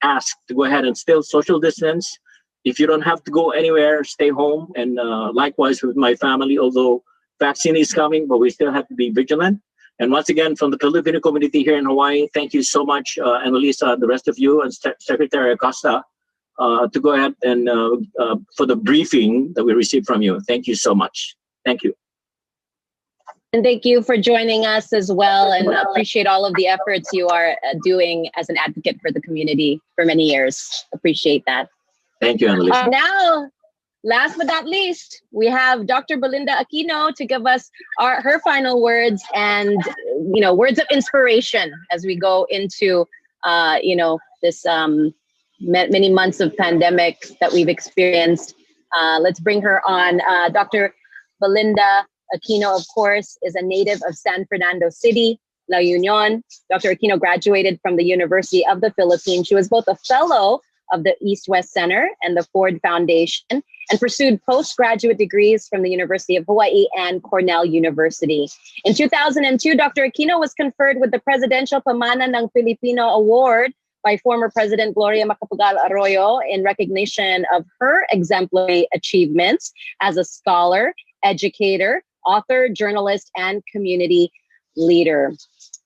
asked to go ahead and still social distance. If you don't have to go anywhere, stay home. And likewise with my family, although vaccine is coming, but we still have to be vigilant. And once again, from the Filipino community here in Hawaii, thank you so much, Annalisa, and the rest of you, and Secretary Acosta, to go ahead and for the briefing that we received from you. Thank you so much. Thank you. And thank you for joining us as well, and appreciate all of the efforts you are doing as an advocate for the community for many years. Appreciate that. Thank you, Annalisa. Now, last but not least, we have Dr. Belinda Aquino to give us her final words and, you know, words of inspiration as we go into, you know, this many months of pandemic that we've experienced. Let's bring her on. Dr. Belinda Aquino, of course, is a native of San Fernando City, La Union. Dr. Aquino graduated from the University of the Philippines. She was both a fellow of the East-West Center and the Ford Foundation, and pursued postgraduate degrees from the University of Hawaii and Cornell University. In 2002, Dr. Aquino was conferred with the Presidential Pamana ng Pilipino Award by former President Gloria Macapagal Arroyo in recognition of her exemplary achievements as a scholar, educator, author, journalist, and community leader.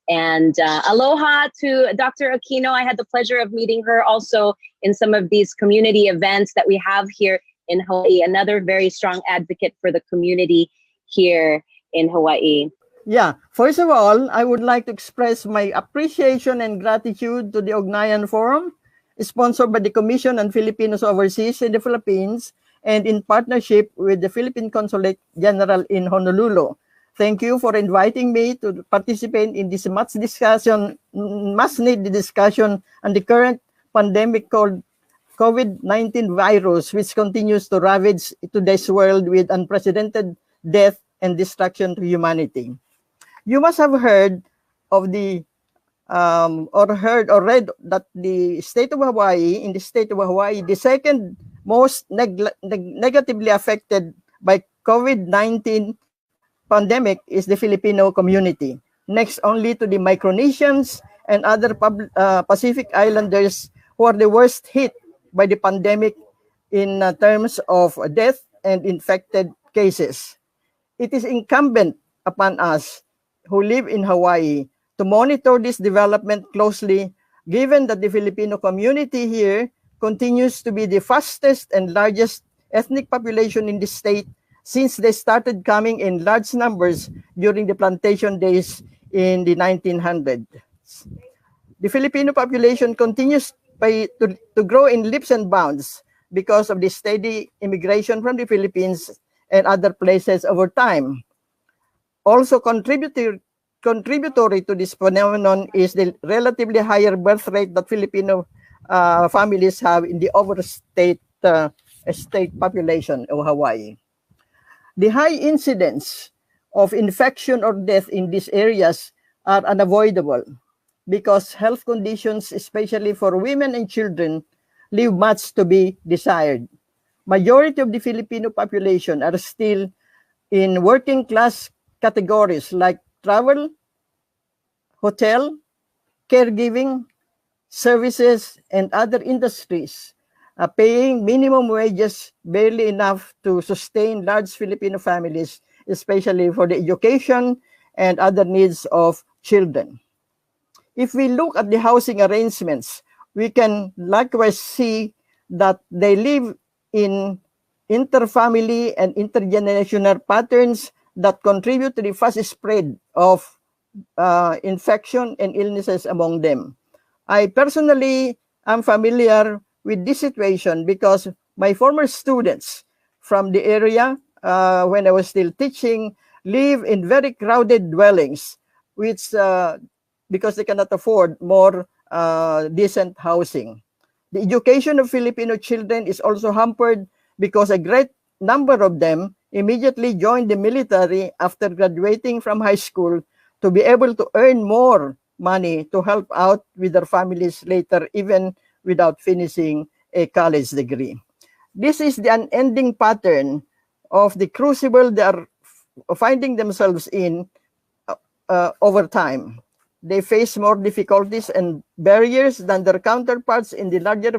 And aloha to Dr. Aquino. I had the pleasure of meeting her also in some of these community events that we have here in Hawaii. Another very strong advocate for the community here in Hawaii. Yeah, first of all, I would like to express my appreciation and gratitude to the Ugnayan Forum, sponsored by the Commission on Filipinos Overseas in the Philippines and in partnership with the Philippine Consulate General in Honolulu. Thank you for inviting me to participate in this much needed discussion on the current pandemic called COVID-19 virus, which continues to ravage today's world with unprecedented death and destruction to humanity. You must have heard of the or read that the state of Hawaii, the second most negatively affected by COVID-19 pandemic is the Filipino community, next only to the Micronesians and other Pacific Islanders, who are the worst hit by the pandemic in terms of death and infected cases. It is incumbent upon us who live in Hawaii to monitor this development closely, given that the Filipino community here continues to be the fastest and largest ethnic population in the state since they started coming in large numbers during the plantation days in the 1900s. The Filipino population continues to grow in leaps and bounds because of the steady immigration from the Philippines and other places over time. Also contributory to this phenomenon is the relatively higher birth rate that Filipino families have in the overstate state population of Hawaii. The high incidence of infection or death in these areas are unavoidable because health conditions, especially for women and children, leave much to be desired. Majority of the Filipino population are still in working class categories like travel, hotel, caregiving, services, and other industries, paying minimum wages barely enough to sustain large Filipino families, especially for the education and other needs of children. If we look at the housing arrangements, we can likewise see that they live in interfamily and intergenerational patterns that contribute to the fast spread of infection and illnesses among them. I personally am familiar with this situation because my former students from the area, when I was still teaching, live in very crowded dwellings, which because they cannot afford more decent housing. The education of Filipino children is also hampered because a great number of them immediately joined the military after graduating from high school to be able to earn more money to help out with their families later, even without finishing a college degree. This is the unending pattern of the crucible they are finding themselves in over time. They face more difficulties and barriers than their counterparts in the larger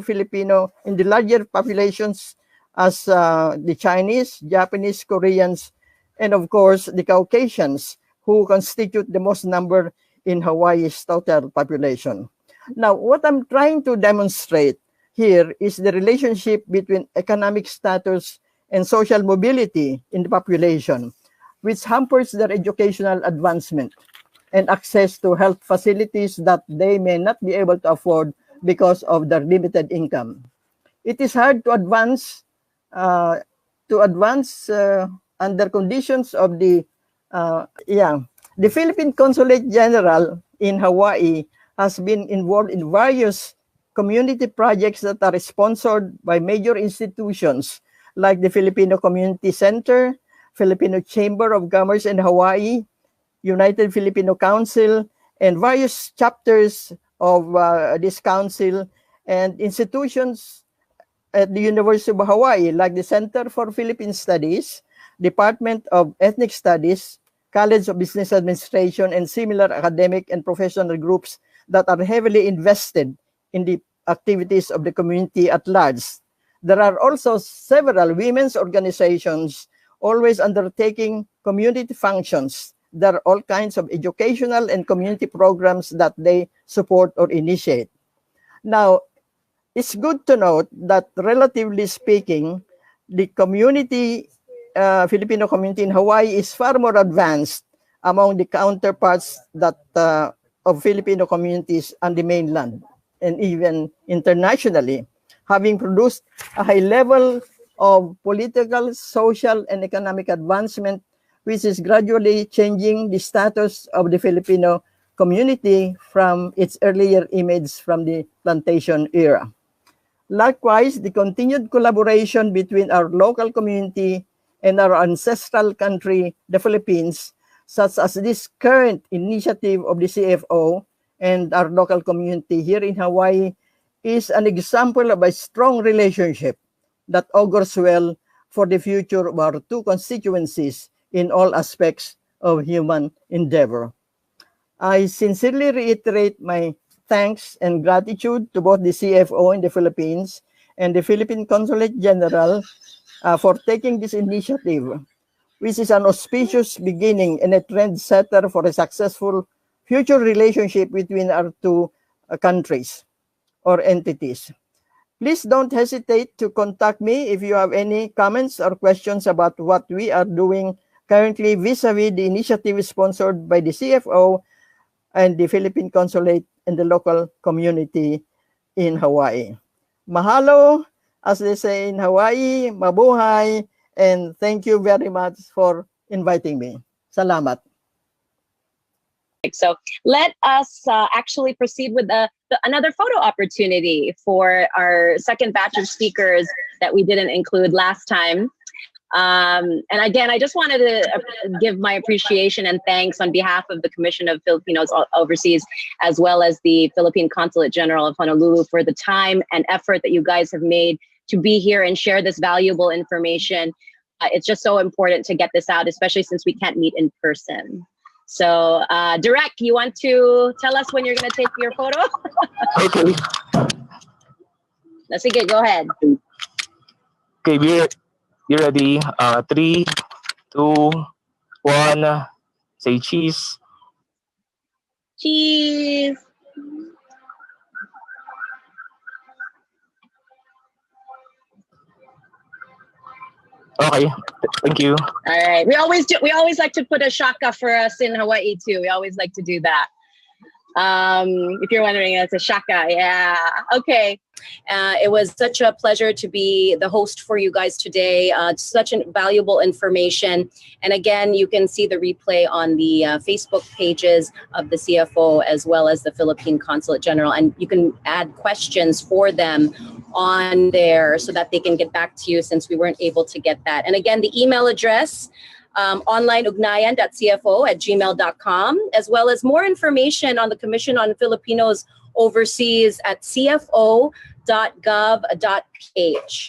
populations as the Chinese, Japanese, Koreans, and of course the Caucasians, who constitute the most number in Hawaii's total population. Now, what I'm trying to demonstrate here is the relationship between economic status and social mobility in the population, which hampers their educational advancement and access to health facilities that they may not be able to afford because of their limited income. It is hard to advance under conditions of the Philippine Consulate General in Hawaii has been involved in various community projects that are sponsored by major institutions like the Filipino Community Center, Filipino Chamber of Commerce in Hawaii, United Filipino Council, and various chapters of this council and institutions at the University of Hawaii, like the Center for Philippine Studies, Department of Ethnic Studies, College of Business Administration, and similar academic and professional groups that are heavily invested in the activities of the community at large. There are also several women's organizations always undertaking community functions. There are all kinds of educational and community programs that they support or initiate. Now, it's good to note that relatively speaking, the community, Filipino community in Hawaii is far more advanced among the counterparts that of Filipino communities on the mainland and even internationally, having produced a high level of political, social, and economic advancement, which is gradually changing the status of the Filipino community from its earlier image from the plantation era. Likewise, the continued collaboration between our local community and our ancestral country, the Philippines, such as this current initiative of the CFO and our local community here in Hawaii, is an example of a strong relationship that augurs well for the future of our two constituencies in all aspects of human endeavor. I sincerely reiterate my thanks and gratitude to both the CFO in the Philippines and the Philippine Consulate General for taking this initiative, which is an auspicious beginning and a trendsetter for a successful future relationship between our two countries or entities. Please don't hesitate to contact me if you have any comments or questions about what we are doing currently vis-a-vis the initiative sponsored by the CFO and the Philippine Consulate and the local community in Hawaii. Mahalo, as they say in Hawaii, mabuhay, and thank you very much for inviting me. Salamat. So let us actually proceed with another photo opportunity for our second batch of speakers that we didn't include last time. And again, I just wanted to give my appreciation and thanks on behalf of the Commission of Filipinos Overseas, as well as the Philippine Consulate General of Honolulu, for the time and effort that you guys have made to be here and share this valuable information. It's just so important to get this out, especially since we can't meet in person. So, Direct, you want to tell us when you're going to take your photo? Okay. Let's go ahead. Okay, be ready. 3, 2, 1. Say cheese. Cheese. Okay, thank you. All right. We always like to put a shaka for us in Hawaii too. We always like to do that. If you're wondering, it's a shaka. Yeah. Okay. It was such a pleasure to be the host for you guys today. Such valuable information. And again, you can see the replay on the Facebook pages of the CFO as well as the Philippine Consulate General. And you can add questions for them on there so that they can get back to you since we weren't able to get that. And again, the email address, onlineugnayan.cfo@gmail.com, as well as more information on the Commission on Filipinos Overseas at cfo.gov.ph.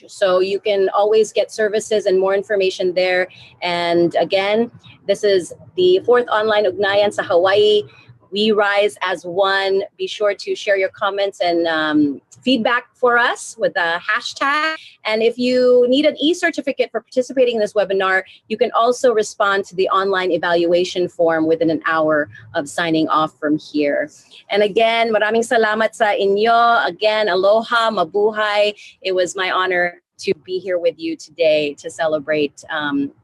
So you can always get services and more information there. And again, this is the 4th Online Ugnayan sa Hawaii. We rise as one. Be sure to share your comments and feedback for us with a hashtag. And if you need an e-certificate for participating in this webinar, you can also respond to the online evaluation form within an hour of signing off from here. And again, maraming salamat sa inyo. Again, aloha, mabuhay. It was my honor to be here with you today to celebrate,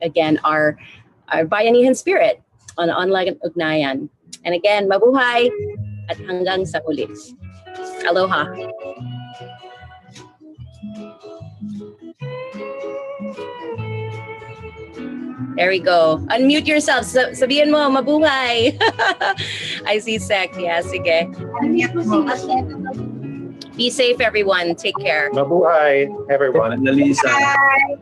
again, our bayanihan spirit on Online Ugnayan. And again, mabuhay at hanggang sa huli. Aloha. There we go. Unmute yourself. Sabihin mo, mabuhay. I see Sek. Yeah, sige. Be safe, everyone. Take care. Mabuhay, everyone. Annalisa. Bye.